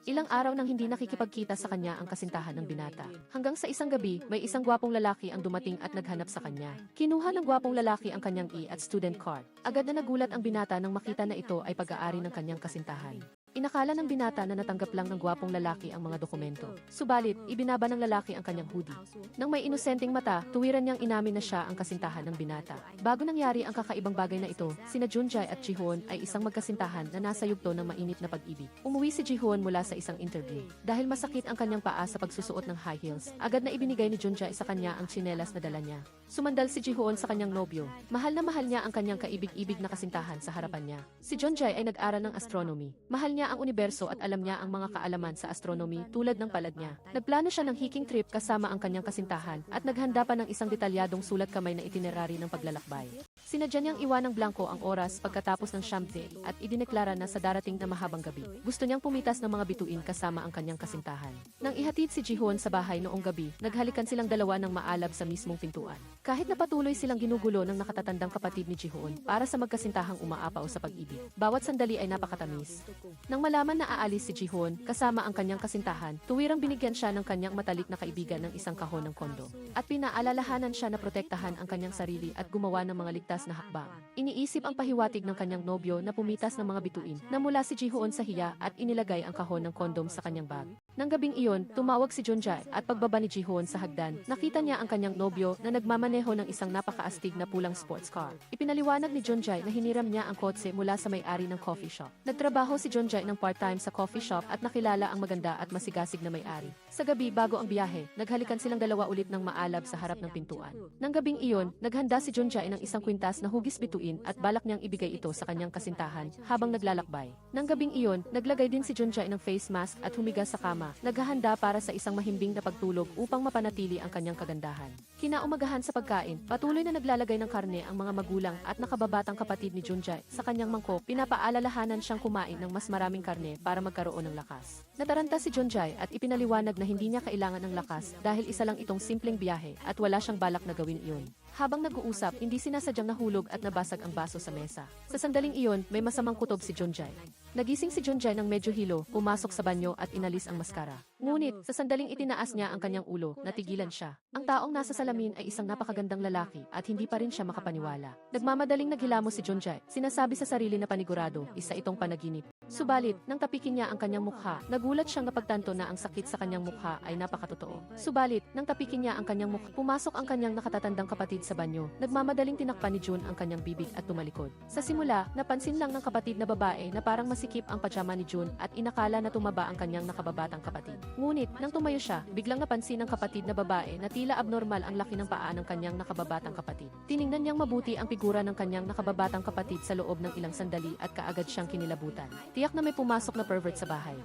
Ilang araw nang hindi nakikipagkita sa kanya ang kasintahan ng binata. Hanggang sa isang gabi, may isang gwapong lalaki ang dumating at naghanap sa kanya. Kinuha ng gwapong lalaki ang kanyang at student card. Agad na nagulat ang binata nang makita na ito ay pag-aari ng kanyang kasintahan. Inakala ng binata na natanggap lang ng gwapong lalaki ang mga dokumento. Subalit, ibinaba ng lalaki ang kanyang hoodie. Nang may inosenteng mata, tuwiran niyang inamin na siya ang kasintahan ng binata. Bago nangyari ang kakaibang bagay na ito, sina Junjae at Jihoon ay isang magkasintahan na nasa yugto ng mainit na pag-ibig. Umuwi si Jihoon mula sa isang interview. Dahil masakit ang kanyang paa sa pagsusuot ng high heels, agad na ibinigay ni Junjae sa kanya ang tsinelas na dala niya. Sumandal si Jihoon sa kanyang nobyo. Mahal na mahal niya ang kanyang kaibig-ibig na kasintahan sa harapan niya. Si Junjae ay nag-aral ng astronomy. Mahal niya ang universo at alam niya ang mga kaalaman sa astronomy tulad ng palad niya. Nagplano siya ng hiking trip kasama ang kanyang kasintahan at naghanda pa ng isang detalyadong sulat kamay na itinerary ng paglalakbay. Sinadya niyang iwanang blanko ang oras pagkatapos ng siyempre at idineklara na sa darating na mahabang gabi. Gusto niyang pumitas ng mga bituin kasama ang kanyang kasintahan. Nang ihatid si Jihoon sa bahay noong gabi, naghalikan silang dalawa ng maalab sa mismong pintuan. Kahit na patuloy silang ginugulo ng nakatatandang kapatid ni Jihoon para sa magkasintahang umaapaw sa pag-ibig. Bawat sandali ay napakatamis. Nang malaman na aalis si Jihoon kasama ang kanyang kasintahan, tuwirang binigyan siya ng kanyang matalik na kaibigan ng isang kahon ng kondo. At pinaalalahanan siya na protektahan ang kanyang sarili at gumawa ng mga ligtas na hakbang. Iniisip ang pahiwatig ng kanyang nobyo na pumitas ng mga bituin na mula si Jihoon sa hiya at inilagay ang kahon ng kondom sa kanyang bag. Nang gabing iyon, tumawag si Junjae at pagbaba ni Jihoon sa hagdan, nakita niya ang kanyang nobyo na nagmamaneho ng isang napakaastig na pulang sports car. Ipinaliwanag ni Junjae na hiniram niya ang kotse mula sa may-ari ng coffee shop. Nagtrabaho si Junjae ng part-time sa coffee shop at nakilala ang maganda at masigasig na may-ari. Sa gabi bago ang biyahe, naghalikan silang dalawa ulit ng maalab sa harap ng pintuan. Nang gabing iyon, naghanda si Junjae ng isang kwintas na hugis bituin at balak niyang ibigay ito sa kanyang kasintahan habang naglalakbay. Nang gabing iyon, naglagay din si Junjae ng face mask at humiga sa kama, naghahanda para sa isang mahimbing na pagtulog upang mapanatili ang kanyang kagandahan. Kinaumagahan sa pagkain, patuloy na naglalagay ng karne ang mga magulang at nakababatang kapatid ni Junjae sa kanyang mangkok, pinapaalalahanan siyang kumain ng mas maraming karne para magkaroon ng lakas. Nataranta si Junjae at ipinaliwanag na hindi niya kailangan ng lakas dahil isa lang itong simpleng biyahe at wala siyang balak na gawin iyon. Habang nag-uusap, hindi sinasadyang nahulog at nabasag ang baso sa mesa. Sa sandaling iyon, may masamang kutob si Junjae. Nagising si Junjae ng medyo hilo, pumasok sa banyo at inalis ang maskara. Ngunit, sa sandaling itinaas niya ang kanyang ulo, natigilan siya. Ang taong nasa salamin ay isang napakagandang lalaki at hindi pa rin siya makapaniwala. Nagmamadaling naghilamos si Junjae, sinasabi sa sarili na panigurado, isa itong panaginip. Subalit, nang tapikin niya ang kanyang mukha, nagulat siyang napagtanto na ang sakit sa kanyang mukha ay napakatotoo. Subalit, nang tapikin niya ang kanyang mukha, pumasok ang kanyang nakatatandang kapatid sa banyo. Nagmamadaling tinakpan ni Jun ang kanyang bibig at tumalikod. Sa simula, napansin lang ng kapatid na babae na parang masikip ang pajama ni Jun at inakala na tumaba ang kanyang nakababatang kapatid. Ngunit, nang tumayo siya, biglang napansin ng kapatid na babae na tila abnormal ang laki ng paa ng kanyang nakababatang kapatid. Tiningnan niyang mabuti ang figura ng kanyang nakababatang kapatid sa loob ng ilang sandali at kaagad siyang kinilabutan. Tiyak na may pumasok na pervert sa bahay.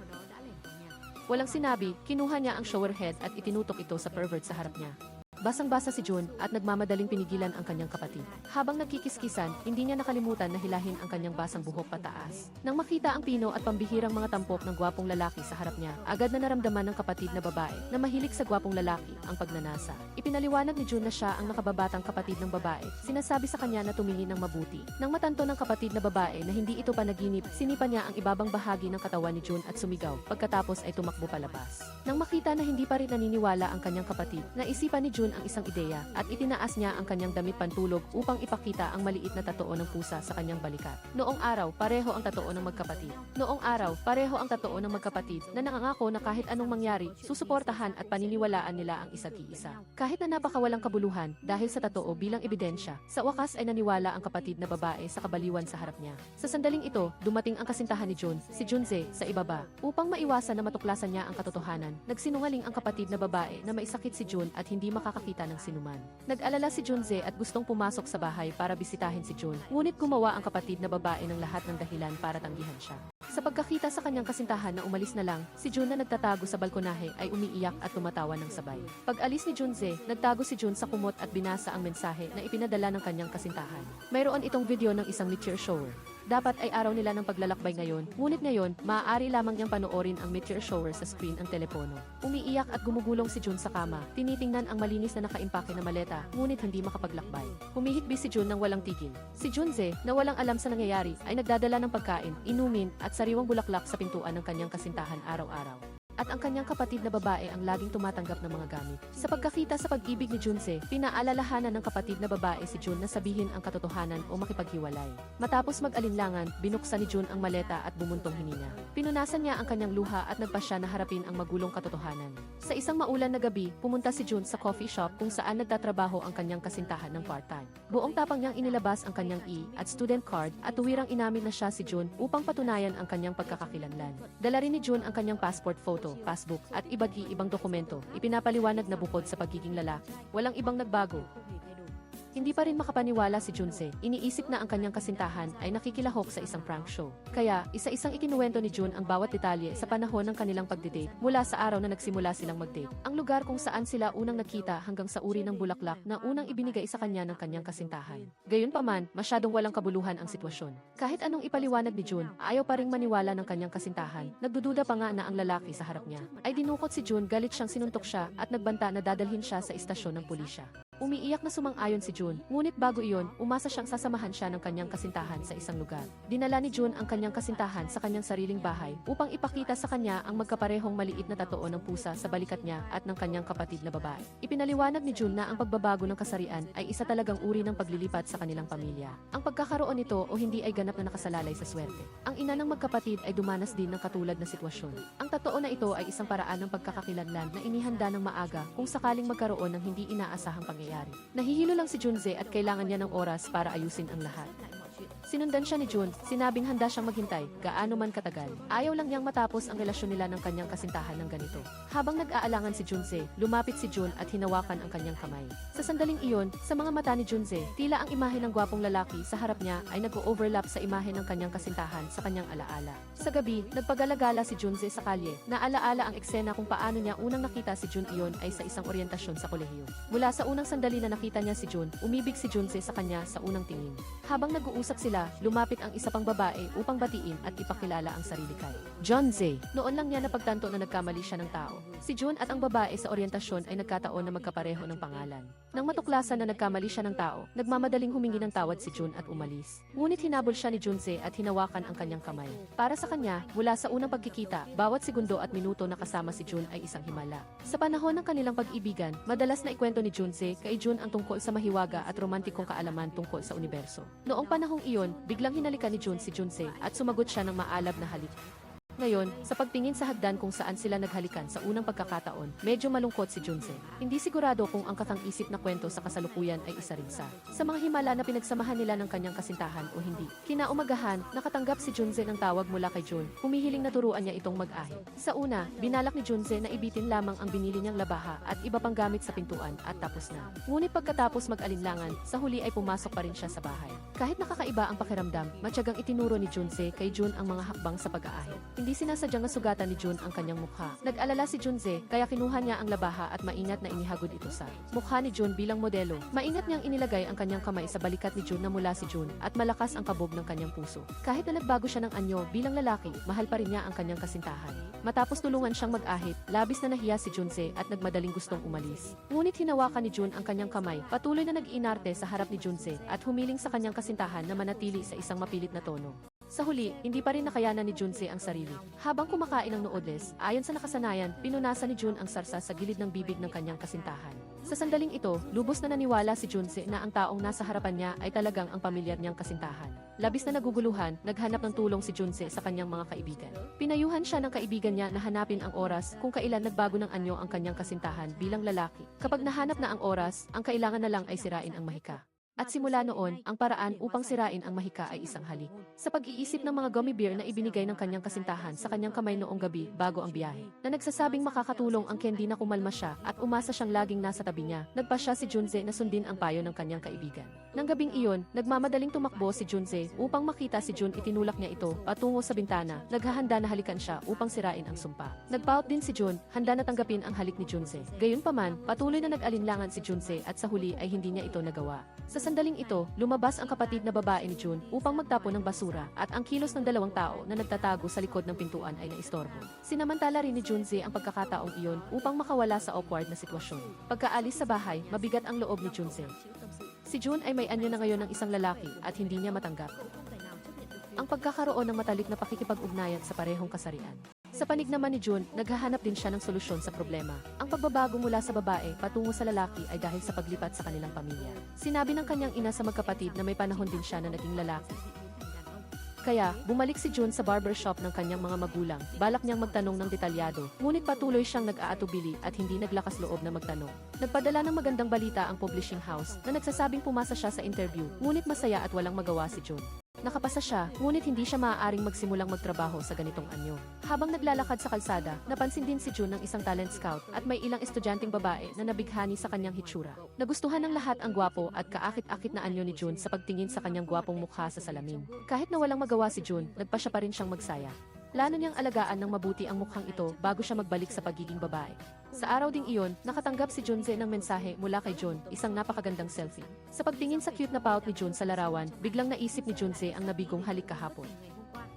Walang sinabi, kinuha niya ang shower head at itinutok ito sa pervert sa harap niya. Basang-basa si Jun at nagmamadaling pinigilan ang kanyang kapatid. Habang nagkikiskisan, hindi niya nakalimutan na hilahin ang kanyang basang buhok pataas. Nang makita ang pino at pambihirang mga tampok ng gwapong lalaki sa harap niya, agad na naramdaman ng kapatid na babae na mahilig sa gwapong lalaki ang pagnanasa. Ipinaliwanag ni Jun na siya ang nakababatang kapatid ng babae. Sinasabi sa kanya na tumingin ng mabuti. Nang matanto ng kapatid na babae na hindi ito panaginip, sinipa niya ang ibabang bahagi ng katawan ni Jun at sumigaw, pagkatapos ay tumakbo palabas. Nang makita na hindi pa rin naniniwala ang kanyang kapatid, naisipan ni Jun ang isang ideya at itinaas niya ang kanyang damit pantulog upang ipakita ang maliit na tatoo ng pusa sa kanyang balikat. Noong araw, pareho ang tatoo ng magkapatid. Noong araw, pareho ang tatoo ng magkapatid na nangangako na kahit anong mangyari, susuportahan at paniniwalaan nila ang isa't iisa. Kahit na napakawalang kabuluhan dahil sa tatoo bilang ebidensya, sa wakas ay naniwala ang kapatid na babae sa kabaliwan sa harap niya. Sa sandaling ito, dumating ang kasintahan ni Jun, si Junze, sa ibaba. Upang maiwasan na matuklasan niya ang katotohanan, nagsinungaling ang kapatid na babae na maisakit si Jun at hindi makakakita ng sinuman. Nag-alala si Junze at gustong pumasok sa bahay para bisitahin si Jun, ngunit gumawa ang kapatid na babae ng lahat ng dahilan para tanggihan siya. Sa pagkakita sa kanyang kasintahan na umalis na lang, si Jun na nagtatago sa balkonahe ay umiiyak at tumatawa ng sabay. Pag-alis ni Junze, nagtago si Jun sa kumot at binasa ang mensahe na ipinadala ng kanyang kasintahan. Mayroon itong video ng isang nature shower. Dapat ay araw nila ng paglalakbay ngayon, ngunit ngayon, maaari lamang niyang panoorin ang meteor shower sa screen ng telepono. Umiiyak at gumugulong si Jun sa kama, tinitingnan ang malinis na nakaimpake na maleta, ngunit hindi makapaglakbay. Humihikbi si Jun nang walang tigil. Si Junze, na walang alam sa nangyayari, ay nagdadala ng pagkain, inumin, at sariwang bulaklak sa pintuan ng kanyang kasintahan araw-araw. At ang kanyang kapatid na babae ang laging tumatanggap ng mga gamit. Sa pagkakita sa pag-ibig ni Junse, pinaalalahanan ng kapatid na babae si Jun na sabihin ang katotohanan o makipaghiwalay. Matapos mag-alinlangan, binuksan ni Jun ang maleta at bumuntong hininga. Pinunasan niya ang kanyang luha at nagpasya na harapin ang magulong katotohanan. Sa isang maulan na gabi, pumunta si Jun sa coffee shop kung saan nagtatrabaho ang kanyang kasintahan ng part-time. Buong tapang niyang inilabas ang kanyang at student card at tuwirang inamin na siya si Jun upang patunayan ang kanyang pagkakakilanlan. Dala rin ni Jun ang kanyang passport photo, passbook, at iba't ibang dokumento, ipinapaliwanag na bukod sa pagiging lalaki, walang ibang nagbago. Hindi pa rin makapaniwala si Junse, iniisip na ang kanyang kasintahan ay nakikilahok sa isang prank show. Kaya, isa-isang ikinuwento ni Jun ang bawat detalye sa panahon ng kanilang pagdidate mula sa araw na nagsimula silang magdate. Ang lugar kung saan sila unang nakita hanggang sa uri ng bulaklak na unang ibinigay sa kanya ng kanyang kasintahan. Gayunpaman, masyadong walang kabuluhan ang sitwasyon. Kahit anong ipaliwanag ni Jun, ayaw pa ring maniwala ng kanyang kasintahan. Nagdududa pa nga na ang lalaki sa harap niya ay dinukot si Jun, galit siyang sinuntok siya at nagbanta na dadalhin siya sa istasyon ng pulisya. Umiiyak na sumang-ayon si Jun, ngunit bago iyon, umasa siyang sasamahan siya ng kanyang kasintahan sa isang lugar. Dinala ni Jun ang kanyang kasintahan sa kanyang sariling bahay upang ipakita sa kanya ang magkaparehong maliit na tatoo ng pusa sa balikat niya at ng kanyang kapatid na babae. Ipinaliwanag ni Jun na ang pagbabago ng kasarian ay isa talagang uri ng paglilipat sa kanilang pamilya. Ang pagkakaroon nito o hindi ay ganap na nakasalalay sa swerte. Ang ina ng magkapatid ay dumanas din ng katulad na sitwasyon. Ang tatoo na ito ay isang paraan ng pagkakakilanlan na inihanda ng maaga kung sakaling magkaroon ng hindi inaasahang pangyayari. Nahihilo lang si Junze at kailangan niya ng oras para ayusin ang lahat. Sinundan siya ni Jun, sinabing handa siyang maghintay, gaano man katagal. Ayaw lang niyang matapos ang relasyon nila ng kanyang kasintahan ng ganito. Habang nag-aalangan si Junze, lumapit si Jun at hinawakan ang kanyang kamay. Sa sandaling iyon, sa mga mata ni Junze, tila ang imahe ng gwapong lalaki sa harap niya ay nag-overlap sa imahe ng kanyang kasintahan sa kanyang alaala. Sa gabi, nagpagalagala si Junze sa kalye. Naalaala ang eksena kung paano niya unang nakita si Jun iyon ay sa isang oryentasyon sa kolehiyo. Mula sa unang sandali na nakita niya si Jun, umibig si Junze sa kanya sa unang tingin. Habang nag-uusap sila, lumapit ang isa pang babae upang batiin at ipakilala ang sarili kay Junze. Noon lang niya napagtanto na nagkamali siya ng tao. Si Jun at ang babae sa oryentasyon ay nagkataon na magkapareho ng pangalan. Nang matuklasan na nagkamali siya ng tao, nagmamadaling humingi ng tawad si Jun at umalis. Ngunit hinabol siya ni Junze at hinawakan ang kanyang kamay. Para sa kanya, mula sa unang pagkikita, bawat segundo at minuto na kasama si Jun ay isang himala. Sa panahon ng kanilang pag-ibigan, madalas na ikwento ni Junze kay Jun ang tungkol sa mahiwaga at romantikong kaalaman tungkol sa universo. Noong panahong iyon, biglang hinalikan ni Jun si Junze at sumagot siya ng maalab na halik. Ngayon, sa pagtingin sa hagdan kung saan sila naghalikan sa unang pagkakataon, medyo malungkot si Junze. Hindi sigurado kung ang kakang-isip na kwento sa kasalukuyan ay isa rin sa mga himala na pinagsamahan nila ng kanyang kasintahan o hindi. Kinaumagahan, nakatanggap si Junze ng tawag mula kay Jun, humihiling na turuan niya itong mag-ahi. Sa una, binalak ni Junze na ibitin lamang ang binili niyang labaha at iba pang gamit sa pintuan at tapos na. Ngunit pagkatapos mag-alinlangan, sa huli ay pumasok pa rin siya sa bahay. Kahit nakakaiba ang pakiramdam, matyagang itinuro ni Junze kay Jun ang mga hakbang sa pag-aahi. Hindi sinasadyang nasugatan ni Jun ang kanyang mukha. Nag-alala si Junze, kaya kinuha niya ang labaha at maingat na inihagod ito sa mukha ni Jun bilang modelo. Maingat niyang inilagay ang kanyang kamay sa balikat ni Jun na mula si Jun at malakas ang kabog ng kanyang puso. Kahit na nagbago siya ng anyo bilang lalaki, mahal pa rin niya ang kanyang kasintahan. Matapos tulungan siyang mag-ahit, labis na nahiya si Junze at nagmadaling gustong umalis. Ngunit hinawakan ni Jun ang kanyang kamay, patuloy na nag-inarte sa harap ni Junze at humiling sa kanyang kasintahan na manatili sa isang mapilit na tono. Sa huli, hindi pa rin nakayanan ni Junze ang sarili. Habang kumakain ng noodles, ayon sa nakasanayan, pinunasan ni Jun ang sarsa sa gilid ng bibig ng kanyang kasintahan. Sa sandaling ito, lubos na naniwala si Junze na ang taong nasa harapan niya ay talagang ang pamilyar niyang kasintahan. Labis na naguguluhan, naghanap ng tulong si Junze sa kanyang mga kaibigan. Pinayuhan siya ng kaibigan niya na hanapin ang oras kung kailan nagbago ng anyo ang kanyang kasintahan bilang lalaki. Kapag nahanap na ang oras, ang kailangan na lang ay sirain ang mahika. At simula noon, ang paraan upang sirain ang mahika ay isang halik. Sa pag-iisip ng mga gummy bear na ibinigay ng kanyang kasintahan sa kanyang kamay noong gabi bago ang biyahe, na nagsasabing makakatulong ang candy na kumalma siya at umasa siyang laging nasa tabi niya, nagpa siya si Junze na sundin ang payo ng kanyang kaibigan. Nang gabing iyon, nagmamadaling tumakbo si Junze upang makita si Jun, itinulak niya ito patungo sa bintana, naghahanda na halikan siya upang sirain ang sumpa. Nagpout din si Jun, handa na tanggapin ang halik ni Junze. Gayunpaman, patuloy na nag-alinlangan si Junze at sa huli ay hindi niya ito nagawa. Sa sandaling ito, lumabas ang kapatid na babae ni Jun upang magtapon ng basura at ang kilos ng dalawang tao na nagtatago sa likod ng pintuan ay naistorbo. Sinamantala rin ni Junze ang pagkakataong iyon upang makawala sa awkward na sitwasyon. Pagkaalis sa bahay, mabigat ang loob ni Junze. Si Jun ay may anyo na ngayon ng isang lalaki at hindi niya matanggap ang pagkakaroon ng matalik na pakikipag-ugnayan sa parehong kasarian. Sa panig naman ni Jun, naghahanap din siya ng solusyon sa problema. Ang pagbabago mula sa babae patungo sa lalaki ay dahil sa paglipat sa kanilang pamilya. Sinabi ng kanyang ina sa magkapatid na may panahon din siya na naging lalaki. Kaya, bumalik si Jun sa barbershop ng kanyang mga magulang, balak niyang magtanong ng detalyado, ngunit patuloy siyang nag-aatubili at hindi naglakas loob na magtanong. Nagpadala ng magandang balita ang publishing house na nagsasabing pumasa siya sa interview, ngunit masaya at walang magawa si Jun. Nakapasa siya, ngunit hindi siya maaaring magsimulang magtrabaho sa ganitong anyo. Habang naglalakad sa kalsada, napansin din si Jun ng isang talent scout at may ilang estudyanteng babae na nabighani sa kanyang hitsura. Nagustuhan ng lahat ang gwapo at kaakit-akit na anyo ni Jun sa pagtingin sa kanyang gwapong mukha sa salamin. Kahit na walang magawa si Jun, nagpa siya pa rin siyang magsaya. Plano niyang alagaan ng mabuti ang mukhang ito bago siya magbalik sa pagiging babae. Sa araw ding iyon, nakatanggap si Junze ng mensahe mula kay Jun, isang napakagandang selfie. Sa pagtingin sa cute na pout ni Jun sa larawan, biglang naisip ni Junze ang nabigong halik kahapon.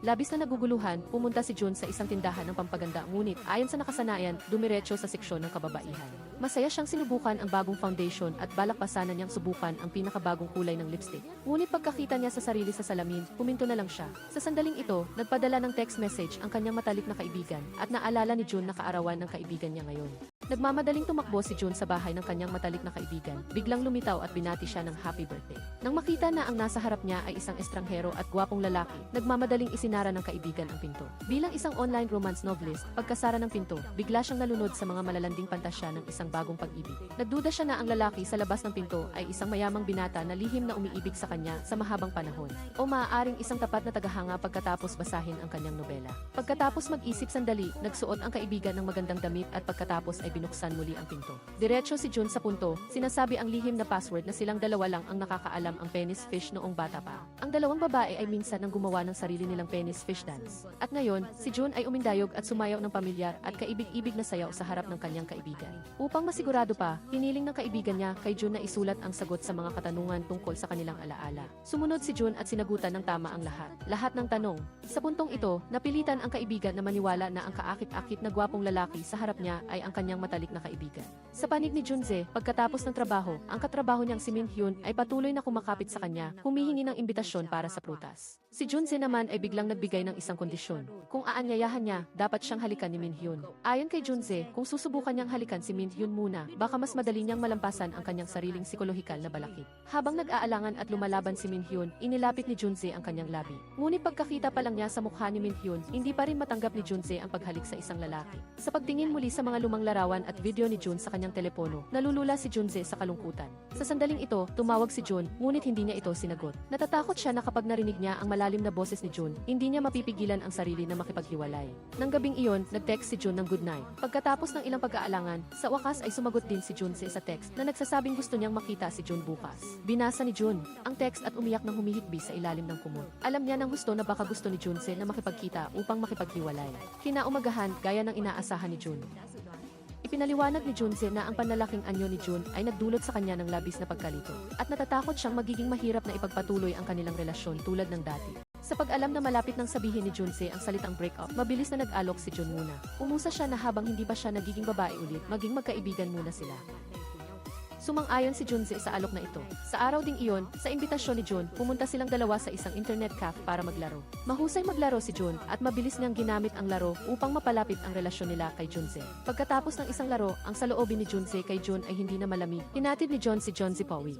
Labis na naguguluhan, pumunta si Jun sa isang tindahan ng pampaganda ngunit ayon sa nakasanayan, dumiretso sa seksyon ng kababaihan. Masaya siyang sinubukan ang bagong foundation at balak pa sana niyang subukan ang pinakabagong kulay ng lipstick. Ngunit pagkakita niya sa sarili sa salamin, huminto na lang siya. Sa sandaling ito, nagpadala ng text message ang kanyang matalik na kaibigan at naalala ni Jun na kaarawan ng kaibigan niya ngayon. Nagmamadaling tumakbo si Jun sa bahay ng kanyang matalik na kaibigan, biglang lumitaw at binati siya ng happy birthday. Nang makita na ang nasa harap niya ay isang estranghero at gwapong lalaki, nagmamadaling isinara ng kaibigan ang pinto. Bilang isang online romance novelist, pagkasara ng pinto, bigla siyang nalunod sa mga malalanding pantasya ng isang bagong pag-ibig. Nagduda siya na ang lalaki sa labas ng pinto ay isang mayamang binata na lihim na umiibig sa kanya sa mahabang panahon. O maaaring isang tapat na tagahanga pagkatapos basahin ang kanyang nobela. Pagkatapos mag-isip sandali, nagsuot ang kaibigan ng magandang damit at pagkatapos ay binuksan muli ang pinto. Diretso si Jun sa punto, sinasabi ang lihim na password na silang dalawa lang ang nakakaalam ang penis fish noong bata pa. Ang dalawang babae ay minsan nang gumawa ng sarili nilang penis fish dance. At ngayon, si Jun ay umindayog at sumayaw ng pamilyar at kaibig-ibig na sayaw sa harap ng kanyang kaibigan. Upang masigurado pa, piniling ng kaibigan niya kay Jun na isulat ang sagot sa mga katanungan tungkol sa kanilang alaala. Sumunod si Jun at sinagutan ng tama ang lahat. Lahat ng tanong. Sa puntong ito, napilitan ang kaibigan na maniwala na ang kaakit-akit na gwapong lalaki sa harap niya ay ang kanyang matalik na kaibigan. Sa panig ni Junze, pagkatapos ng trabaho, ang katrabaho niyang si Min Hyun ay patuloy na kumakapit sa kanya, humihingi ng imbitasyon para sa prutas. Si Junze naman ay biglang nagbigay ng isang kondisyon. Kung aanyayahan niya, dapat siyang halikan ni Min Hyun. Ayon kay Junze, kung susubukan niyang halikan si Min Hyun muna, baka mas madali niyang malampasan ang kanyang sariling psikolohikal na balakid. Habang nag-aalangan at lumalaban si Min Hyun, inilapit ni Junze ang kanyang labi. Ngunit pagkakita pa lang niya sa mukha ni Min Hyun, hindi pa rin matanggap ni Junze ang paghalik sa isang lalaki. Sa pagtingin muli sa mga lumang larawan at video ni Jun sa kanyang telepono, nalulula si Junze sa kalungkutan. Sa sandaling ito, tumawag si Jun, ngunit hindi niya ito sinagot. Natatakot siya na kapag narinig niya ang malalim na boses ni Jun, hindi niya mapipigilan ang sarili na makipaghiwalay. Nang gabing iyon, nag-text si Jun ng good night. Pagkatapos ng ilang pag-aalangan, sa wakas ay sumagot din si Junze sa text na nagsasabing gusto niyang makita si Jun bukas. Binasa ni Jun ang text at umiyak ng humihikbi sa ilalim ng kumot. Alam niya ng gusto na baka gusto ni Junze na makipagkita upang makipaghiwalay. Kinaumagahan, gaya ng inaasahan ni Jun. Ipinaliwanag ni Junze na ang panlalaking anyo ni Jun ay nagdulot sa kanya ng labis na pagkalito at natatakot siyang magiging mahirap na ipagpatuloy ang kanilang relasyon tulad ng dati. Sa pag-alam na malapit nang sabihin ni Junze ang salitang breakup, mabilis na nag-alok si Jun muna. Umusa siya na habang hindi pa siya nagiging babae ulit, maging magkaibigan muna sila. Sumang-ayon si Junze sa alok na ito. Sa araw ding iyon, sa imbitasyon ni Jun, pumunta silang dalawa sa isang internet cafe para maglaro. Mahusay maglaro si Jun at mabilis niyang ginamit ang laro upang mapalapit ang relasyon nila kay Junze. Pagkatapos ng isang laro, ang saloobin ni Junze kay Jun ay hindi na malamig. Hinatid ni John si Junze pauwi.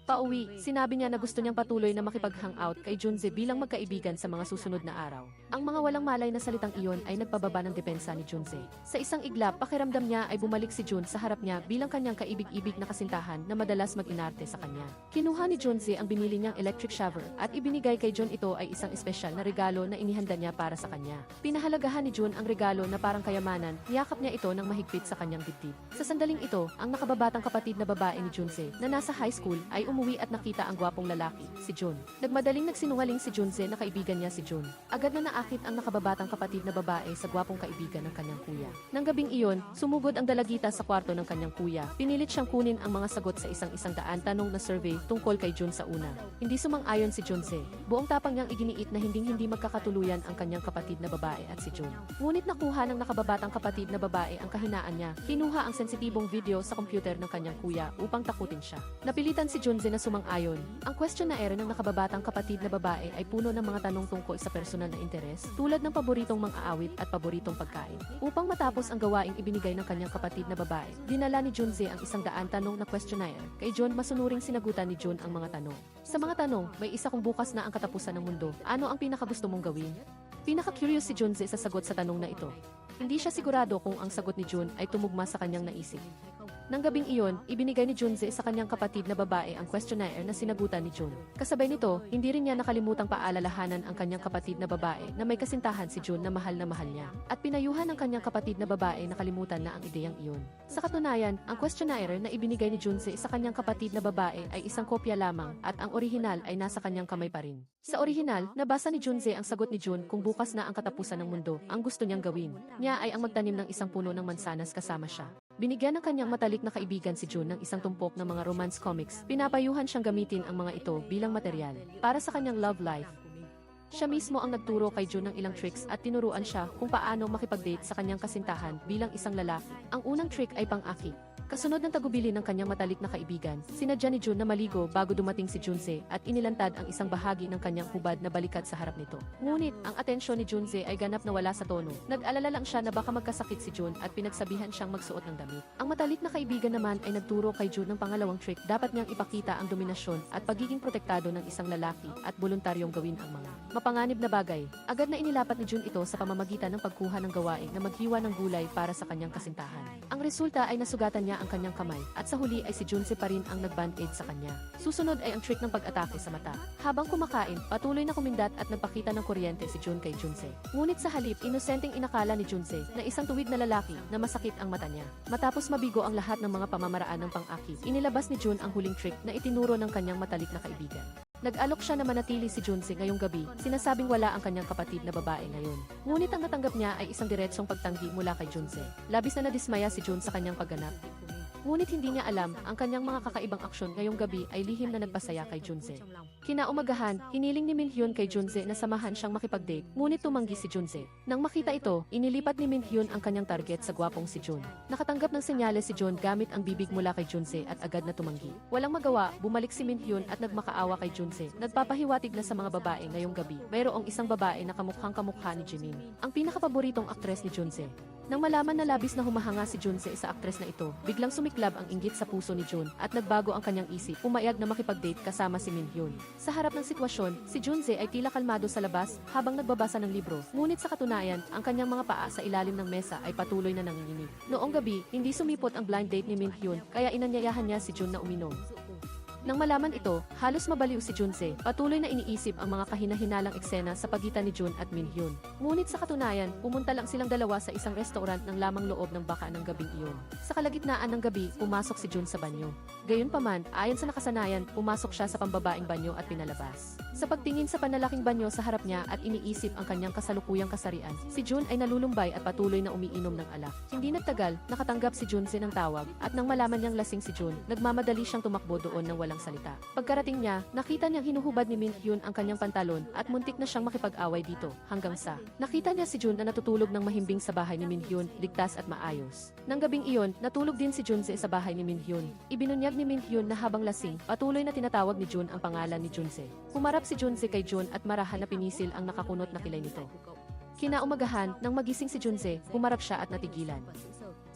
Pauwi, sinabi niya na gusto niyang patuloy na makipag-hangout kay Junze bilang magkaibigan sa mga susunod na araw. Ang mga walang malay na salitang iyon ay nagpababa ng depensa ni Junze. Sa isang iglap, pakiramdam niya ay bumalik si Jun sa harap niya bilang kanyang kaibig-ibig na kasintahan na madalas mag-inarte sa kanya. Kinuha ni Junze ang binili niyang electric shower at ibinigay kay Jun ito ay isang espesyal na regalo na inihanda niya para sa kanya. Pinahalagahan ni Jun ang regalo na parang kayamanan, niyakap niya ito ng mahigpit sa kanyang dibdib. Sa sandaling ito, ang nakababatang kapatid na babae ni Junze na nasa high school ay umuwi at nakita ang gwapong lalaki, si Jun. Nagmadaling nagsinungaling si Junze na kaibigan niya si Jun. Agad na naakit ang nakababatang kapatid na babae sa gwapong kaibigan ng kanyang kuya. Nang gabing iyon, sumugod ang dalagita sa kwarto ng kanyang kuya. Pinilit siyang kunin ang mga sagot sa isang daan tanong na survey tungkol kay Jun sa una. Hindi sumang-ayon si Junse. Buong tapang niyang iginiit na hindi magkakatuluyan ang kanyang kapatid na babae at si Jun. Ngunit nakuha ng nakababatang kapatid na babae ang kahinaan niya. Kinuha ang sensitibong video sa computer ng kanyang kuya upang takutin siya. Napilitan si Junse na sumang-ayon. Ang questionnaire ng nakababatang kapatid na babae ay puno ng mga tanong tungkol sa personal na interes, tulad ng paboritong mang-aawit at paboritong pagkain. Upang matapos ang gawaing ibinigay ng kanyang kapatid na babae, dinala ni Junse ang 100 tanong na questionnaire. Kay Jun, masunuring sinagutan ni Jun ang mga tanong. Sa mga tanong, may isa kung bukas na ang katapusan ng mundo. Ano ang pinakagusto mong gawin? Pinaka-curious si Junse sa sagot sa tanong na ito. Hindi siya sigurado kung ang sagot ni Jun ay tumugma sa kanyang naisip. Nang gabing iyon, ibinigay ni Junse sa kanyang kapatid na babae ang questionnaire na sinagutan ni Jun. Kasabay nito, hindi rin niya nakalimutang paalalahanan ang kanyang kapatid na babae na may kasintahan si Jun na mahal niya. At pinayuhan ng kanyang kapatid na babae na kalimutan na ang ideyang iyon. Sa katunayan, ang questionnaire na ibinigay ni Junse sa kanyang kapatid na babae ay isang kopya lamang at ang orihinal ay nasa kanyang kamay pa rin. Sa orihinal, nabasa ni Junse ang sagot ni Jun kung bukas na ang katapusan ng mundo, ang gusto niyang gawin. Niya ay ang magtanim ng isang puno ng mansanas kasama siya. Binigyan ng kanyang matalik na kaibigan si Jun ng isang tumpok ng mga romance comics. Pinapayuhan siyang gamitin ang mga ito bilang material para sa kanyang love life. Siya mismo ang nagturo kay Jun ng ilang tricks at tinuruan siya kung paano makipag-date sa kanyang kasintahan bilang isang lalaki. Ang unang trick ay pang-aki. Kasunod ng tagubili ng kanyang matalik na kaibigan, sinadya ni Jun na maligo bago dumating si Junse at inilantad ang isang bahagi ng kanyang hubad na balikat sa harap nito. Ngunit, ang atensyon ni Junse ay ganap na wala sa tono. Nag-alala lang siya na baka magkasakit si Jun at pinagsabihan siyang magsuot ng damit. Ang matalik na kaibigan naman ay nagturo kay Jun ng pangalawang trick. Dapat niyang ipakita ang dominasyon at pagiging protektado ng isang lalaki at voluntaryong gawin ang mga mapanganib na bagay. Agad na inilapat ni Jun ito sa pamamagitan ng pagkuha ng gawain na maghiwa ng gulay para sa kanyang kasintahan. Ang resulta ay nasugatan niya ang kanyang kamay at sa huli ay si Junse pa rin ang nag-band-aid sa kanya. Susunod ay ang trick ng pag-atake sa mata. Habang kumakain, patuloy na kumindat at nagpakita ng kuryente si Jun kay Junse. Ngunit sa halip, inosenteng inakala ni Junse na isang tuwid na lalaki na masakit ang mata niya. Matapos mabigo ang lahat ng mga pamamaraan ng pang-aki, inilabas ni Jun ang huling trick na itinuro ng kanyang matalik na kaibigan. Nag-alok siya na manatili si Junse ngayong gabi, sinasabing wala ang kanyang kapatid na babae ngayon. Ngunit ang natanggap niya ay isang diretsong pagtanggi mula kay Junse. Labis na nadismaya si Jun sa kanyang pagganap. Ngunit hindi niya alam, ang kanyang mga kakaibang aksyon ngayong gabi ay lihim na nagpasaya kay Junse. Kinaumagahan, hiniling ni Minhyun kay Junse na samahan siyang makipag-date, ngunit tumanggi si Junse. Nang makita ito, inilipat ni Minhyun ang kanyang target sa gwapong si Jun. Nakatanggap ng senyales si Jun gamit ang bibig mula kay Junse at agad na tumanggi. Walang magawa, bumalik si Minhyun at nagmakaawa kay Junse. Nagpapahiwatig na sa mga babae ngayong gabi. Mayroong isang babae na kamukhang-kamukha ni Jimin, ang pinakapaboritong aktres ni Junse. Nang malaman na labis na humahanga si Junse sa aktres na ito, biglang sumiklab ang inggit sa puso ni Jun at nagbago ang kanyang isip, pumayag na makipag-date kasama si Minhyun. Sa harap ng sitwasyon, si Junse ay tila kalmado sa labas habang nagbabasa ng libro. Ngunit sa katunayan, ang kanyang mga paa sa ilalim ng mesa ay patuloy na nanginginig. Noong gabi, hindi sumipot ang blind date ni Minhyun kaya inanyayahan niya si Jun na uminom. Nang malaman ito, halos mabaliw si Junse. Patuloy na iniisip ang mga kahinahinalang eksena sa pagitan ni Jun at Minhyun. Ngunit sa katunayan, pumunta lang silang dalawa sa isang restaurant ng lamang loob ng baka ng gabing iyon. Sa kalagitnaan ng gabi, pumasok si Jun sa banyo. Gayunpaman, ayon sa nakasanayan, pumasok siya sa pambabaeng banyo at pinalabas. Sa pagtingin sa panalaking banyo sa harap niya at iniisip ang kanyang kasalukuyang kasarian, si Jun ay nalulumbay at patuloy na umiinom ng alak. Hindi nagtagal, nakatanggap si Junse ng tawag at nang malaman niyang lasing si Jun, nagmamadali siyang tumakbo doon ng walang salita. Pagkarating niya, nakita niyang hinuhubad ni Minhyun ang kanyang pantalon at muntik na siyang makipag-away dito, hanggang sa nakita niya si Jun na natutulog ng mahimbing sa bahay ni Minhyun, ligtas at maayos. Nang gabing iyon, natulog din si Junse sa bahay ni Minhyun. Ibinunyag ni Minhyun na habang lasing, patuloy na tinatawag ni Jun ang pangalan ni Junse. Humarap si Junse kay Jun at marahan na pinisil ang nakakunot na kilay nito. Kinaumagahan, nang magising si Junse, humarap siya at natigilan.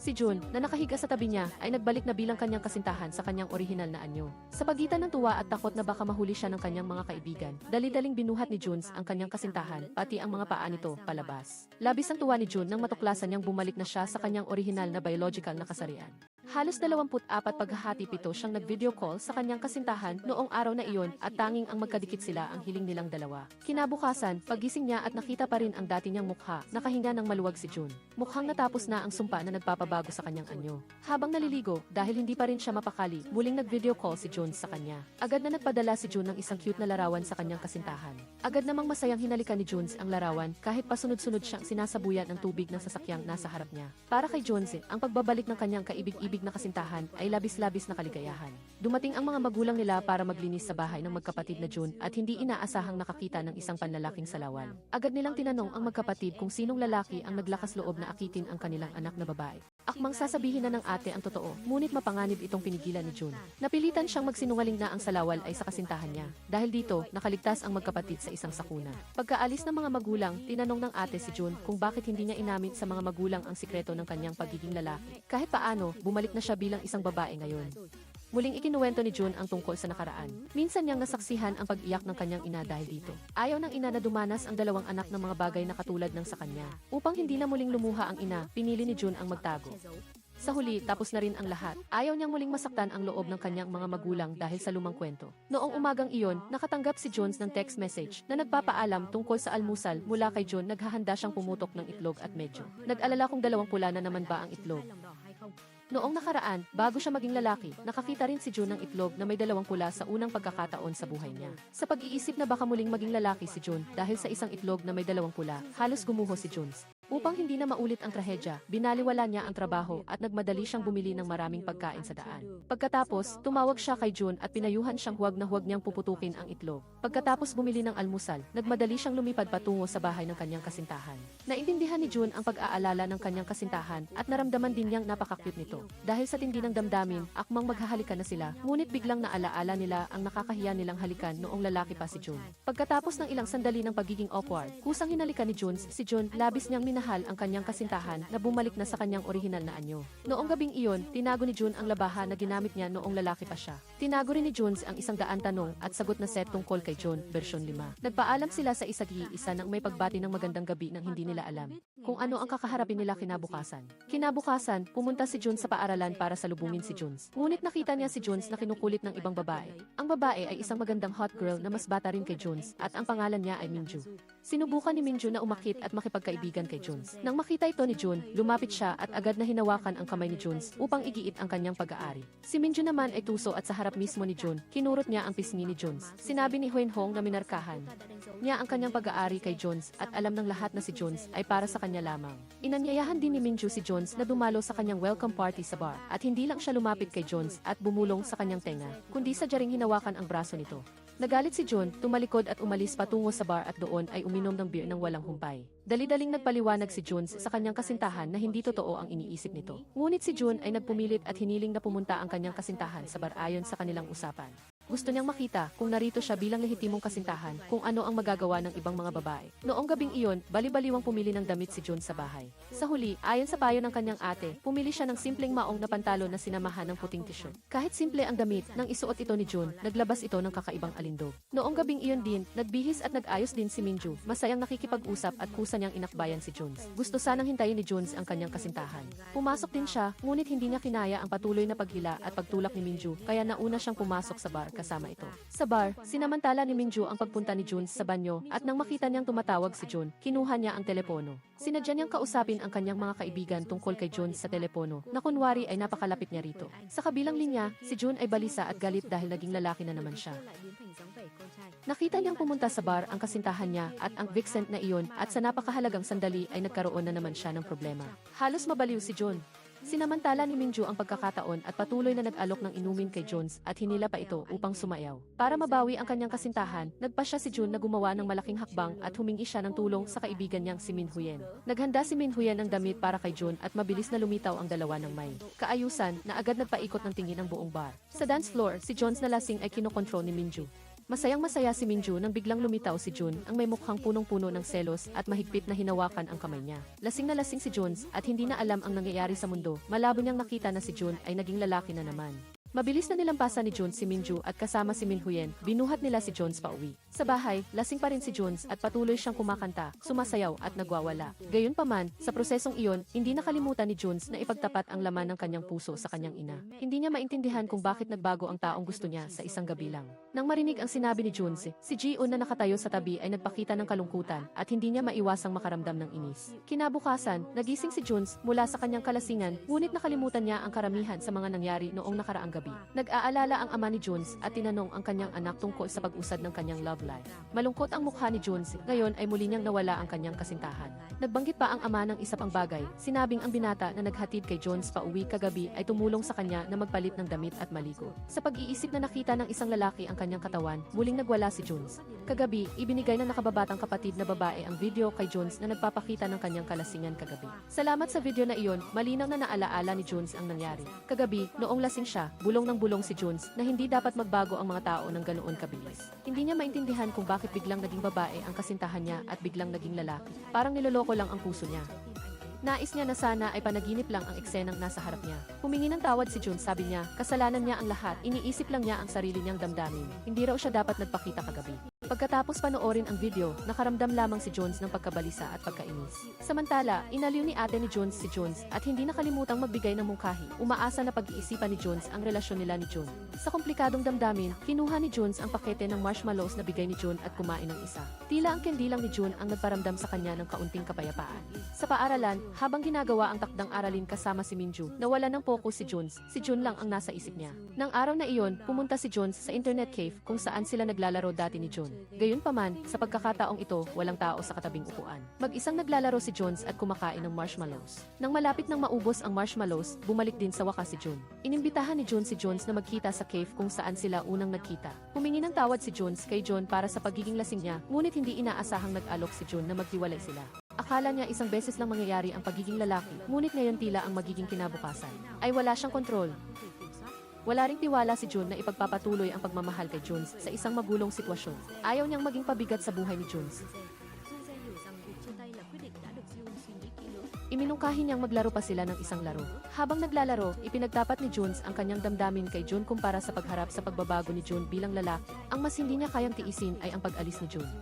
Si Jun, na nakahiga sa tabi niya, ay nagbalik na bilang kanyang kasintahan sa kanyang orihinal na anyo. Sa pagitan ng tuwa at takot na baka mahuli siya ng kanyang mga kaibigan, dali-daling binuhat ni Jun ang kanyang kasintahan, pati ang mga paa nito, palabas. Labis ang tuwa ni Jun nang matuklasan niyang bumalik na siya sa kanyang orihinal na biological na kasarian. Halos 24 paghahati pito siyang nag-video call sa kanyang kasintahan noong araw na iyon at tanging ang magkadikit sila ang hiling nilang dalawa. Kinabukasan, pagising niya at nakita pa rin ang dati niyang mukha, nakahinga ng maluwag si June. Mukhang natapos na ang sumpa na nagpapabago sa kanyang anyo. Habang naliligo, dahil hindi pa rin siya mapakali, muling nag-video call si June sa kanya. Agad na nagpadala si June ng isang cute na larawan sa kanyang kasintahan. Agad namang masayang hinalikan ni June ang larawan kahit pasunod-sunod siyang sinasabuyan ng tubig ng sasakyang nasa harap niya. Para kay June, ang pagbabalik ng kanyang kaibig-ibig na kasintahan ay labis-labis na kaligayahan. Dumating ang mga magulang nila para maglinis sa bahay ng magkapatid na June at hindi inaasahang nakakita ng isang panlalaking salawan. Agad nilang tinanong ang magkapatid kung sinong lalaki ang naglakas loob na akitin ang kanilang anak na babae. Akmang sasabihin na ng ate ang totoo, ngunit mapanganib itong pinigilan ni June. Napilitan siyang magsinungaling na ang salawal ay sa kasintahan niya. Dahil dito, nakaligtas ang magkapatid sa isang sakuna. Pagkaalis ng mga magulang, tinanong ng ate si June kung bakit hindi niya inamin sa mga magulang ang sikreto ng kanyang pagiging lalaki. Kahit paano, bumalik na siya bilang isang babae ngayon. Muling ikinuwento ni June ang tungkol sa nakaraan. Minsan niyang nasaksihan ang pag-iyak ng kanyang ina dahil dito. Ayaw ng ina na dumanas ang dalawang anak ng mga bagay na katulad ng sa kanya. Upang hindi na muling lumuha ang ina, pinili ni June ang magtago. Sa huli, tapos na rin ang lahat. Ayaw niyang muling masaktan ang loob ng kanyang mga magulang dahil sa lumang kwento. Noong umagang iyon, nakatanggap si Jones ng text message na nagpapaalam tungkol sa almusal mula kay June. Naghahanda siyang pumutok ng itlog at medyo. Nag-alala kung dalawang pula na naman ba ang itlog. Noong nakaraan, bago siya maging lalaki, nakakita rin si June ng itlog na may dalawang pula sa unang pagkakataon sa buhay niya. Sa pag-iisip na baka muling maging lalaki si June dahil sa isang itlog na may dalawang pula, halos gumuho si June. Upang hindi na maulit ang trahedya, binaliwala niya ang trabaho at nagmadali siyang bumili ng maraming pagkain sa daan. Pagkatapos, tumawag siya kay June at pinayuhan siyang huwag na huwag niyang puputukin ang itlog. Pagkatapos bumili ng almusal, nagmadali siyang lumipad patungo sa bahay ng kanyang kasintahan. Naintindihan ni June ang pag-aalala ng kanyang kasintahan at naramdaman din niyang napaka-cute nito. Dahil sa tindi ng damdamin, akmang maghahalikan na sila, ngunit biglang naalaala nila ang nakakahiya nilang halikan noong lalaki pa si June. Pagkatapos ng ilang sandali ng pagiging awkward, kusang hinalikan ni June, si June, labis niyang minahal ang kanyang kasintahan na bumalik na sa kanyang orihinal na anyo. Noong gabing iyon, tinago ni June ang labaha na ginamit niya noong lalaki pa siya. Tinago rin ni June ang 100 tanong at sagot na set tungkol kay June, bersyon 5. Nagpaalam sila sa isa't-isa nang may pagbati ng magandang gabi nang hindi nila alam kung ano ang kakaharapin nila kinabukasan. Kinabukasan, pumunta si June sa paaralan para salubungin si June. Ngunit nakita niya si June na kinukulit ng ibang babae. Ang babae ay isang magandang hot girl na mas bata rin kay June at ang pangalan niya ay Minju. Sinubukan ni Minju na umakit at makipagkaibigan kay June. Nang makita ito ni June, lumapit siya at agad na hinawakan ang kamay ni June upang igiit ang kanyang pag-aari. Si Minju naman ay tuso at sa harap mismo ni June, kinurot niya ang pisngi ni June. Sinabi ni Hwenhong na minarkahan niya ang kanyang pag-aari kay June at alam ng lahat na si June ay para sa kanya lamang. Inanyayahan din ni Minju si June na dumalo sa kanyang welcome party sa bar at hindi lang siya lumapit kay June at bumulong sa kanyang tenga, kundi sadyaring hinawakan ang braso nito. Nagalit si June, tumalikod at umalis patungo sa bar at doon ay uminom ng beer ng walang humpay. Dali-daling nagpaliwanag si June sa kanyang kasintahan na hindi totoo ang iniisip nito. Ngunit si June ay nagpumilit at hiniling na pumunta ang kanyang kasintahan sa bar ayon sa kanilang usapan. Gusto niyang makita kung narito siya bilang lehitimong kasintahan kung ano ang magagawa ng ibang mga babae. Noong gabing iyon, bali-baliwang pumili ng damit si June sa bahay. Sa huli, ayon sa payo ng kanyang ate, pumili siya ng simpleng maong na pantalon na sinamahan ng puting t-shirt. Kahit simple ang damit, nang isuot ito ni June, naglabas ito ng kakaibang alindog. Noong gabing iyon din, nagbihis at nag-ayos din si Minju, masayang nakikipag-usap at kusa niyang inakbayan si June. Gusto sanang hintayin ni June ang kanyang kasintahan. Pumasok din siya, ngunit hindi niya kinaya ang patuloy na paghila at pagtulak ni Minju, kaya nauna siyang pumasok sa bar kasama ito. Sa bar, sinamantala ni Minju ang pagpunta ni June sa banyo at nang makita niyang tumatawag si June, kinuha niya ang telepono. Sinadya niyang kausapin ang kanyang mga kaibigan tungkol kay June sa telepono na kunwari ay napakalapit niya rito. Sa kabilang linya, si June ay balisa at galit dahil naging lalaki na naman siya. Nakita niyang pumunta sa bar ang kasintahan niya at ang vixen na iyon at sa napakahalagang sandali ay nagkaroon na naman siya ng problema. Halos mabaliw si June. Sinamantala ni Minju ang pagkakataon at patuloy na nag-alok ng inumin kay Jones at hinila pa ito upang sumayaw. Para mabawi ang kanyang kasintahan, nagpa siya si June na gumawa ng malaking hakbang at humingi siya ng tulong sa kaibigan niyang si Min Huyen. Naghanda si Min Huyen ng damit para kay June at mabilis na lumitaw ang dalawa ng may kaayusan na agad nagpaikot ng tingin ang buong bar. Sa dance floor, si Jones na lasing ay kinokontrol ni Minju. Masayang-masaya si Minju nang biglang lumitaw si June ang may mukhang punong-puno ng selos at mahigpit na hinawakan ang kamay niya. Lasing na lasing si Jones at hindi na alam ang nangyayari sa mundo. Malabo niyang nakita na si June ay naging lalaki na naman. Mabilis na nilampasan ni Jones si Minju at kasama si Min Huyen, binuhat nila si Jones pauwi. Sa bahay, lasing pa rin si Jones at patuloy siyang kumakanta, sumasayaw at nagwawala. Gayunpaman, sa prosesong iyon, hindi nakalimutan ni Jones na ipagtapat ang laman ng kanyang puso sa kanyang ina. Hindi niya maintindihan kung bakit nagbago ang taong gusto niya sa isang gabi lang. Nang marinig ang sinabi ni Jones, si Ji-un na nakatayo sa tabi ay nagpakita ng kalungkutan at hindi niya maiwasang makaramdam ng inis. Kinabukasan, nagising si Jones mula sa kanyang kalasingan, ngunit nakalimutan niya ang karamihan sa mga nangyari noong nakaraang gabi. Nag-aalala ang ama ni Jones at tinanong ang kanyang anak tungkol sa pag-usad ng kanyang love life. Malungkot ang mukha ni Jones, ngayon ay muli niyang nawala ang kanyang kasintahan. Nagbanggit pa ang ama ng isa pang bagay, sinabing ang binata na naghatid kay Jones pauwi kagabi ay tumulong sa kanya na magpalit ng damit at maligo. Sa pag-iisip na nakita ng isang lalaki ang kanyang katawan, muling nagwala si Jones. Kagabi, ibinigay ng nakababatang kapatid na babae ang video kay Jones na nagpapakita ng kanyang kalasingan kagabi. Salamat sa video na iyon, malinaw na naalaala ni Jones ang nangyari. Kagabi, noong lasing siya, bulong ng bulong si Jones na hindi dapat magbago ang mga tao ng ganoon kabilis. Hindi niya maintindihan kung bakit biglang naging babae ang kasintahan niya at biglang naging lalaki. Parang niloloko lang ang puso niya. Nais niya na sana ay panaginip lang ang eksenang nasa harap niya. Humingi ng tawad si Jones, sabi niya, kasalanan niya ang lahat, iniisip lang niya ang sarili niyang damdamin. Hindi raw siya dapat nagpakita kagabi. Pagkatapos panoorin ang video, nakaramdam lamang si Jones ng pagkabalisa at pagkainis. Samantala, inaliw ni ate ni Jones si Jones at hindi nakalimutang magbigay ng mungkahi. Umaasa na pag-iisipan ni Jones ang relasyon nila ni June. Sa komplikadong damdamin, kinuha ni Jones ang pakete ng marshmallows na bigay ni June at kumain ng isa. Tila ang candy lang ni June ang nagparamdam sa kanya ng kaunting kapayapaan. Sa paaralan, habang ginagawa ang takdang aralin kasama si Minju, nawala ng focus si Jones. Si June lang ang nasa isip niya. Nang araw na iyon, pumunta si Jones sa internet cave kung saan sila naglalaro dati ni June. Gayunpaman, sa pagkakataong ito, walang tao sa katabing upuan. Mag-isang naglalaro si Jones at kumakain ng marshmallows. Nang malapit nang maubos ang marshmallows, bumalik din sa wakas si June. Inimbitahan ni June si Jones na magkita sa cave kung saan sila unang nagkita. Humingi ng tawad si Jones kay John para sa pagiging lasing niya, ngunit hindi inaasahang nag-alok si June na maghiwalay sila. Akala niya isang beses lang mangyayari ang pagiging lalaki, ngunit ngayon tila ang magiging kinabukasan ay wala siyang kontrol. Wala ring tiwala si June na ipagpapatuloy ang pagmamahal kay Jones sa isang magulong sitwasyon. Ayaw niyang maging pabigat sa buhay ni Jones. Iminungkahi niyang maglaro pa sila ng isang laro. Habang naglalaro, ipinagtapat ni Jones ang kanyang damdamin kay June kumpara sa pagharap sa pagbabago ni June bilang lalaki. Ang mas hindi niya kayang tiisin ay ang pag-alis ni June.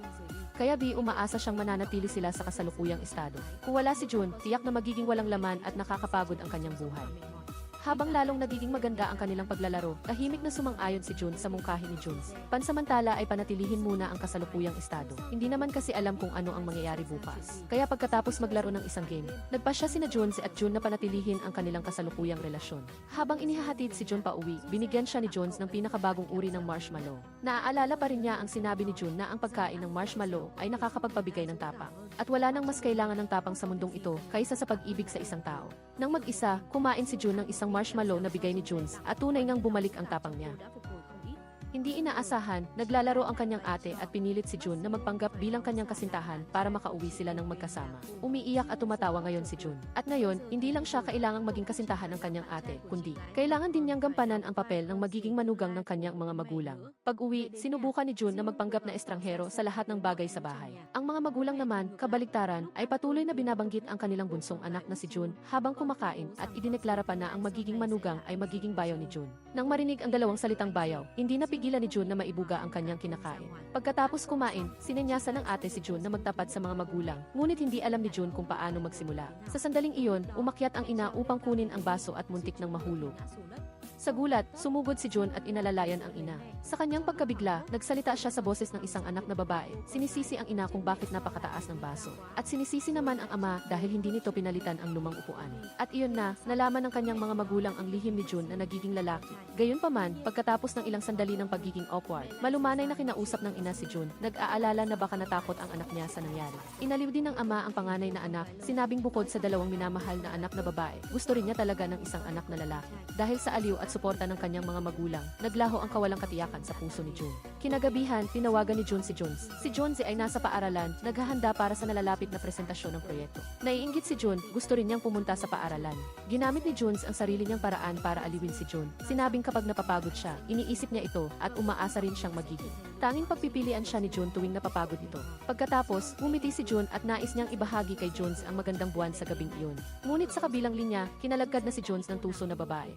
Kaya umaasa siyang mananatili sila sa kasalukuyang estado. Kung wala si June, tiyak na magiging walang laman at nakakapagod ang kanyang buhay. Habang lalong nagiging maganda ang kanilang paglalaro, tahimik na sumang-ayon si June sa mungkahi ni Jones. Pansamantala ay panatilihin muna ang kasalukuyang estado. Hindi naman kasi alam kung ano ang mangyayari bukas. Kaya pagkatapos maglaro ng isang game, nagpasya sina Jones at June na panatilihin ang kanilang kasalukuyang relasyon. Habang inihahatid si June pauwi, binigyan siya ni Jones ng pinakabagong uri ng marshmallow. Naaalala pa rin niya ang sinabi ni June na ang pagkain ng marshmallow ay nakakapagpabigay ng tapang. At wala nang mas kailangan ng tapang sa mundong ito kaysa sa pag-ibig sa isang tao. Nang mag-isa, kumain si June ng isang marshmallow na bigay ni Jones at tunay ngang bumalik ang tapang niya. Hindi inaasahan, naglalaro ang kanyang ate at pinilit si June na magpanggap bilang kanyang kasintahan para makauwi sila ng magkasama. Umiiyak at tumatawa ngayon si June. At ngayon, hindi lang siya kailangang maging kasintahan ng kanyang ate, kundi kailangan din niyang gampanan ang papel ng magiging manugang ng kanyang mga magulang. Pag-uwi, sinubukan ni June na magpanggap na estranghero sa lahat ng bagay sa bahay. Ang mga magulang naman, kabaliktaran, ay patuloy na binabanggit ang kanilang bunsong anak na si June habang kumakain at idineklara pa na ang magiging manugang ay magiging bayaw ni June. Nang marinig ang dalawang salitang bayaw, hindi napigilan ni June na maibuga ang kanyang kinakain. Pagkatapos kumain, sinenyasan ng ate si June na magtapat sa mga magulang, ngunit hindi alam ni June kung paano magsimula. Sa sandaling iyon, umakyat ang ina upang kunin ang baso at muntik nang mahulog. Sa gulat, sumugod si June at inalalayan ang ina. Sa kanyang pagkabigla, nagsalita siya sa boses ng isang anak na babae. Sinisisi ang ina kung bakit napakataas ng baso. At sinisisi naman ang ama dahil hindi nito pinalitan ang lumang upuan. At iyon na, nalaman ng kanyang mga magulang ang lihim ni June na nagiging lalaki. Gayunpaman, pagkatapos ng ilang sandali ng pagiging awkward, malumanay na kinausap ng ina si June. Nag-aalala na baka natakot ang anak niya sa nangyari. Inaliw din ng ama ang panganay na anak, sinabing bukod sa dalawang minamahal na anak na babae, gusto rin niya talaga ng isang anak na lalaki. Dahil sa aliw at suporta ng kanyang mga magulang, naglaho ang kawalang katiyakan sa puso ni June. Kinagabihan, tinawagan ni June si Jones. Si Jones ay nasa paaralan, naghahanda para sa nalalapit na presentasyon ng proyekto. Naiinggit si June, gusto rin niyang pumunta sa paaralan. Ginamit ni Jones ang sarili niyang paraan para aliwin si June. Sinabing kapag napapagod siya, iniisip niya ito at umaasa rin siyang magiging tanging pagpipilian siya ni June tuwing napapagod ito. Pagkatapos, ngumiti si June at nais niyang ibahagi kay Jones ang magandang buwan sa gabing iyon. Ngunit sa kabilang linya, kinalagkad na si Jones ng tuso na babae.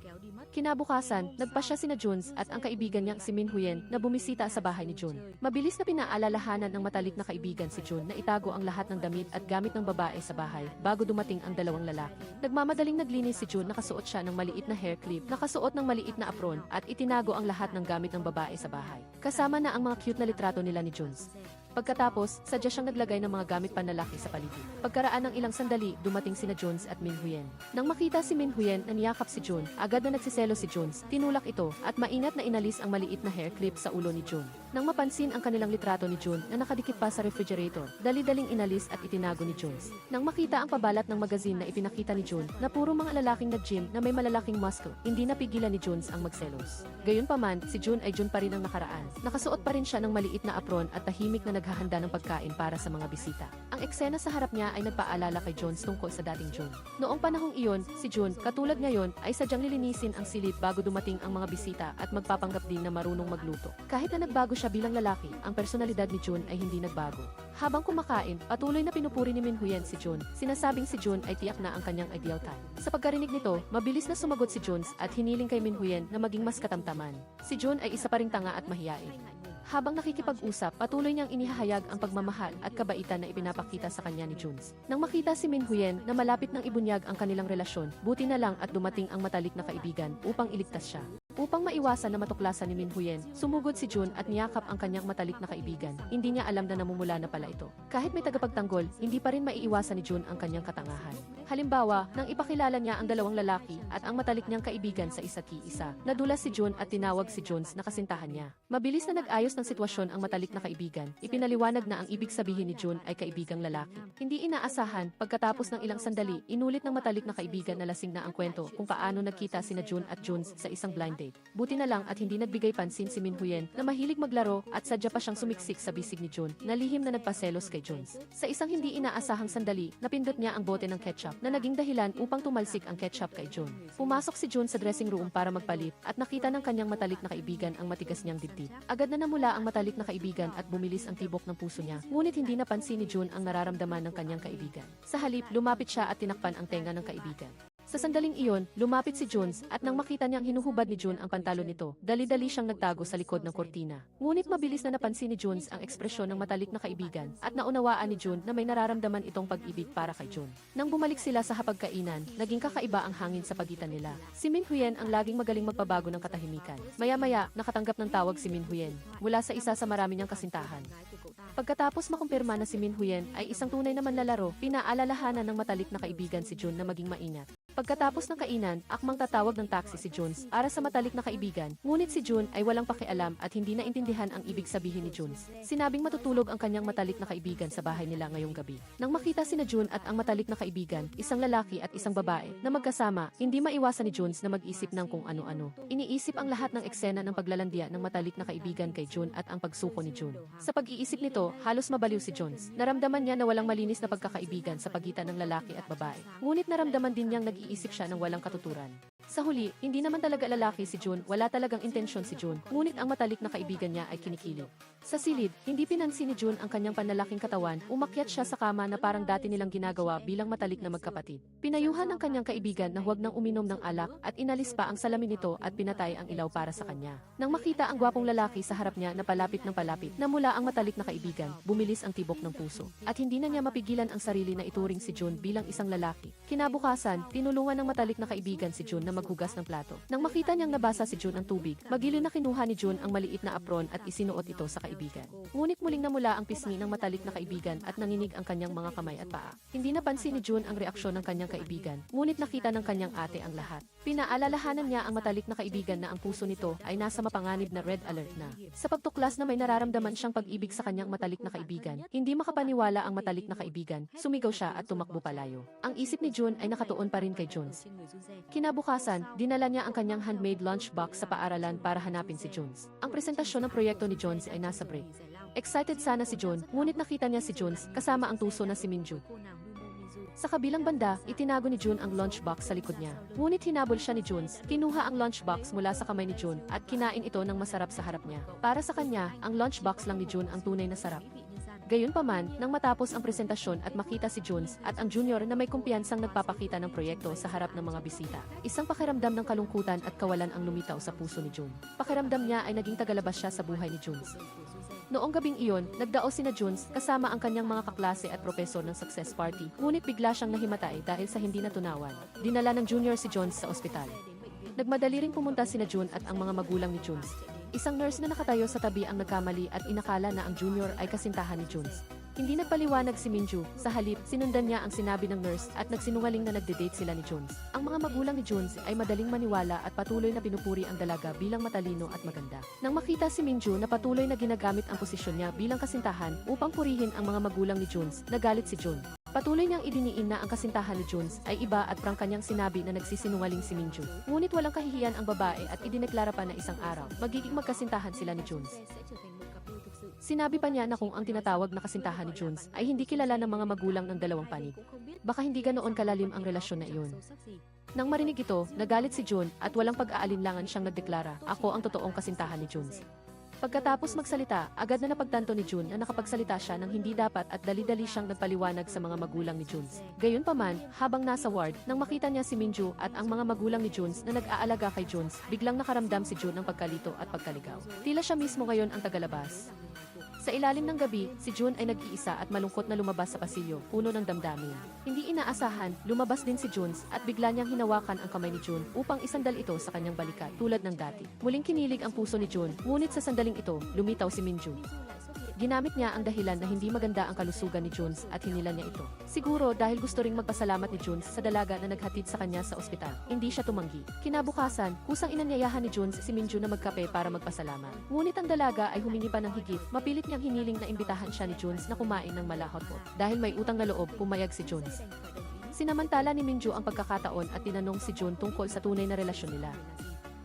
Kinabukasan Kinabukasan, nagpasya sina Juns at ang kaibigan niyang si Min Huyen na bumisita sa bahay ni Jun. Mabilis na pinaalalahanan ng matalik na kaibigan si Jun na itago ang lahat ng damit at gamit ng babae sa bahay bago dumating ang dalawang lalaki. Nagmamadaling naglinis si Jun, nakasuot siya ng maliit na hair clip, nakasuot ng maliit na apron at itinago ang lahat ng gamit ng babae sa bahay. Kasama na ang mga cute na litrato nila ni Juns. Pagkatapos, sadya siyang naglagay ng mga gamit panlalaki sa paligid. Pagkaraan ng ilang sandali, dumating sina Juns at Min Huyen. Nang makita si Min Huyen na niyakap si Jun, agad na nagsiselo si Juns, tinulak ito, at maingat na inalis ang maliit na hair clip sa ulo ni Jun. Nang mapansin ang kanilang litrato ni Jun na nakadikit pa sa refrigerator, dali-daling inalis at itinago ni Juns. Nang makita ang pabalat ng magazine na ipinakita ni Jun na puro mga lalaking nag-gym na may malalaking muscle, hindi napigilan ni Juns ang magselos. Gayunpaman, si Jun ay Jun pa rin ang nakaraan. Nakasuot pa rin siya ng maliit na apron at tahimik na naghahanda ng pagkain para sa mga bisita. Ang eksena sa harap niya ay nagpaalala kay Jones tungkol sa dating Jun. Noong panahong iyon, si Jun, katulad ngayon, ay sadyang lilinisin ang silid bago dumating ang mga bisita at magpapanggap din na marunong magluto. Kahit na nagbago siya bilang lalaki, ang personalidad ni Jun ay hindi nagbago. Habang kumakain, patuloy na pinupuri ni Min Huyen si Jun. Sinasabing si Jun ay tiyak na ang kanyang ideal type. Sa pagkarinig nito, mabilis na sumagot si Juns at hiniling kay Min Huyen na maging mas katamtaman. Si Jun ay isa pa ring tanga at mahiyain. Habang nakikipag-usap, patuloy niyang inihahayag ang pagmamahal at kabaitan na ipinapakita sa kanya ni Juns. Nang makita si Min Huyen na malapit nang ibunyag ang kanilang relasyon, buti na lang at dumating ang matalik na kaibigan upang iligtas siya. Upang maiwasan na matuklasan ni Min Huyen, sumugod si Jun at niyakap ang kanyang matalik na kaibigan. Hindi niya alam na namumula na pala ito. Kahit may tagapagtanggol, hindi pa rin maiiwasan ni Jun ang kanyang katangahan. Halimbawa, nang ipakilala niya ang dalawang lalaki at ang matalik niyang kaibigan sa isa't iisa, nadulas si Jun at tinawag si Juns na kasintahan niya. Mabilis na nag-ayos ng sitwasyon ang matalik na kaibigan. Ipinaliwanag na ang ibig sabihin ni Jun ay kaibigang lalaki. Hindi inaasahan, pagkatapos ng ilang sandali, inulit ng matalik na kaibigan na lasing na ang kwento kung paano nagkita sina Jun at Juns sa isang blind date. Buti na lang at hindi nagbigay pansin si Min Huyen na mahilig maglaro at sadya pa siyang sumiksik sa bisig ni Jun na lihim na nagpaselos kay Juns. Sa isang hindi inaasahang sandali, napindot niya ang bote ng ketchup na naging dahilan upang tumalsik ang ketchup kay Jun. Pumasok si Jun sa dressing room para magpalit at nakita ng kanyang matalik na kaibigan ang matigas niyang dibdib. Agad na namula ang matalik na kaibigan at bumilis ang tibok ng puso niya, ngunit hindi napansin ni Jun ang nararamdaman ng kanyang kaibigan. Sa halip, lumapit siya at tinakpan ang tenga ng kaibigan. Sa sandaling iyon, lumapit si Juns at nang makita niyang hinuhubad ni Jun ang pantalon nito, dali-dali siyang nagtago sa likod ng kortina. Ngunit mabilis na napansin ni Juns ang ekspresyon ng matalik na kaibigan at naunawaan ni Jun na may nararamdaman itong pag-ibig para kay Jun. Nang bumalik sila sa hapagkainan, naging kakaiba ang hangin sa pagitan nila. Si Min Huyen ang laging magaling magpabago ng katahimikan. Maya-maya, nakatanggap ng tawag si Min Huyen mula sa isa sa marami niyang kasintahan. Pagkatapos makumpirma na si Min Huyen ay isang tunay na manlalaro, pinaalalahanan ng matalik na kaibigan si Jun na maging maingat. Pagkatapos ng kainan, akmang tatawag ng taxi si Juns para sa matalik na kaibigan, ngunit si Jun ay walang pakialam at hindi naintindihan ang ibig sabihin ni Juns. Sinabing matutulog ang kanyang matalik na kaibigan sa bahay nila ngayong gabi. Nang makita sina Jun at ang matalik na kaibigan, isang lalaki at isang babae, na magkasama, hindi maiwasan ni Juns na mag-isip ng kung ano-ano. Iniisip ang lahat ng eksena ng paglalandian ng matalik na kaibigan kay Jun at ang pagsuko ni Jun. Sa pag-iisip nito, halos mabaliw si Juns. Naramdaman niya na walang malinis na pagkakaibigan sa pagitan ng lalaki at babae. Ngunit naramdaman din niyang nag-iisip siya ng walang katuturan. Sa huli, hindi naman talaga lalaki si Jun, wala talagang intensyon si Jun, ngunit ang matalik na kaibigan niya ay kinikilig. Sa silid, hindi pinansin ni Jun ang kanyang panlalaking katawan, umakyat siya sa kama na parang dati nilang ginagawa bilang matalik na magkapatid. Pinayuhan ng kanyang kaibigan na huwag nang uminom ng alak at inalis pa ang salamin nito at pinatay ang ilaw para sa kanya. Nang makita ang gwapong lalaki sa harap niya na palapit ng palapit, namula ang matalik na kaibigan, bumilis ang tibok ng puso. At hindi na niya mapigilan ang sarili na ituring si Jun bilang isang lalaki. Kinabukasan, tinulungan ng matalik na kaibigan si Jun na maghugas ng plato. Nang makita niyang nabasa si Jun ang tubig, magiliw na kinuha ni Jun ang maliit na apron at isinuot ito sa kaibigan. Ngunit muling namula ang pisngi ng matalik na kaibigan at nanginig ang kanyang mga kamay at paa. Hindi napansin ni Jun ang reaksyon ng kanyang kaibigan, ngunit nakita ng kanyang ate ang lahat. Pinaalalahanan niya ang matalik na kaibigan na ang puso nito ay nasa mapanganib na red alert na. Sa pagtuklas na may nararamdaman siyang pag-ibig sa kanyang matalik na kaibigan, hindi makapaniwala ang matalik na kaibigan, sumigaw siya at tumakbo palayo. Ang isip ni Jun ay nakatuon pa rin kay Juns. Kinabukasan, dinala niya ang kanyang handmade lunchbox sa paaralan para hanapin si Juns. Ang presentasyon ng proyekto ni Juns ay nasa break. Excited sana si Jun, ngunit nakita niya si Juns kasama ang tuso na si Minju. Sa kabilang banda, itinago ni Jun ang lunchbox sa likod niya. Ngunit hinabol siya ni Juns, kinuha ang lunchbox mula sa kamay ni Jun at kinain ito ng masarap sa harap niya. Para sa kanya, ang lunchbox lang ni Jun ang tunay na sarap. Gayunpaman, nang matapos ang presentasyon at makita si Jones at ang junior na may kumpiyansang nagpapakita ng proyekto sa harap ng mga bisita, isang pakiramdam ng kalungkutan at kawalan ang lumitaw sa puso ni June. Pakiramdam niya ay naging tagalabas siya sa buhay ni Jones. Noong gabing iyon, nagdao sina Jones kasama ang kanyang mga kaklase at propesor ng success party, ngunit bigla siyang nahimatay dahil sa hindi natunawan. Dinala ng junior si Jones sa ospital. Nagmadali ring pumunta sina June at ang mga magulang ni Jones. Isang nurse na nakatayo sa tabi ang nagkamali at inakala na ang junior ay kasintahan ni Jones. Hindi nagpaliwanag si Minju, sa halip, sinundan niya ang sinabi ng nurse at nagsinungaling na nagde-date sila ni Jones. Ang mga magulang ni Jones ay madaling maniwala at patuloy na pinupuri ang dalaga bilang matalino at maganda. Nang makita si Minju na patuloy na ginagamit ang posisyon niya bilang kasintahan upang purihin ang mga magulang ni Jones, nagalit si June. Patuloy niyang idiniin na ang kasintahan ni Jones ay iba at prang kanyang sinabi na nagsisinungaling si Minju. Ngunit walang kahihiyan ang babae at idineklara pa na isang araw, magiging magkasintahan sila ni Jones. Sinabi pa niya na kung ang tinatawag na kasintahan ni Jones ay hindi kilala ng mga magulang ng dalawang panig, baka hindi ganoon kalalim ang relasyon na iyon. Nang marinig ito, nagalit si June at walang pag-aalinlangan siyang nagdeklara, "Ako ang totoong kasintahan ni Jones." Pagkatapos magsalita, agad na napagtanto ni June na nakapagsalita siya ng hindi dapat at dali-dali siyang nagpaliwanag sa mga magulang ni Jones. Gayunpaman, habang nasa ward, nang makita niya si Minju at ang mga magulang ni Jones na nag-aalaga kay Jones, biglang nakaramdam si June ng pagkalito at pagkaligaw. Tila siya mismo ngayon ang tagalabas. Sa ilalim ng gabi, si June ay nag-iisa at malungkot na lumabas sa pasilyo, puno ng damdamin. Hindi inaasahan, lumabas din si Jones at bigla niyang hinawakan ang kamay ni June upang isandal ito sa kanyang balikat tulad ng dati. Muling kinilig ang puso ni June, ngunit sa sandaling ito, lumitaw si Minju. Ginamit niya ang dahilan na hindi maganda ang kalusugan ni Jones at hinila niya ito. Siguro dahil gusto ring magpasalamat ni Jones sa dalaga na naghatid sa kanya sa ospital. Hindi siya tumanggi. Kinabukasan, kusang inanyayahan ni Jones si Minju na magkape para magpasalamat. Ngunit ang dalaga ay humingi pa ng higit. Mapilit niyang hiniling na imbitahan siya ni Jones na kumain ng malahotpot. Dahil may utang na loob, pumayag si Jones. Sinamantala ni Minju ang pagkakataon at tinanong si June tungkol sa tunay na relasyon nila.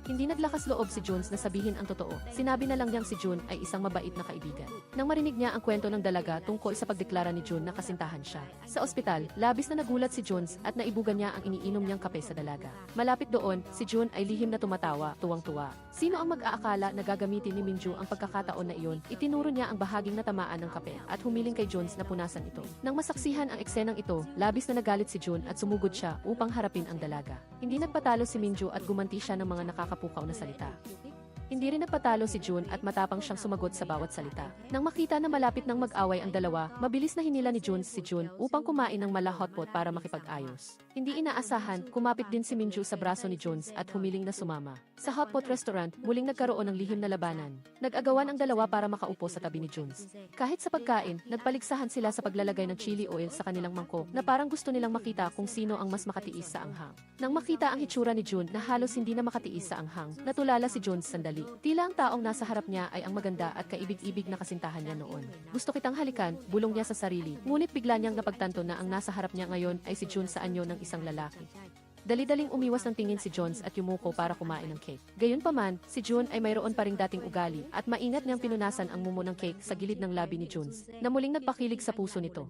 Hindi naglakas loob si Jones na sabihin ang totoo. Sinabi na lang niyang si June ay isang mabait na kaibigan. Nang marinig niya ang kwento ng dalaga tungkol sa pagdeklara ni June na kasintahan siya. Sa ospital, labis na nagulat si Jones at naibugan niya ang iniinom niyang kape sa dalaga. Malapit doon, si June ay lihim na tumatawa, tuwang-tuwa. Sino ang mag-aakala na gagamitin ni Minju ang pagkakataon na iyon? Itinuro niya ang bahaging natamaan ng kape at humiling kay Jones na punasan ito. Nang masaksihan ang eksenang ito, labis na nagalit si June at sumugod siya upang harapin ang dalaga. Hindi nagpatalo si Minju at gumanti siya ng mga nakakapukaw na salita. Hindi rin nagpatalo si June at matapang siyang sumagot sa bawat salita. Nang makita na malapit nang mag-away ang dalawa, mabilis na hinila ni Jones si June upang kumain ng mala hotpot para makipag-ayos. Hindi inaasahan, kumapit din si Minju sa braso ni Jones at humiling na sumama. Sa hotpot restaurant, muling nagkaroon ng lihim na labanan. Nag-agawan ang dalawa para makaupo sa tabi ni Jones. Kahit sa pagkain, nagpaligsahan sila sa paglalagay ng chili oil sa kanilang mangkok na parang gusto nilang makita kung sino ang mas makatiis sa anghang. Nang makita ang hitsura ni June na halos hindi na makatiis sa anghang, natulala si Jones sandali. Tila ang taong nasa harap niya ay ang maganda at kaibig-ibig na kasintahan niya noon. Gusto kitang halikan, bulong niya sa sarili. Ngunit bigla niyang napagtanto na ang nasa harap niya ngayon ay si June sa anyo ng isang lalaki. Dali-daling umiwas ng tingin si Jones at yumuko para kumain ng cake. Gayunpaman, si June ay mayroon pa ring dating ugali at maingat niyang pinunasan ang mumo ng cake sa gilid ng labi ni Jones, na muling nagpakilig sa puso nito.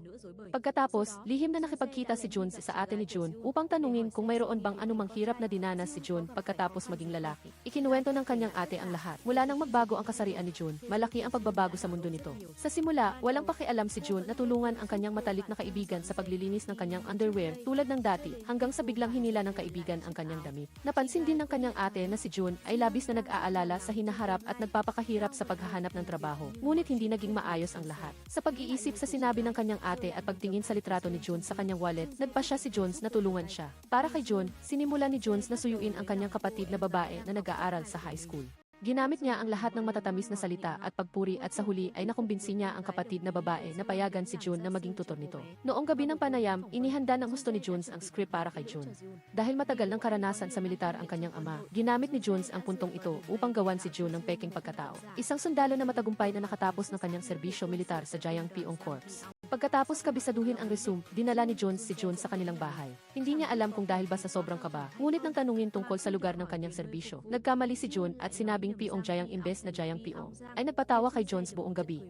Pagkatapos, lihim na nakipagkita si Jones sa ate ni June upang tanungin kung mayroon bang anumang hirap na dinanas si June pagkatapos maging lalaki. Ikinuwento ng kanyang ate ang lahat. Mula nang magbago ang kasarian ni June, malaki ang pagbabago sa mundo nito. Sa simula, walang pakialam si June na tulungan ang kanyang matalik na kaibigan sa paglilinis ng kanyang underwear tulad ng dati, hanggang sa biglang hinila ng kaibigan ang kanyang damit. Napansin din ng kanyang ate na si June ay labis na nag-aalala sa hinaharap at nagpapakahirap sa paghahanap ng trabaho. Ngunit hindi naging maayos ang lahat. Sa pag-iisip sa sinabi ng kanyang ate at pagtingin sa litrato ni June sa kanyang wallet, nagpasya si Jones na tulungan siya. Para kay June, sinimula ni Jones na suyuin ang kanyang kapatid na babae na nag-aaral sa high school. Ginamit niya ang lahat ng matatamis na salita at pagpuri at sa huli ay nakumbinsi niya ang kapatid na babae na payagan si June na maging tutor nito. Noong gabi ng panayam, inihanda ng husto ni Jones ang script para kay June. Dahil matagal ng karanasan sa militar ang kanyang ama, ginamit ni Jones ang puntong ito upang gawan si June ng peking pagkatao. Isang sundalo na matagumpay na nakatapos ng kanyang serbisyo militar sa Jayang Piong Corps. Pagkatapos kabisaduhin ang resume, dinala ni Jones si June sa kanilang bahay. Hindi niya alam kung dahil ba sa sobrang kaba, ngunit nang tanungin tungkol sa lugar ng kanyang serbisyo, nagkamali si June at sinabing Piong Jayang imbes na Jayang Piong, ay nagpatawa kay Jones buong gabi.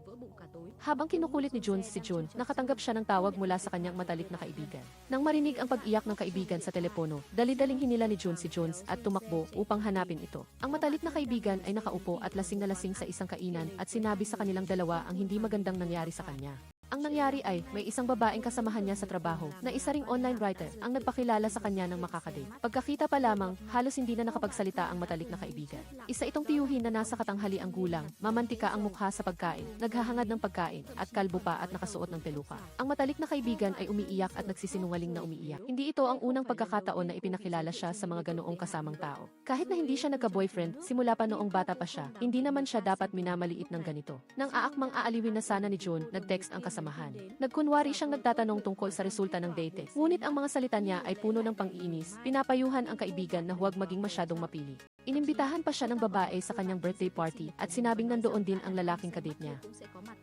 Habang kinukulit ni Jones si June, nakatanggap siya ng tawag mula sa kanyang matalik na kaibigan. Nang marinig ang pag-iyak ng kaibigan sa telepono, dali-daling hinila ni June si Jones at tumakbo upang hanapin ito. Ang matalik na kaibigan ay nakaupo at lasing na lasing sa isang kainan at sinabi sa kanilang dalawa ang hindi magandang nangyari sa kanya. Ang nangyari ay, may isang babaeng kasamahan niya sa trabaho, na isa ring online writer, ang nagpakilala sa kanya ng makakadate. Pagkakita pa lamang, halos hindi na nakapagsalita ang matalik na kaibigan. Isa itong tiyuhin na nasa katanghali ang gulang, mamantika ang mukha sa pagkain, naghahangad ng pagkain, at kalbo pa at nakasuot ng peluka. Ang matalik na kaibigan ay umiiyak at nagsisinungaling na umiiyak. Hindi ito ang unang pagkakataon na ipinakilala siya sa mga ganoong kasamang tao. Kahit na hindi siya nagka-boyfriend, simula pa noong bata pa siya, hindi naman siya dapat minamaliit ng ganito. Nang aakmang aaliwin na sana ni June, nag-text ang kasamahan. Nagkunwari siyang nagtatanong tungkol sa resulta ng date. Ngunit ang mga salita niya ay puno ng pang-iinis, pinapayuhan ang kaibigan na huwag maging masyadong mapili. Inimbitahan pa siya ng babae sa kanyang birthday party at sinabing nandoon din ang lalaking kadate niya.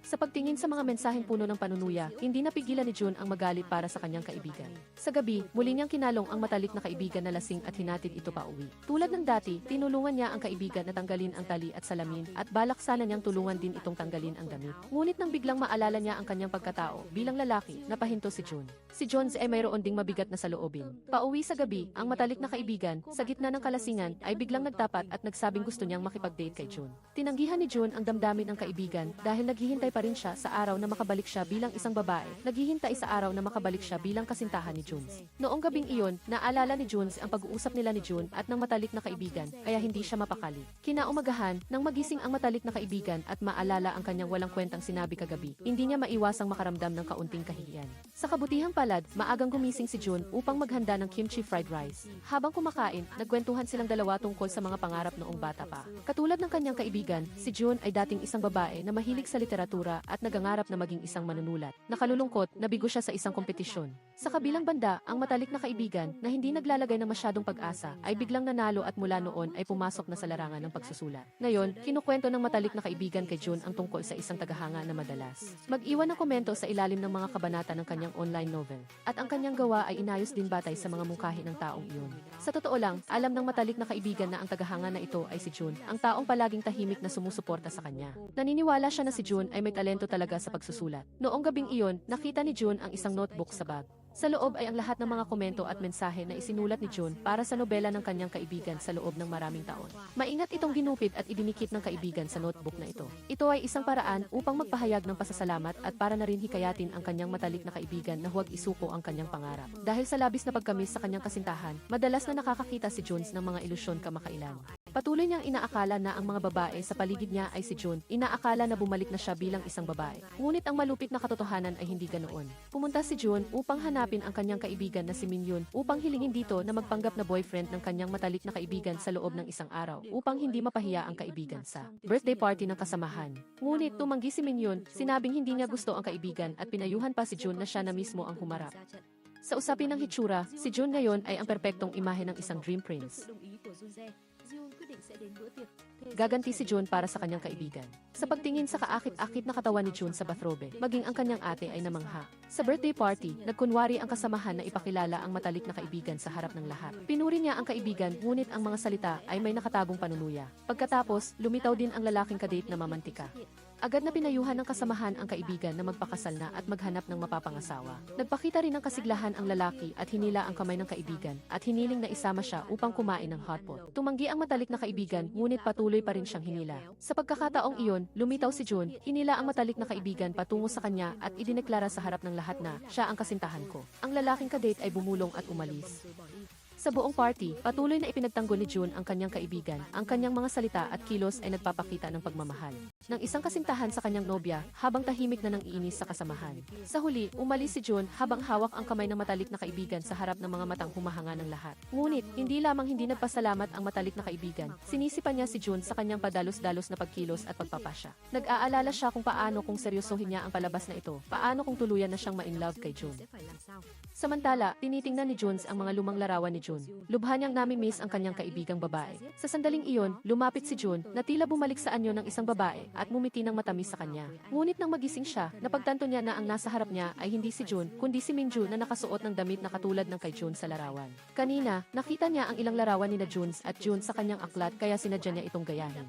Sa pagtingin sa mga mensaheng puno ng panunuya, hindi napigilan ni June ang magalit para sa kanyang kaibigan. Sa gabi, muli niyang kinalong ang matalik na kaibigan na lasing at hinatid ito pa uwi. Tulad ng dati, tinulungan niya ang kaibigan na tanggalin ang tali at salamin at balak sana niyang tulungan din itong tanggalin ang damit. Ngunit nang biglang maalala niya ang kanyang pagkatao bilang lalaki, napahinto si June. Si Jones ay mayroon ding mabigat na saloobin. Pauwi sa gabi, ang matalik na kaibigan, sa gitna ng kalasingan, ay biglang nagtapat at nagsabing gusto niyang makipag-date kay June. Tinanggihan ni June ang damdamin ng kaibigan dahil naghihintay pa rin siya sa araw na makabalik siya bilang isang babae, naghihintay sa araw na makabalik siya bilang kasintahan ni Jones. Noong gabing iyon, naalala ni Jones ang pag-uusap nila ni June at ng matalik na kaibigan, kaya hindi siya mapakali. Kinaumagahan, nang magising ang matalik na kaibigan at maalala ang kanyang walang kwentang sinabi kagabi, hindi niya maiwasang makaramdam ng kaunting kahihiyan. Sa kabutihang palad, maagang gumising si June upang maghanda ng kimchi fried rice. Habang kumakain, nagkwentuhan silang dalawa tungkol sa mga pangarap noong bata pa. Katulad ng kanyang kaibigan, si June ay dating isang babae na mahilig sa literatura at nagangarap na maging isang manunulat. Nakalulungkot, nabigo siya sa isang kompetisyon. Sa kabilang banda, ang matalik na kaibigan na hindi naglalagay ng masyadong pag-asa ay biglang nanalo at mula noon ay pumasok na sa larangan ng pagsusulat. Ngayon, kinukwento ng matalik na kaibigan kay June ang tungkol sa isang tagahanga na madalas mag-iwan ng komento sa ilalim ng mga kabanata ng kanyang online novel. At ang kanyang gawa ay inayos din batay sa mga mungkahi ng taong iyon. Sa totoo lang, alam ng matalik na kaibigan na ang tagahanga na ito ay si June, ang taong palaging tahimik na sumusuporta sa kanya. Naniniwala siya na si June ay may talento talaga sa pagsusulat. Noong gabing iyon, nakita ni June ang isang notebook sa bag. Sa loob ay ang lahat ng mga komento at mensahe na isinulat ni June para sa nobela ng kanyang kaibigan sa loob ng maraming taon. Maingat itong ginupit at idinikit ng kaibigan sa notebook na ito. Ito ay isang paraan upang magpahayag ng pasasalamat at para na rin hikayatin ang kanyang matalik na kaibigan na huwag isuko ang kanyang pangarap. Dahil sa labis na pagkamis sa kanyang kasintahan, madalas na nakakakita si Jones ng mga ilusyon kamakailan. Patuloy niyang inaakala na ang mga babae sa paligid niya ay si June, inaakala na bumalik na siya bilang isang babae. Ngunit ang malupit na katotohanan ay hindi ganoon. Pumunta si June upang hanapin ang kanyang kaibigan na si Minhyun upang hilingin dito na magpanggap na boyfriend ng kanyang matalik na kaibigan sa loob ng isang araw upang hindi mapahiya ang kaibigan sa birthday party ng kasamahan. Ngunit tumanggi si Minhyun, sinabing hindi niya gusto ang kaibigan at pinayuhan pa si June na siya na mismo ang humarap. Sa usapin ng hitsura, si June ngayon ay ang perpektong imahe ng isang dream prince. Gaganti si June para sa kanyang kaibigan. Sa pagtingin sa kaakit-akit na katawan ni June sa bathrobe, maging ang kanyang ate ay namangha. Sa birthday party, nagkunwari ang kasamahan na ipakilala ang matalik na kaibigan sa harap ng lahat. Pinuri niya ang kaibigan, ngunit ang mga salita ay may nakatagong panunuya. Pagkatapos, lumitaw din ang lalaking kadate na mamantika. Agad na pinayuhan ng kasamahan ang kaibigan na magpakasal na at maghanap ng mapapangasawa. Nagpakita rin ng kasiglahan ang lalaki at hinila ang kamay ng kaibigan at hiniling na isama siya upang kumain ng hotpot. Tumanggi ang matalik na kaibigan, ngunit patuloy pa rin siyang hinila. Sa pagkakataong iyon, lumitaw si June, hinila ang matalik na kaibigan patungo sa kanya at idineklara sa harap ng lahat na siya ang kasintahan ko. Ang lalaking kadate ay bumulong at umalis. Sa buong party, patuloy na ipinagtanggol ni June ang kanyang kaibigan. Ang kanyang mga salita at kilos ay nagpapakita ng pagmamahal ng isang kasintahan sa kanyang nobya habang tahimik na nang iinis sa kasamahan. Sa huli, umalis si June habang hawak ang kamay ng matalik na kaibigan sa harap ng mga matang humahanga ng lahat. Ngunit, hindi lamang hindi nagpasalamat ang matalik na kaibigan, sinisipan niya si June sa kanyang padalos-dalos na pagkilos at pagpapasya. Nag-aalala siya kung paano kung seryosohin niya ang palabas na ito, paano kung tuluyan na siyang ma-in-love kay June. Samantala, tinitingnan ni Jones ang mga lumang larawan ni June. Lubha niyang nami-miss ang kanyang kaibigang babae. Sa sandaling iyon, lumapit si June na tila bumalik sa anyo ng isang babae at mumiti ng matamis sa kanya. Ngunit nang magising siya, napagtanto niya na ang nasa harap niya ay hindi si June, kundi si Minju na nakasuot ng damit na katulad ng kay June sa larawan. Kanina, nakita niya ang ilang larawan ni na Jones at June sa kanyang aklat kaya sinadya niya itong gayahin.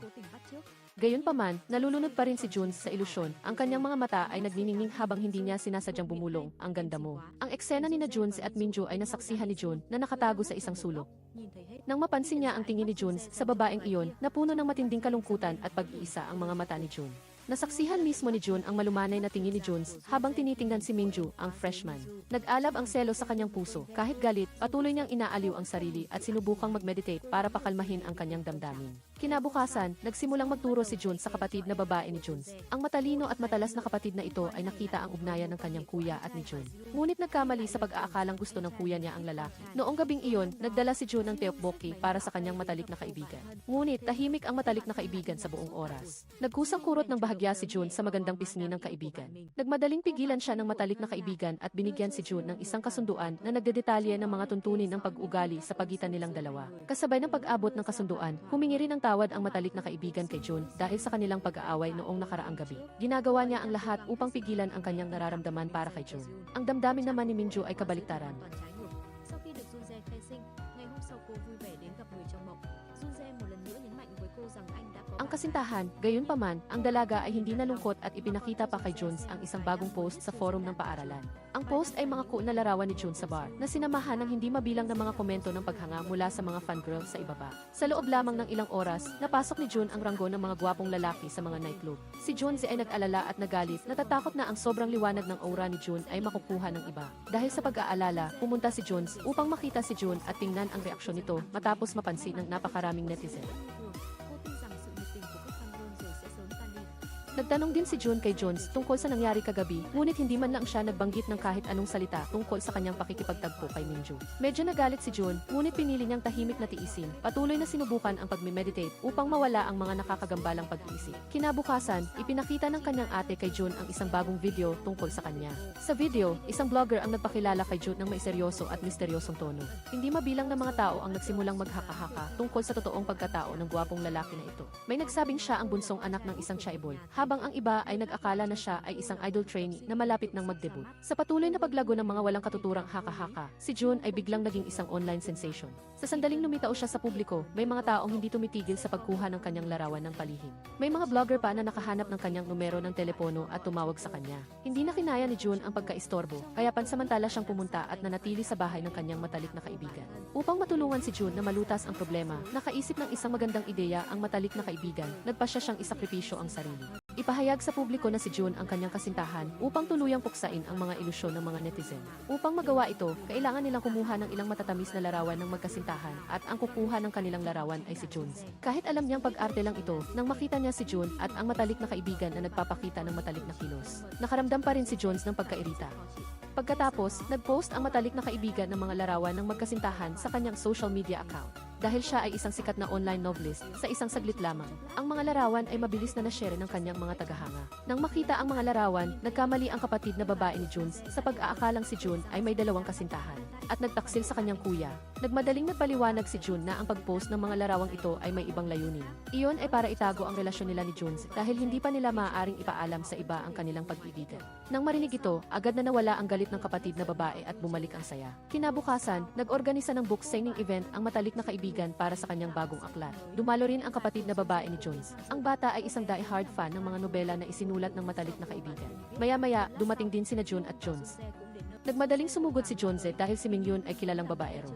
Gayunpaman, nalulunod pa rin si June sa ilusyon. Ang kanyang mga mata ay nagniningning habang hindi niya sinasadyang bumulong. Ang ganda mo. Ang eksena ni na June at Minju ay nasaksihan ni June na nakatago sa isang sulok. Nang mapansin niya ang tingin ni June sa babaeng iyon, napuno ng matinding kalungkutan at pag-iisa ang mga mata ni June. Nasaksihan mismo ni Jun ang malumanay na tingin ni Juns habang tinitingnan si Mingju, ang freshman. Nag-alab ang selo sa kanyang puso. Kahit galit, patuloy niyang inaaliw ang sarili at sinubukang mag-meditate para pakalmahin ang kanyang damdamin. Kinabukasan, nagsimulang magturo si Jun sa kapatid na babae ni Juns. Ang matalino at matalas na kapatid na ito ay nakita ang ugnayan ng kanyang kuya at ni Jun. Ngunit nagkamali sa pag-aakalang gusto ng kuya niya ang lalaki. Noong gabing iyon, nagdala si Jun ng tteokbokki para sa kanyang matalik na kaibigan. Ngunit tahimik ang matalik na kaibigan sa buong oras. Nagkusang kurot ng bahagya si Jun sa magandang pisngi ng kaibigan. Nagmadaling pigilan siya ng matalik na kaibigan at binigyan si Jun ng isang kasunduan na nagdedetalye ng mga tuntunin ng pag-ugali sa pagitan nilang dalawa. Kasabay ng pag-abot ng kasunduan, humingi rin ng tawad ang matalik na kaibigan kay Jun dahil sa kanilang pag-aaway noong nakaraang gabi. Ginagawa niya ang lahat upang pigilan ang kanyang nararamdaman para kay Jun. Ang damdamin naman ni Mingju ay kabaliktaran. Sau khi được Junse khai sinh, ngày hôm sau cô vui vẻ đến gặp người trong mộng. Junse một lần nữa nhấn mạnh với cô rằng anh đã có Ang kasintahan, gayunpaman, ang dalaga ay hindi nalungkot at ipinakita pa kay Juns ang isang bagong post sa forum ng paaralan. Ang post ay mga na larawan ni Jun sa bar, na sinamahan ng hindi mabilang na mga komento ng paghanga mula sa mga fangirl sa ibaba. Sa loob lamang ng ilang oras, napasok ni Jun ang ranggo ng mga gwapong lalaki sa mga nightclub. Si Junse ay nag-alala at nagalit, natatakot na ang sobrang liwanag ng aura ni Jun ay makukuha ng iba. Dahil sa pag-aalala, pumunta si Juns upang makita si Jun at tingnan ang reaksyon nito matapos mapansin ng napakaraming netizen. cô tin rằng sự nhiệt tình của các fangirl rồi sẽ sớm tan đi. Nagtanong din si Jun kay Juns tungkol sa nangyari kagabi, ngunit hindi man lang siya nagbanggit ng kahit anong salita tungkol sa kanyang pakikipagtagpo kay Mingju. Medyo nagalit si Jun, ngunit pinili niyang tahimik na tiisin. Patuloy na sinubukan ang pagme-meditate upang mawala ang mga nakakagambalang pag-iisip. Kinabukasan, ipinakita ng kanyang ate kay Jun ang isang bagong video tungkol sa kanya. Sa video, isang vlogger ang nagpakilala kay Jun ng may seryoso at misteryosong tono. Hindi mabilang na mga tao ang nagsimulang maghaka-haka tungkol sa totoong pagkatao ng gwapong lalaki na ito. May nagsabing siya ang bunsong anak ng isang chaebol, habang ang iba ay nag-akala na siya ay isang idol trainee na malapit ng mag-debut. Sa patuloy na paglago ng mga walang katuturang haka-haka, si Jun ay biglang naging isang online sensation. Sa sandaling lumitaw siya sa publiko, may mga taong hindi tumitigil sa pagkuha ng kanyang larawan ng palihim. May mga vlogger pa na nakahanap ng kanyang numero ng telepono at tumawag sa kanya. Hindi na kinaya ni Jun ang pagkaistorbo, kaya pansamantala siyang pumunta at nanatili sa bahay ng kanyang matalik na kaibigan. Upang matulungan si Jun na malutas ang problema, nakaisip ng isang magandang ideya ang matalik na kaibigan, nagpasya siyang isakripisyo ang sarili. Ipahayag sa publiko na si Jun ang kanyang kasintahan upang tuluyang puksain ang mga ilusyon ng mga netizen. Upang magawa ito, kailangan nilang kumuha ng ilang matatamis na larawan ng magkasintahan at ang kukuha ng kanilang larawan ay si Juns. Kahit alam niyang pag-arte lang ito, nang makita niya si Jun at ang matalik na kaibigan na nagpapakita ng matalik na kilos, nakaramdam pa rin si Juns ng pagkairita. Pagkatapos, nag-post ang matalik na kaibigan ng mga larawan ng magkasintahan sa kanyang social media account. Dahil siya ay isang sikat na online novelist, sa isang saglit lamang, ang mga larawan ay mabilis na na-share ng kanyang mga tagahanga. Nang makita ang mga larawan, nagkamali ang kapatid na babae ni Juns sa pag-aakalang si Jun ay may dalawang kasintahan, at nagtaksil sa kanyang kuya. Nagmadaling nagpaliwanag si Jun na ang pag-post ng mga larawang ito ay may ibang layunin. Iyon ay para itago ang relasyon nila ni Juns dahil hindi pa nila maaaring ipaalam sa iba ang kanilang pag-ibigan. Nang marinig ito, agad na nawala ang galit ng kapatid na babae at bumalik ang saya. Kinabukasan, nag-organisa ng book signing event ang matalik na kaibigan para sa kanyang bagong aklat. Dumalo rin ang kapatid na babae ni Juns. Ang bata ay isang die-hard fan ng mga nobela na isinulat ng matalik na kaibigan. Maya-maya, dumating din sina Jun at Juns. Nagmadaling sumugod si Junse dahil si Mingyun ay kilalang babaero.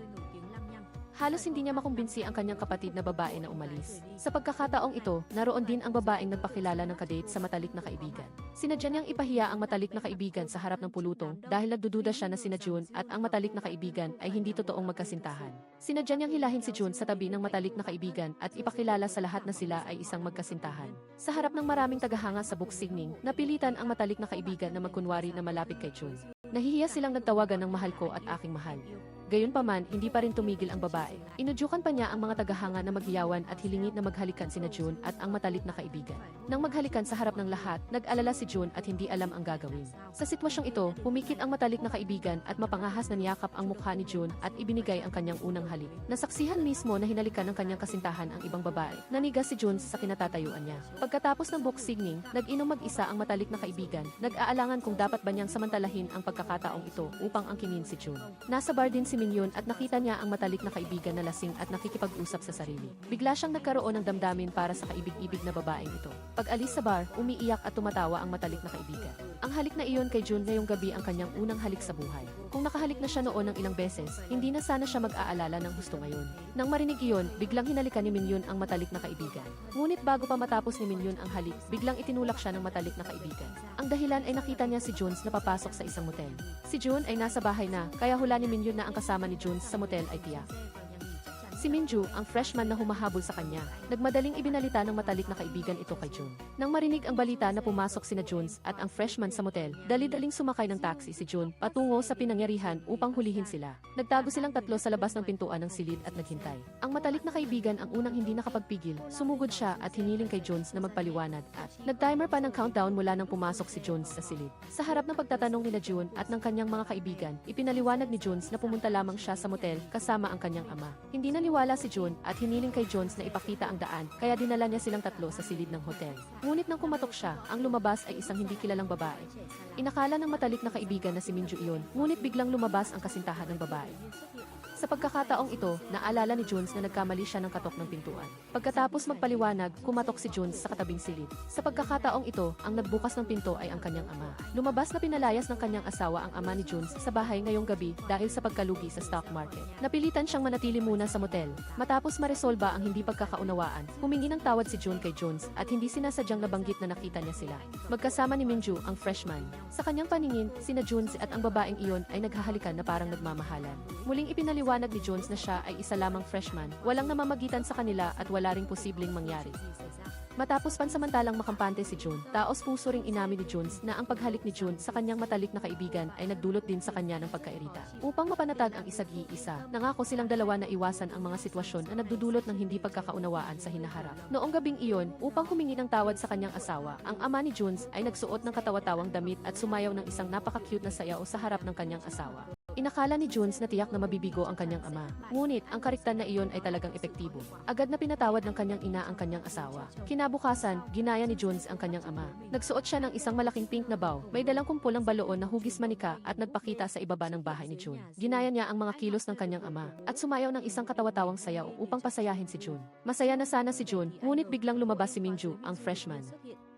Halos hindi niya makumbinsi ang kanyang kapatid na babae na umalis. Sa pagkakataong ito, naroon din ang babaeng nagpakilala ng kadate sa matalik na kaibigan. Sinadya niyang ipahiya ang matalik na kaibigan sa harap ng pulutong dahil nagdududa siya na sina Jun at ang matalik na kaibigan ay hindi totoong magkasintahan. Sinadya niyang hilahin si Jun sa tabi ng matalik na kaibigan at ipakilala sa lahat na sila ay isang magkasintahan. Sa harap ng maraming tagahanga sa book signing, napilitan ang matalik na kaibigan na magkunwari na malapit kay Jun. Nahihiya silang nagtawagan ng mahal ko at aking mahal. Gayunpaman, hindi pa rin tumigil ang babae. Inudyukan pa niya ang mga tagahanga na magyawan at hilingit na maghalikan sina Jun at ang matalik na kaibigan. Nang maghalikan sa harap ng lahat, nag-alala si Jun at hindi alam ang gagawin. Sa sitwasyong ito, pumikit ang matalik na kaibigan at mapangahas na niyakap ang mukha ni Jun at ibinigay ang kanyang unang halik. Nasaksihan mismo na hinalikan ng kanyang kasintahan ang ibang babae. Nanigas si Jun sa kinatatayuan niya. Pagkatapos ng book signing, nag-inom mag-isa ang matalik na kaibigan. Nag-aalangan kung dapat ba niyang samantalahin ang pagkakataong ito upang angkinin si Jun. Nasa bar din si Mingyun at nakita niya ang matalik na kaibigan na lasing at nakikipag-usap sa sarili. Bigla siyang nagkaroon ng damdamin para sa kaibig-ibig na babaeng ito. Pag-alis sa bar, umiiyak at tumatawa ang matalik na kaibigan. Ang halik na iyon kay Jun ngayong gabi ang kanyang unang halik sa buhay. Kung nakahalik na siya noon ng ilang beses, hindi na sana siya mag-aalala ng gusto ngayon. Nang marinig iyon, biglang hinalikan ni Min Yun ang matalik na kaibigan. Ngunit bago pa matapos ni Min Yun ang halik, biglang itinulak siya ng matalik na kaibigan. Ang dahilan ay nakita niya si Junes na papasok sa isang motel. Si Jun ay nasa bahay na, kaya hula ni Min Yun na ang kasama ni Junes sa motel ay tiyak. Si Minju, ang freshman na humahabol sa kanya, nagmadaling ibinalita ng matalik na kaibigan ito kay Jun. Nang marinig ang balita na pumasok sina Junes at ang freshman sa motel, dali-daling sumakay ng taxi si Jun patungo sa pinangyarihan upang hulihin sila. Nagtago silang tatlo sa labas ng pintuan ng silid at naghintay. Ang matalik na kaibigan ang unang hindi nakapagpigil, sumugod siya at hiniling kay Junes na magpaliwanag at nag-timer pa ng countdown mula nang pumasok si Junes sa silid. Sa harap ng pagtatanong nila Jun at ng kanyang mga kaibigan, ipinaliwanag ni Junes na pumunta lamang siya sa motel kasama ang kanyang ama. Hindi naniwala si Jun at hiniling kay Jones na ipakita ang daan, kaya dinala niya silang tatlo sa silid ng hotel. Ngunit nang kumatok siya, ang lumabas ay isang hindi kilalang babae. Inakala ng matalik na kaibigan na si Minju iyon, ngunit biglang lumabas ang kasintahan ng babae. Sa pagkakataong ito, naalala ni Junes na nagkamali siya ng katok ng pintuan. Pagkatapos magpaliwanag, kumatok si Junes sa katabing silid. Sa pagkakataong ito, ang nagbukas ng pinto ay ang kanyang ama. Lumabas na pinalayas ng kanyang asawa ang ama ni Junes sa bahay ngayong gabi dahil sa pagkalugi sa stock market. Napilitan siyang manatili muna sa motel. Matapos maresolba ang hindi pagkakaunawaan, humingi ng tawad si Jun kay Junes at hindi sinasadyang nabanggit na nakita niya sila. Magkasama ni Minju, ang freshman. Sa kanyang paningin, sina Junes at ang babaeng iyon ay naghahalikan na parang nagmamahalan. Muling ipinaliwanag ni Jones na siya ay isa lamang freshman, walang namamagitan sa kanila at wala ring posibleng mangyari. Matapos pansamantalang makampante si Jun, taos puso ring inamin ni Junes na ang paghalik ni Jun sa kanyang matalik na kaibigan ay nagdulot din sa kanya ng pagkairita. Upang mapanatag ang isa't-iisa, nangako silang dalawa na iwasan ang mga sitwasyon na nagdudulot ng hindi pagkakaunawaan sa hinaharap. Noong gabing iyon, upang humingi ng tawad sa kanyang asawa, ang ama ni Junes ay nagsuot ng katawa-tawang damit at sumayaw ng isang napaka-cute na sayaw sa harap ng kanyang asawa. Inakala ni Junes na tiyak na mabibigo ang kanyang ama. Ngunit, ang karektan na iyon ay talagang epektibo. Agad na pinatawad ng kanyang ina ang kanyang asawa. Kinabukasan, ginaya ni Junes ang kanyang ama. Nagsuot siya ng isang malaking pink na bow, may dalang kumpulang baloon na hugis manika at nagpakita sa ibaba ng bahay ni Jun. Ginaya niya ang mga kilos ng kanyang ama at sumayaw ng isang katawa-tawang sayaw upang pasayahin si Jun. Masaya na sana si Jun, ngunit biglang lumabas si Minju, ang freshman.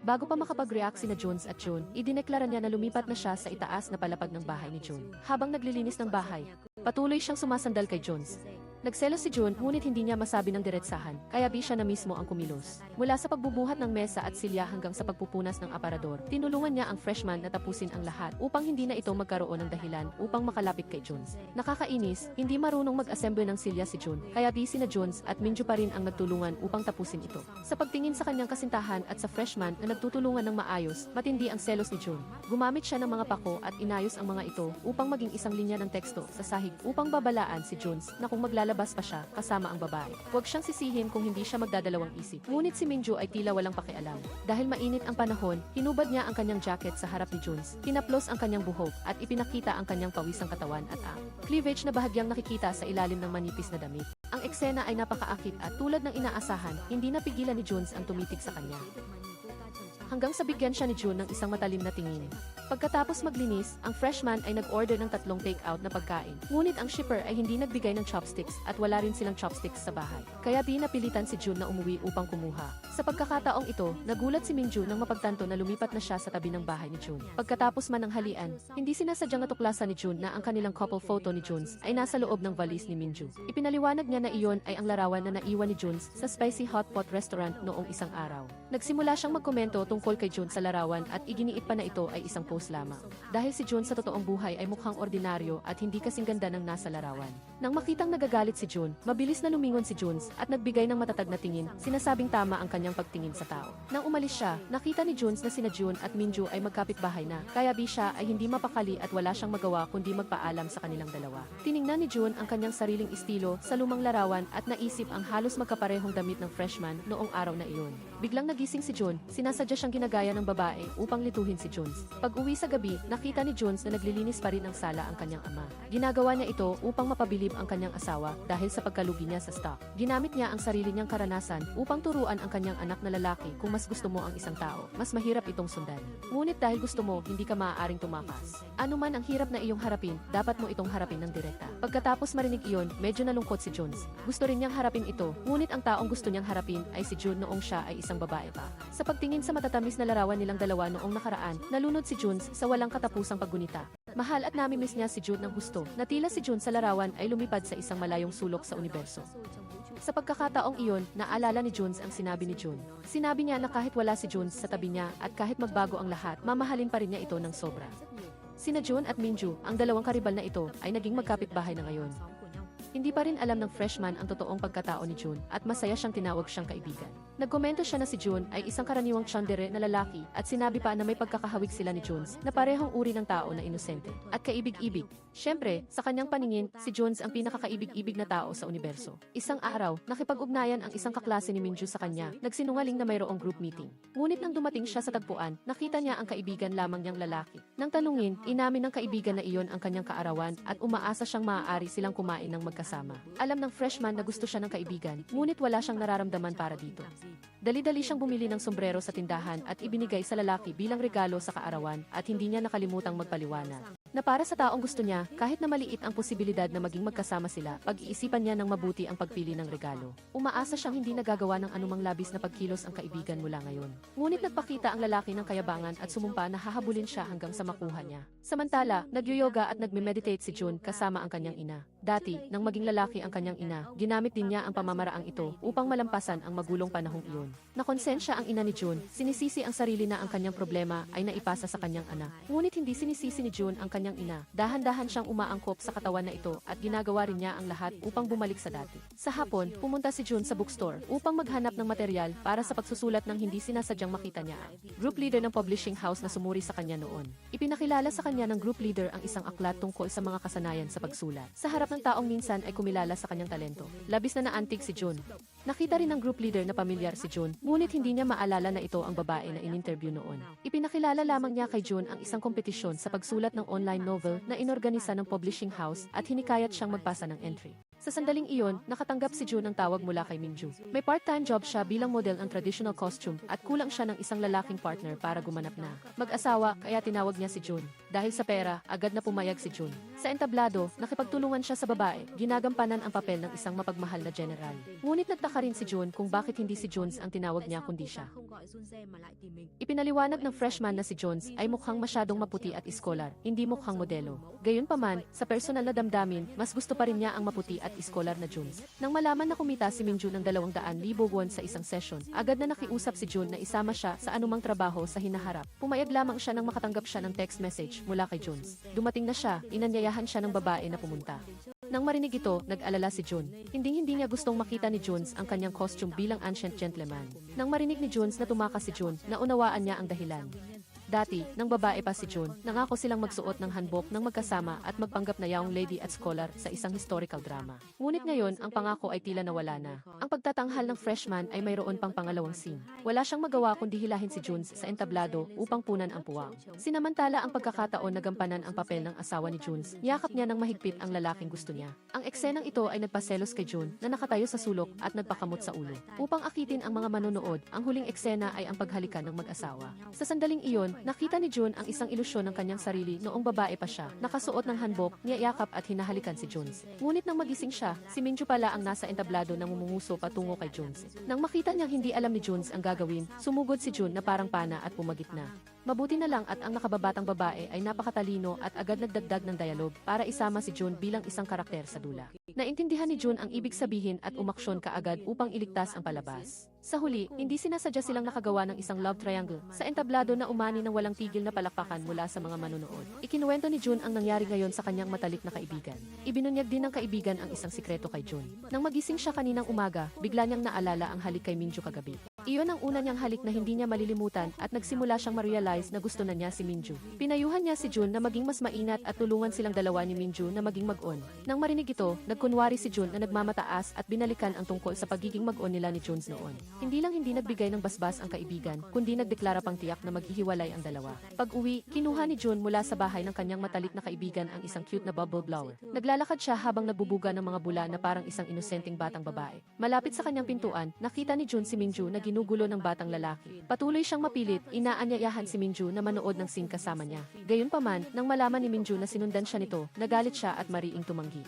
Bago pa makapag-react sina Jones at Jun, idineklara niya na lumipat na siya sa itaas na palapag ng bahay ni Jun. Habang naglilinis ng bahay, patuloy siyang sumasandal kay Jones. Nagselos si Jun, ngunit hindi niya masabi ng diretsahan, kaya siya na mismo ang kumilos. Mula sa pagbubuhat ng mesa at silya hanggang sa pagpupunas ng aparador, tinulungan niya ang freshman na tapusin ang lahat upang hindi na ito magkaroon ng dahilan upang makalapit kay Jones. Nakakainis, hindi marunong mag-assemble ng silya si Jun, kaya busy na Jones at Minju pa rin ang nagtulungan upang tapusin ito. Sa pagtingin sa kanyang kasintahan at sa freshman na nagtutulungan ng maayos, matindi ang selos ni Jun. Gumamit siya ng mga pako at inayos ang mga ito upang maging isang linya ng teksto sa sahig upang babalaan si Jones na kung maglalabas pa siya kasama ang babae. Huwag siyang sisihin kung hindi siya magdadalawang isip. Ngunit si Minju ay tila walang pakialam. Dahil mainit ang panahon, hinubad niya ang kanyang jacket sa harap ni Jones, tinaplos ang kanyang buhok at ipinakita ang kanyang pawisang katawan at ang cleavage na bahagyang nakikita sa ilalim ng manipis na damit. Ang eksena ay napakaakit at tulad ng inaasahan, hindi napigilan ni Jones ang tumitig sa kanya. Hanggang sa bigyan siya ni Jun ng isang matalim na tingin. Pagkatapos maglinis, ang freshman ay nag-order ng 3 take-out na pagkain. Ngunit ang shipper ay hindi nagbigay ng chopsticks at wala rin silang chopsticks sa bahay. Kaya pinapilitan si Jun na umuwi upang kumuha. Sa pagkakataong ito, nagulat si Minju nang mapagtanto na lumipat na siya sa tabi ng bahay ni Jun. Pagkatapos man ng halian, hindi sinasadyang natuklasan ni Jun na ang kanilang couple photo ni Junes ay nasa loob ng valis ni Minju. Ipinaliwanag niya na iyon ay ang larawan na naiwan ni Junes sa Spicy Hot Pot restaurant noong isang araw. Nagsimula siyang magkomento tungkol kay Jun sa larawan at iginiit pa na ito ay isang post lamang. Dahil si Jun sa totoong buhay ay mukhang ordinaryo at hindi kasing ganda ng nasa larawan. Nang makitang nagagalit si Jun, mabilis na lumingon si Junes at nagbigay ng matatag na tingin, sinasabing tama ang kanyang pagtingin sa tao. Nang umalis siya, nakita ni Junes na sina Jun at Minju ay magkapitbahay na, kaya siya ay hindi mapakali at wala siyang magawa kundi magpaalam sa kanilang dalawa. Tiningnan ni Jun ang kanyang sariling estilo sa lumang larawan at naisip ang halos magkaparehong damit ng freshman noong araw na iyon. Biglang nagising si Jun, sinasadya siyang ginagaya ng babae upang lituhin si Junes. Pag-uwi sa gabi, nakita ni Junes na naglilinis pa rin ng sala ang kanyang ama. Ginagawa niya ito upang mapabilib ang kanyang asawa dahil sa pagkalugi niya sa stock. Ginamit niya ang sarili niyang karanasan upang turuan ang kanyang anak na lalaki kung mas gusto mo ang isang tao, mas mahirap itong sundan. Ngunit dahil gusto mo, hindi ka maaaring tumakas. Ano man ang hirap na iyong harapin, dapat mo itong harapin ng direkta. Pagkatapos marinig iyon, medyo nalungkot si Junes. Gusto rin niyang harapin ito, ngunit ang taong gusto niyang harapin ay si Jun noong siya ay isang babae pa. Sa pagtingin sa matatamis na larawan nilang dalawa noong nakaraan, nalunod si Junes sa walang katapusang paggunita. Mahal at nami-miss niya si Jun ng husto, na tila si Jun sa larawan ay lumipad sa isang malayong sulok sa universo. Sa pagkakataong iyon, naalala ni Junes ang sinabi ni Jun. Sinabi niya na kahit wala si Junes sa tabi niya at kahit magbago ang lahat, mamahalin pa rin niya ito ng sobra. Sina Jun at Minju, ang dalawang karibal na ito, ay naging magkapitbahay na ngayon. Hindi pa rin alam ng freshman ang totoong pagkatao ni Jun at masaya siyang tinawag siyang kaibigan. Nagkomento siya na si Jun ay isang karaniwang tsundere na lalaki at sinabi pa na may pagkakahawig sila ni Junes na parehong uri ng tao na inosente at kaibig-ibig. Siyempre, sa kanyang paningin, si Junes ang pinakakaibig-ibig na tao sa universo. Isang araw, nakipag-ugnayan ang isang kaklase ni Minju sa kanya, nagsinungaling na mayroong group meeting. Ngunit nang dumating siya sa tagpuan, nakita niya ang kaibigan lamang niyang lalaki. Nang tanungin, inamin ng kaibigan na iyon ang kanyang kaarawan at umaasa siyang maaari silang kumain ng magkasama. Alam ng freshman na gusto siya ng kaibigan, ngunit wala siyang nararamdaman para dito. Dali-dali siyang bumili ng sombrero sa tindahan at ibinigay sa lalaki bilang regalo sa kaarawan at hindi niya nakalimutang magpaliwanag na para sa taong gusto niya, kahit na maliit ang posibilidad na maging magkasama sila, pag-iisipan niya ng mabuti ang pagpili ng regalo. Umaasa siyang hindi nagagawa ng anumang labis na pagkilos ang kaibigan mula ngayon. Ngunit nagpakita ang lalaki ng kayabangan at sumumpa na hahabulin siya hanggang sa makuha niya. Samantala, nagyoyoga at nagme-meditate si Jun kasama ang kanyang ina. Dati, nang maging lalaki ang kanyang ina, ginamit din niya ang pamamaraang ito upang malampasan ang magulong panahong iyon. Nakonsensya ang ina ni Jun, sinisisi ang sarili na ang kanyang problema ay naipasa sa kanyang anak. Ngunit hindi sinisisi ni Jun ang kanyang ina. Dahan-dahan siyang umaangkop sa katawan na ito at ginagawa rin niya ang lahat upang bumalik sa dati. Sa hapon, pumunta si Jun sa bookstore upang maghanap ng material para sa pagsusulat ng hindi sinasadyang makita niya. Group leader ng publishing house na sumuri sa kanya noon. Ipinakilala sa kanya ng group leader ang isang aklat tungkol sa mga kasanayan sa pagsulat. Sa harap ng taong minsan ay kumilala sa kanyang talento. Labis na naantig si Jun. Nakita rin ng group leader na pamilyar si Jun, ngunit hindi niya maalala na ito ang babae na in-interview noon. Ipinakilala lamang niya kay Jun ang isang kompetisyon sa pagsulat ng online novel na inorganisa ng publishing house at hinikayat siyang magpasa ng entry. Sa sandaling iyon, nakatanggap si Jun ng tawag mula kay Minju. May part-time job siya bilang model ng traditional costume at kulang siya ng isang lalaking partner para gumanap na mag-asawa, kaya tinawag niya si Jun. Dahil sa pera, agad na pumayag si Jun. Sa entablado, nakipagtulungan siya sa babae, ginagampanan ang papel ng isang mapagmahal na general. Ngunit nagtaka rin si Jun kung bakit hindi si Jones ang tinawag niya kundi siya. Ipinaliwanag ng freshman na si Jones ay mukhang masyadong maputi at iskolar, hindi mukhang modelo. Gayunpaman, sa personal na damdamin, mas gusto pa rin niya ang maputi at iskolar na Jones. Nang malaman na kumita si Minju ng 200,000 won sa isang session, agad na nakiusap si Jun na isama siya sa anumang trabaho sa hinaharap. Pumayag lamang siya nang makatanggap siya ng text message mula kay Jones. Dumating na siya, inanyayahan siya ng babae na pumunta. Nang marinig ito, nag-alala si Jun. Hindi niya gustong makita ni Jones ang kanyang costume bilang ancient gentleman. Nang marinig ni Jones na tumakas si Jun, naunawaan niya ang dahilan. Dati, nang babae pa si Jun, nangako silang magsuot ng hanbok ng magkasama at magpanggap na young lady at scholar sa isang historical drama. Ngunit ngayon, ang pangako ay tila nawala na. Ang pagtatanghal ng freshman ay mayroon pang pangalawang scene. Wala siyang magawa kundi hilahin si Junes sa entablado upang punan ang puwang. Sinamantala ang pagkakataon na gampanan ang papel ng asawa ni Junes, niyakap niya ng mahigpit ang lalaking gusto niya. Ang eksenang ito ay nagpaselos kay Jun na nakatayo sa sulok at nagpakamot sa ulo. Upang akitin ang mga manonood, ang huling eksena ay ang paghalikan ng mag-asawa. Sa sandaling iyon, nakita ni Jun ang isang ilusyon ng kanyang sarili noong babae pa siya, nakasuot ng hanbok, niyayakap at hinahalikan si Jones. Ngunit nang magising siya, si Minju pala ang nasa entablado na mumunguso patungo kay Jones. Nang makita niyang hindi alam ni Jones ang gagawin, sumugod si Jun na parang pana at pumagit na. Mabuti na lang at ang nakababatang babae ay napakatalino at agad nagdagdag ng dialog para isama si Jun bilang isang karakter sa dula. Naintindihan ni Jun ang ibig sabihin at umaksyon kaagad upang iligtas ang palabas. Sa huli, hindi sinasadya silang nakagawa ng isang love triangle sa entablado na umani ng walang tigil na palakpakan mula sa mga manonood. Ikinuwento ni Jun ang nangyari ngayon sa kanyang matalik na kaibigan. Ibinunyag din ng kaibigan ang isang sikreto kay Jun. Nang magising siya kaninang umaga, bigla niyang naalala ang halik kay Minju kagabi. Iyon ang una niyang halik na hindi niya malilimutan at nagsimula siyang ma-realize na gusto na niya si Minju. Pinayuhan niya si Jun na maging mas maingat at tulungan silang dalawa ni Minju na maging mag-on. Nang marinig ito, nagkunwari si Jun na nagmamataas at binalikan ang tungkol sa pagiging mag-on nila ni Jones noon. Hindi nagbigay ng basbas ang kaibigan, kundi nagdeklara pang tiyak na maghihiwalay ang dalawa. Pag-uwi, kinuha ni Jun mula sa bahay ng kanyang matalik na kaibigan ang isang cute na bubble blower. Naglalakad siya habang nagbubuga ng mga bula na parang isang inosenteng batang babae. Malapit sa kanyang pintuan, nakita ni Jun si Minju na ginugulo ng batang lalaki. Patuloy siyang mapilit, inaanyayahan si Minju na manood ng scene kasama niya. Gayunpaman, nang malaman ni Minju na sinundan siya nito, nagalit siya at mariing tumanggi.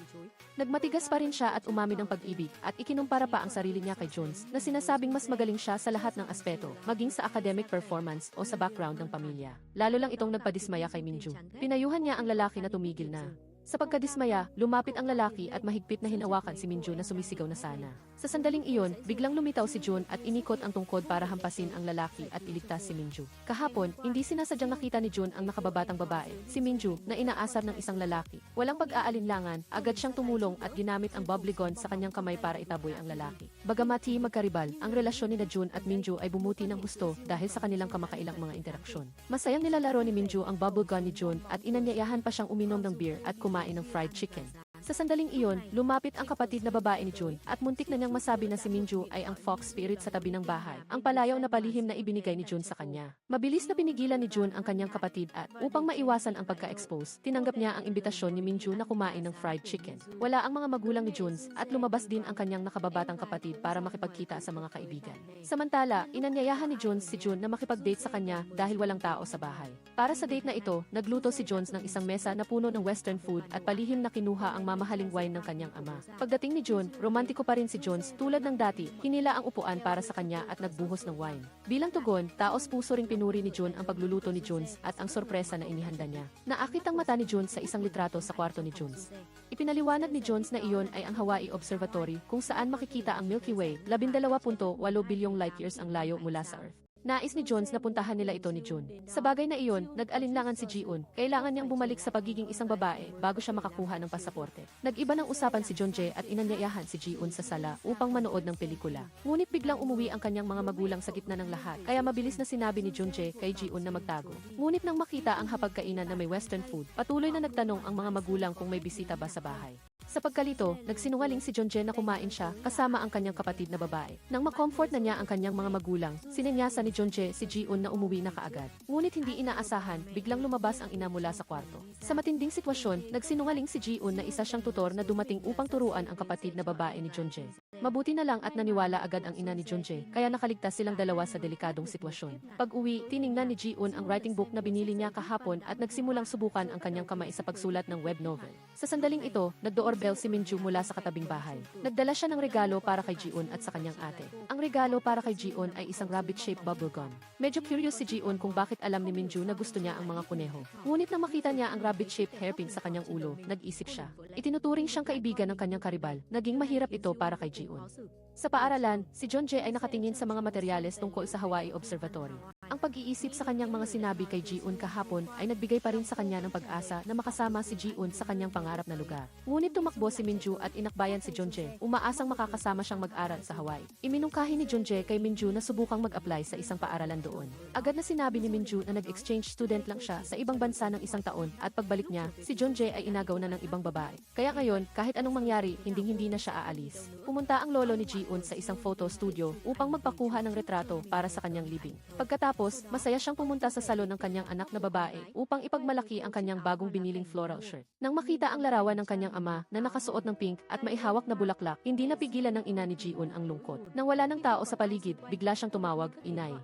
Nagmatigas pa rin siya at umamin ng pag-ibig at ikinumpara pa ang sarili niya kay Jones na sinasabing mas magaling siya sa lahat ng aspeto, maging sa academic performance o sa background ng pamilya. Lalo lang itong nagpadismaya kay Minju. Pinayuhan niya ang lalaki na tumigil na. Sa pagkadismaya, lumapit ang lalaki at mahigpit na hinawakan si Minju na sumisigaw na sana. Sa sandaling iyon, biglang lumitaw si Jun at inikot ang tungkod para hampasin ang lalaki at iligtas si Minju. Kahapon, hindi sinasadyang nakita ni Jun ang nakababatang babae, si Minju, na inaasar ng isang lalaki. Walang pag-aalinlangan, agad siyang tumulong at ginamit ang bubbly gun sa kanyang kamay para itaboy ang lalaki. Bagamat hindi magkaribal, ang relasyon ni Jun at Minju ay bumuti ng gusto dahil sa kanilang kamakailang mga interaksyon. Masayang nilalaro ni Minju ang bubble gun ni Jun at inanyayahan pa siyang uminom ng beer at kumain ng fried chicken. Sa sandaling iyon, lumapit ang kapatid na babae ni Jun at muntik na niyang masabi na si Minju ay ang fox spirit sa tabi ng bahay, ang palayaw na palihim na ibinigay ni Jun sa kanya. Mabilis na pinigilan ni Jun ang kanyang kapatid at, upang maiwasan ang pagka-expose, tinanggap niya ang imbitasyon ni Minju na kumain ng fried chicken. Wala ang mga magulang ni Jun at lumabas din ang kanyang nakababatang kapatid para makipagkita sa mga kaibigan. Samantala, inanyayahan ni Jun si Jun na makipag-date sa kanya dahil walang tao sa bahay. Para sa date na ito, nagluto si Jones ng isang mesa na puno ng western food at palihim na kinuha ang mamahaling wine ng kanyang ama. Pagdating ni Jun, romantiko pa rin si Jones tulad ng dati, hinila ang upuan para sa kanya at nagbuhos ng wine. Bilang tugon, taos puso ring pinuri ni Jun ang pagluluto ni Jones at ang sorpresa na inihanda niya. Naakit ang mata ni Jones sa isang litrato sa kwarto ni Jones. Ipinaliwanag ni Jones na iyon ay ang Hawaii Observatory kung saan makikita ang Milky Way, 12.8 bilyong light years ang layo mula sa Earth. Nais ni Jones na puntahan nila ito ni Jun. Sa bagay na iyon, nag-alinlangan si Ji-un. Kailangan niyang bumalik sa pagiging isang babae bago siya makakuha ng pasaporte. Nag-iba ng usapan si Jung-jae at inanyayahan si Ji-un sa sala upang manood ng pelikula. Ngunit biglang umuwi ang kanyang mga magulang sa gitna ng lahat, kaya mabilis na sinabi ni Jung-jae kay Ji-un na magtago. Ngunit nang makita ang hapagkainan na may western food, patuloy na nagtanong ang mga magulang kung may bisita ba sa bahay. Sa pagkalito, nagsinungaling si Jung-jae na kumain siya kasama ang kanyang kapatid na babae. Nang ma-comfort na niya ang kanyang mga magulang, sinenyasa ni Jung-jae si Ji-un na umuwi na kaagad. Ngunit hindi inaasahan, biglang lumabas ang ina mula sa kwarto. Sa matinding sitwasyon, nagsinungaling si Ji-un na isa siyang tutor na dumating upang turuan ang kapatid na babae ni Jung-jae. Mabuti na lang at naniwala agad ang ina ni Jung-jae, kaya nakaligtas silang dalawa sa delikadong sitwasyon. Pag-uwi, tiningnan ni Ji-un ang writing book na binili niya kahapon at nagsimulang subukan ang kanyang kamay sa pagsulat ng web novel. Sa sandaling ito, nag-doorbell si Minju mula sa katabing bahay. Nagdala siya ng regalo para kay Ji-un at sa kanyang ate. Ang regalo para kay Ji-un ay isang rabbit-shaped bubblegum. Medyo curious si Ji-un kung bakit alam ni Minju na gusto niya ang mga kuneho. Ngunit nang makita niya ang rabbit-shaped hairpin sa kanyang ulo, nag-isip siya. Itinuturing siyang kaibigan ng kanyang karibal. Naging mahirap ito para kay Ji-un. Sa paaralan, si Jung-jae ay nakatingin sa mga materyales tungkol sa Hawaii Observatory. Ang pag-iisip sa kanyang mga sinabi kay Ji-un kahapon ay nagbigay pa rin sa kanya ng pag-asa na makasama si Ji-un sa kanyang pangarap na lugar. Ngunit tumakbo si Minju at inakbayan si Jung-jae, umaasang makakasama siyang mag-aral sa Hawaii. Iminungkahi ni Jung-jae kay Minju na subukang mag-apply sa isang paaralan doon. Agad na sinabi ni Minju na nag-exchange student lang siya sa ibang bansa ng isang taon at pagbalik niya, si Jung-jae ay inagaw na ng ibang babae. Kaya ngayon, kahit anong mangyari, hindi na siya aalis. Pumunta ang lolo ni Ji-un sa isang photo studio upang magpakuha ng retrato para sa kanyang libing. Pagkatapos, masaya siyang pumunta sa salon ng kanyang anak na babae upang ipagmalaki ang kanyang bagong biniling floral shirt. Nang makita ang larawan ng kanyang ama na nakasuot ng pink at maihawak na bulaklak, hindi napigilan ng ina ni Ji-un ang lungkot. Nang wala ng tao sa paligid, bigla siyang tumawag, "Inay."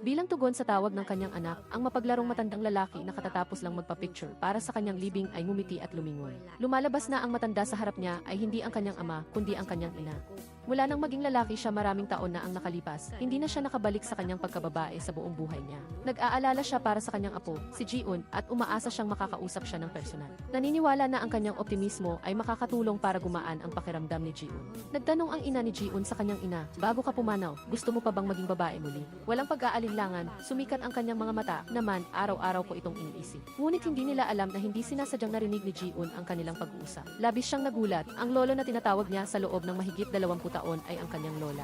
Bilang tugon sa tawag ng kanyang anak, ang mapaglarong matandang lalaki na katatapos lang magpa-picture para sa kanyang libing ay ngumiti at lumingon. Lumalabas na ang matanda sa harap niya ay hindi ang kanyang ama, kundi ang kanyang ina. Mula nang maging lalaki siya maraming taon na ang nakalipas, hindi na siya nakabalik sa kanyang pagkababae sa buong buhay niya. Nag-aalala siya para sa kanyang apo, si Ji-un, at umaasa siyang makakausap siya ng personal. Naniniwala na ang kanyang optimismo ay makakatulong para gumaan ang pakiramdam ni Ji-un. Nagtanong ang ina ni Ji-un sa kanyang ina, "Bago ka pumanaw, gusto mo pa bang maging babae muli?" Walang pag-aalinlangan, sumikat ang kanyang mga mata, naman araw-araw ko itong iniisip. Ngunit hindi nila alam na hindi sinasadyang narinig ni Ji-un ang kanilang pag-uusap. Labis siyang nagulat, ang lolo na tinatawag niya sa loob ng mahigit 20 taon ay ang kanyang lola.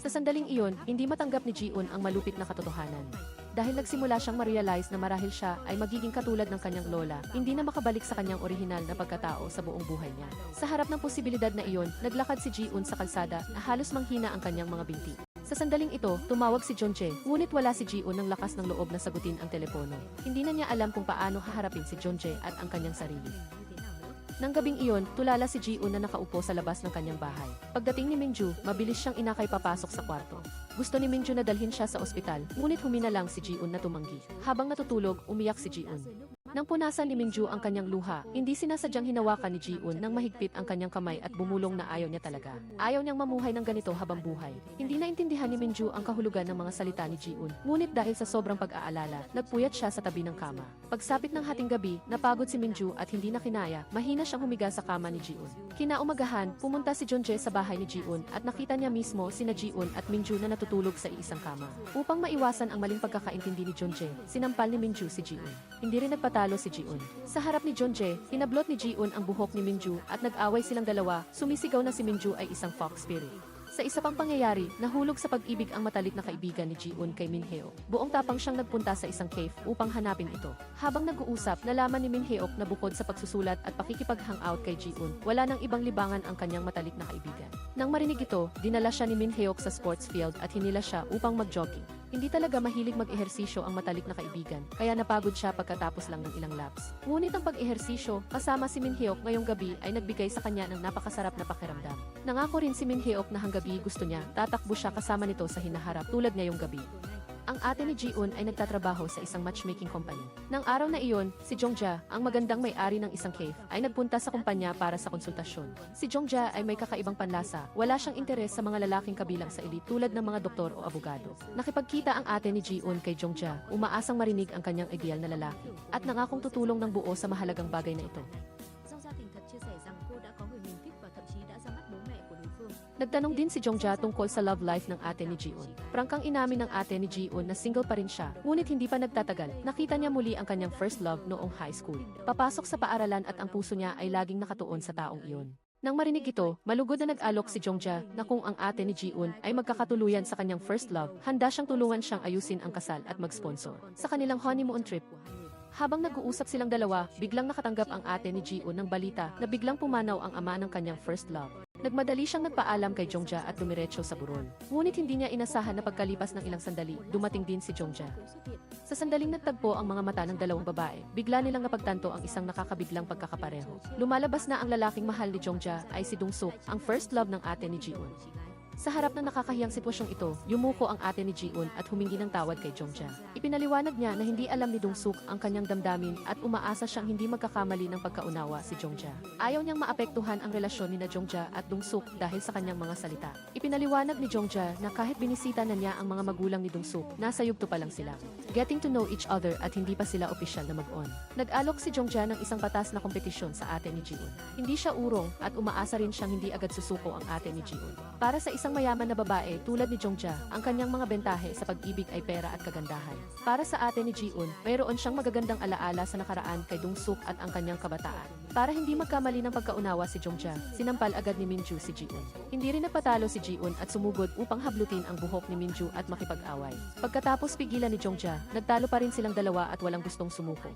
Sa sandaling iyon, hindi matanggap ni Ji-un ang malupit na katotohanan. Dahil nagsimula siyang ma-realize na marahil siya ay magiging katulad ng kanyang lola, hindi na makabalik sa kanyang orihinal na pagkatao sa buong buhay niya. Sa harap ng posibilidad na iyon, naglakad si Ji-un sa kalsada na halos manghina ang kanyang mga binti. Sa sandaling ito, tumawag si Jung-jae, ngunit wala si Ji-un ng lakas ng loob na sagutin ang telepono. Hindi na niya alam kung paano haharapin si Jung-jae at ang kanyang sarili. Nang gabing iyon, tulala si Ji-un na nakaupo sa labas ng kanyang bahay. Pagdating ni Minju, mabilis siyang inakay papasok sa kwarto. Gusto ni Minju na dalhin siya sa ospital, ngunit humina lang si Ji-un na tumanggi. Habang natutulog, umiyak si Ji-un. Nang punasan ni Minju ang kanyang luha, hindi sinasadyang hinawakan ni Ji-un nang mahigpit ang kanyang kamay at bumulong na ayaw niya talaga. Ayaw niyang mamuhay ng ganito habang buhay. Hindi naintindihan ni Minju ang kahulugan ng mga salita ni Ji-un, ngunit dahil sa sobrang pag-aalala, nagpuyat siya sa tabi ng kama. Pagsapit ng hating gabi, napagod si Minju at hindi na kinaya, mahina siyang humiga sa kama ni Ji-un. Kinaumagahan, pumunta si Jeonjae sa bahay ni Ji-un at nakita niya mismo sina Ji-un at Minju na natutulog sa iisang kama. Upang maiwasan ang maling pagkakaintindi ni Jeonjae, sinampal ni Minju si Ji-un. Hindi rin nagpatalo si Ji-un. Sa harap ni Jeonjae, hinablot ni Ji-un ang buhok ni Minju at nag-away silang dalawa, sumisigaw na si Minju ay isang fox spirit. Sa isa pang pangyayari, nahulog sa pag-ibig ang matalik na kaibigan ni Ji-un kay Min-hyeok. Buong tapang siyang nagpunta sa isang cave upang hanapin ito. Habang nag-uusap, nalaman ni Min-hyeok na bukod sa pagsusulat at pakikipag-hangout kay Ji-un, wala nang ibang libangan ang kanyang matalik na kaibigan. Nang marinig ito, dinala siya ni Min-hyeok sa sports field at hinila siya upang mag-jogging. Hindi talaga mahilig mag-ehersisyo ang matalik na kaibigan, kaya napagod siya pagkatapos lang ng ilang laps. Ngunit ang pag-ehersisyo, kasama si Min-hyeok ngayong gabi ay nagbigay sa kanya ng napakasarap na pakiramdam. Nangako rin si Min-hyeok na hanggang gabi gusto niya, tatakbo siya kasama nito sa hinaharap tulad ngayong gabi. Ang ate ni Ji-un ay nagtatrabaho sa isang matchmaking company. Nang araw na iyon, si Jongja, ang magandang may-ari ng isang cave, ay nagpunta sa kumpanya para sa konsultasyon. Si Jongja ay may kakaibang panlasa, wala siyang interes sa mga lalaking kabilang sa elite tulad ng mga doktor o abogado. Nakipagkita ang ate ni Ji-un kay Jongja, umaasang marinig ang kanyang ideal na lalaki, at nangakong tutulong ng buo sa mahalagang bagay na ito. Sau gia thành thật chia sẻ rằng cô đã có người mình thích và thậm chí đã ra mắt bố mẹ của đối phương. Nagtanong din si Jongja tungkol sa love life ng ate ni Ji-un. Prangkang inamin ng ate ni Ji-un na single pa rin siya, ngunit hindi pa nagtatagal. Nakita niya muli ang kanyang first love noong high school. Papasok sa paaralan at ang puso niya ay laging nakatuon sa taong iyon. Nang marinig ito, malugod na nag-alok si Jongja na kung ang ate ni Ji-un ay magkakatuluyan sa kanyang first love, handa siyang tulungan siyang ayusin ang kasal at mag-sponsor sa kanilang honeymoon trip. Habang nag-uusap silang dalawa, biglang nakatanggap ang ate ni Ji-un ng balita na biglang pumanaw ang ama ng kanyang first love. Nagmadali siyang nagpaalam kay Jongja at dumiretso sa burol. Ngunit hindi niya inasahan na pagkalipas ng ilang sandali, dumating din si Jongja. Sa sandaling nagtagpo ang mga mata ng dalawang babae, bigla nilang napagtanto ang isang nakakabiglang pagkakapareho. Lumalabas na ang lalaking mahal ni Jongja ay si Dong-suk, ang first love ng ate ni Ji-un. Sa harap ng nakakahiyang sitwasyong ito, yumuko ang ate ni Ji-un at humingi ng tawad kay Jongja. Ipinaliwanag niya na hindi alam ni Dong-suk ang kanyang damdamin at umaasa siyang hindi magkakamali ng pagkaunawa si Jongja. Ayaw niyang maapektuhan ang relasyon ni na Jongja at Dong-suk dahil sa kanyang mga salita. Ipinaliwanag ni Jongja na kahit binisita na niya ang mga magulang ni Dong-suk, nasa yugto pa lang sila. Getting to know each other at hindi pa sila opisyal na mag-on. Nag-alok si Jongja ng isang patas na kompetisyon sa ate ni Ji-un. Hindi siya urong at umaasa rin siyang hindi agad susuko ang ate ni Ji-un. Para sa isang mayaman na babae tulad ni Jongja, ang kanyang mga bentahe sa pag-ibig ay pera at kagandahan. Para sa ate ni Ji-un, mayroon siyang magagandang alaala sa nakaraan kay Dong-suk at ang kanyang kabataan. Para hindi magkamali ng pagkaunawa si Jongja, sinampal agad ni Minju si Ji-un. Hindi rin napatalo si Ji-un at sumugod upang hablutin ang buhok ni Minju at makipag-away. Pagkatapos pigilan ni Jongja, nagtalo pa rin silang dalawa at walang gustong sumuko.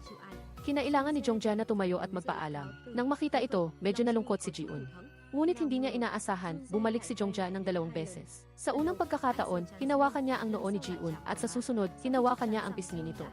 Kinailangan ni Jongja na tumayo at magpaalam. Nang makita ito, medyo nalungkot si Ji-un. Ngunit hindi niya inaasahan, bumalik si Jongja ng 2 beses. Sa unang pagkakataon, hinawakan niya ang noo ni Ji-un at sa susunod, hinawakan niya ang pisngi nito.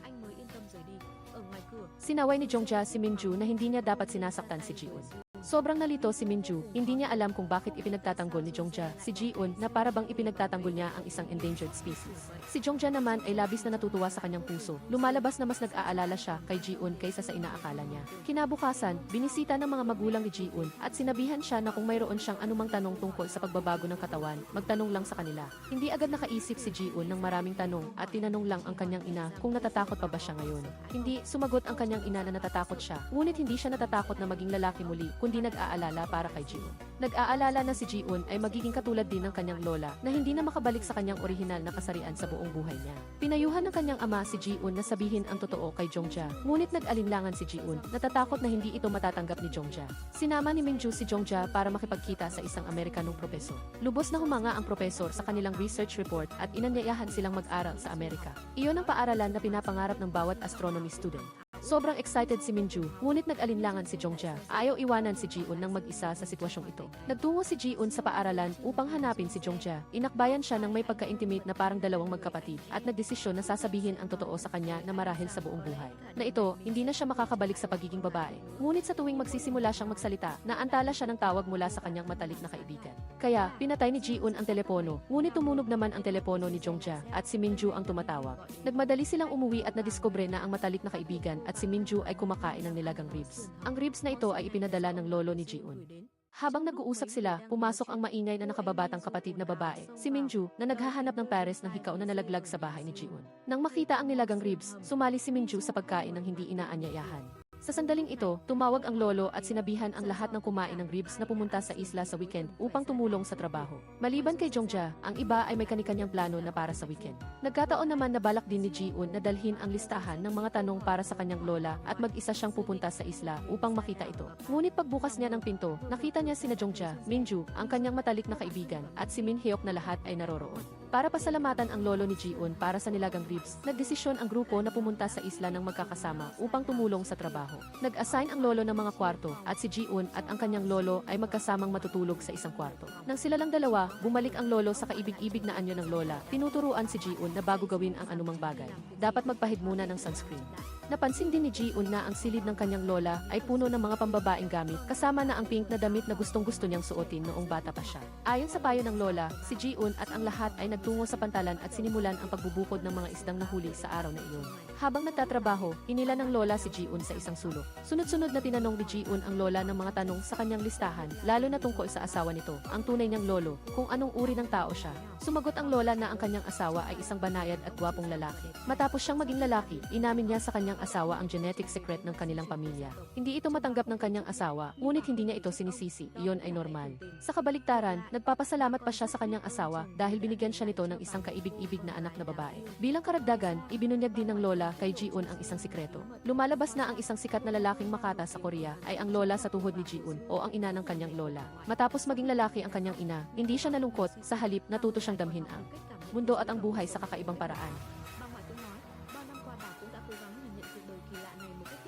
Anh mới yên tâm rời đi. Ở ngoài cửa, Sinaway ni Jongja si Minju na hindi niya dapat sinasaktan si Ji-un. Sobrang nalito si Minju, hindi niya alam kung bakit ipinagtatanggol ni Jongja si Ji-un na para bang ipinagtatanggol niya ang isang endangered species. Si Jongja naman ay labis na natutuwa sa kanyang puso. Lumalabas na mas nag-aalala siya kay Ji-un kaysa sa inaakala niya. Kinabukasan, binisita ng mga magulang ni Ji-un at sinabihan siya na kung mayroon siyang anumang tanong tungkol sa pagbabago ng katawan, magtanong lang sa kanila. Hindi agad nakaisip si Ji-un ng maraming tanong at tinanong lang ang kanyang ina kung natatakot pa ba siya ngayon. Hindi, sumagot ang kanyang ina na natatakot siya, ngunit hindi siya natatakot na maging lalaki muli, kundi nag-aalala para kay Ji-un. Nag-aalala na si Ji-un ay magiging katulad din ng kanyang lola na hindi na makabalik sa kanyang orihinal na kasarian sa buong buhay niya. Pinayuhan ng kanyang ama si Ji-un na sabihin ang totoo kay Jongja, ngunit nag-alinlangan si Ji-un, natatakot na hindi ito matatanggap ni Jongja. Sinama ni Minju si Jongja para makipagkita sa isang Amerikanong propesor. Lubos na humanga ang propesor sa kanilang research report at inanyayahan silang mag-aral sa Amerika. Iyon ang paaralan na pinapangarap ng bawat astronomy student. Sobrang excited si Minju, ngunit nag-alinlangan si Jongja. Ayaw iwanan si Ji-un ng mag-isa sa sitwasyong ito. Nagtungo si Ji-un sa paaralan upang hanapin si Jongja. Inakbayan siya ng may pagka-intimate na parang dalawang magkapatid at nagdesisyon na sasabihin ang totoo sa kanya na marahil sa buong buhay. Na ito, hindi na siya makakabalik sa pagiging babae. Ngunit sa tuwing magsisimula siyang magsalita, naantala siya ng tawag mula sa kanyang matalik na kaibigan. Kaya, pinatay ni Ji-un ang telepono, ngunit tumunog naman ang telepono ni Jongja at si Minju ang tumatawag. Nagmadali silang umuwi at nadiskubre na ang matalik na kaibigan at si Minju ay kumakain ng nilagang ribs. Ang ribs na ito ay ipinadala ng lolo ni Ji-un. Habang nag-uusap sila, pumasok ang maingay na nakababatang kapatid na babae, si Minju, na naghahanap ng pares ng hikaw na nalaglag sa bahay ni Ji-un. Nang makita ang nilagang ribs, sumali si Minju sa pagkain ng hindi inaanyayahan. Sa sandaling ito, tumawag ang lolo at sinabihan ang lahat ng kumain ng ribs na pumunta sa isla sa weekend upang tumulong sa trabaho. Maliban kay Jongja, ang iba ay may kanikanyang plano na para sa weekend. Nagkataon naman na balak din ni Ji-un na dalhin ang listahan ng mga tanong para sa kanyang lola at mag-isa siyang pupunta sa isla upang makita ito. Ngunit pagbukas niya ng pinto, nakita niya sina Jongja, Minju, ang kanyang matalik na kaibigan, at si Min Hyuk na lahat ay naroroon. Para pasalamatan ang lolo ni Ji-un para sa nilagang ribs, nagdesisyon ang grupo na pumunta sa isla ng magkakasama upang tumulong sa trabaho. Nag-assign ang lolo ng mga kwarto at si Ji-un at ang kanyang lolo ay magkasamang matutulog sa isang kwarto. Nang sila lang dalawa, bumalik ang lolo sa kaibig-ibig na anyo ng lola. Tinuturuan si Ji-un na bago gawin ang anumang bagay, dapat magpahid muna ng sunscreen. Napansin din ni Ji-un na ang silid ng kanyang lola ay puno ng mga pambabaeng gamit, kasama na ang pink na damit na gustong-gusto niyang suotin noong bata pa siya. Ayon sa payo ng lola, si Ji-un at ang lahat ay nagtungo sa pantalan at sinimulan ang pagbubukod ng mga isdang nahuli sa araw na iyon. Habang nagtatrabaho, inila ng lola si Ji-un sa isang sulok. Sunod-sunod na tinanong ni Ji-un ang lola ng mga tanong sa kanyang listahan, lalo na tungkol sa asawa nito, ang tunay niyang lolo, kung anong uri ng tao siya. Sumagot ang lola na ang kanyang asawa ay isang banayad at gwapong lalaki. Matapos siyang maging lalaki, inamin niya sa kanyang asawa ang genetic secret ng kanilang pamilya. Hindi ito matanggap ng kanyang asawa, ngunit hindi niya ito sinisisi, iyon ay normal. Sa kabaligtaran, nagpapasalamat pa siya sa kanyang asawa dahil binigyan siya nito ng isang kaibig-ibig na anak na babae. Bilang karagdagan, ibinunyag din ng lola kay Ji-un ang isang sikreto. Lumalabas na ang isang sikat na lalaking makata sa Korea ay ang lola sa tuhod ni Ji-un o ang ina ng kanyang lola. Matapos maging lalaki ang kanyang ina, hindi siya nalungkot, sa halip natuto siyang damhin ang mundo at ang buhay sa kakaibang paraan.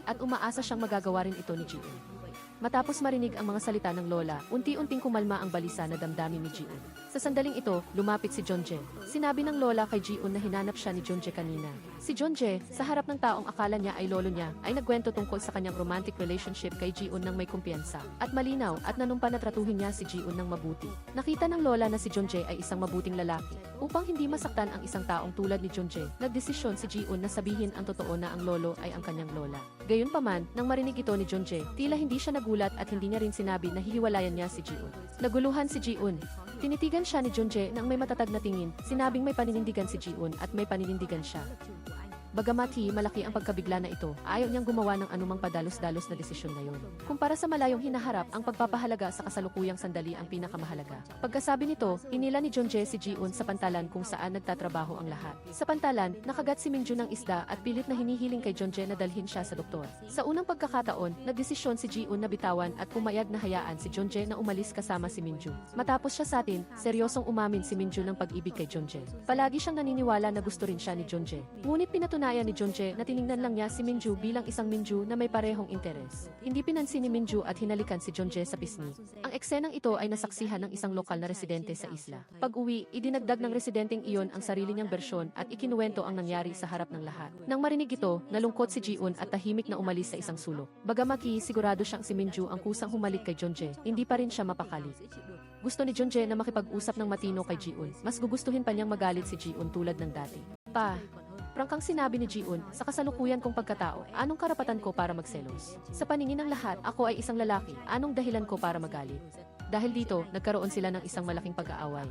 At umaasa siyang magagawa rin ito ni Ji-un. Matapos marinig ang mga salita ng lola, unti-unting kumalma ang balisa na damdamin ni Ji-un. Sa sandaling ito, lumapit si Jeonjae. Sinabi ng lola kay Ji-un na hinanap siya ni Jeonjae kanina. Si Jeonjae, sa harap ng taong akala niya ay lolo niya, ay nagkwento tungkol sa kanyang romantic relationship kay Ji-un ng may kumpiyansa. At malinaw at nanumpa na tratuhin niya si Ji-un ng mabuti. Nakita ng lola na si Jeonjae ay isang mabuting lalaki. Upang hindi masaktan ang isang taong tulad ni Jeonjae, nagdesisyon si Ji-un na sabihin ang totoo na ang lolo ay ang kanyang lola. Gayunpaman, nang marinig ito ni Jeonjae, tila hindi siya nagulat at hindi niya rin sinabi na hihiwalayan niya si Ji-un. Naguluhan si Ji-un. Tinitigan siya ni Jeonjae nang may matatag na tingin, sinabing may paninindigan si Ji-un at may paninindigan siya. Bagamat malaki ang pagkabigla na ito, ayaw niyang gumawa ng anumang padalos-dalos na desisyon ngayon. Kumpara sa malayong hinaharap, ang pagpapahalaga sa kasalukuyang sandali ang pinakamahalaga. Pagkasabi nito, inila ni Jeonjae si Ji-un sa pantalan kung saan nagtatrabaho ang lahat. Sa pantalan, nakagat si Minju ng isda at pilit na hinihiling kay Jeonjae na dalhin siya sa doktor. Sa unang pagkakataon, nagdesisyon si Ji-un na bitawan at pumayag na hayaan si Jeonjae na umalis kasama si Minju. Matapos siya sa atin, seryosong umamin si Minju ng pag-ibig kay Jeonjae. Palagi siyang naniniwala na gusto rin siya ni Jeonjae. Ngunit pinatunayan ni Jeonjae na tiningnan lang niya si Minju bilang isang Minju na may parehong interes. Hindi pinansin ni Minju at hinalikan si Jeonjae sa pisngi. Ang eksenang ito ay nasaksihan ng isang lokal na residente sa isla. Pag-uwi, idinagdag ng residenteng iyon ang sarili niyang bersyon at ikinuwento ang nangyari sa harap ng lahat. Nang marinig ito, nalungkot si Ji-un at tahimik na umalis sa isang sulok. Bagamat sigurado siyang si Minju ang kusang humalik kay Jeonjae, hindi pa rin siya mapakali. Gusto ni Jeonjae na makipag-usap ng matino kay Ji-un. Mas gugustuhin pa niyang magalit si Ji-un tulad ng dati. Prangkang sinabi ni Ji-un, sa kasalukuyan kong pagkatao, anong karapatan ko para magselos? Sa paningin ng lahat, ako ay isang lalaki, anong dahilan ko para magalit? Dahil dito, nagkaroon sila ng isang malaking pag-aaway.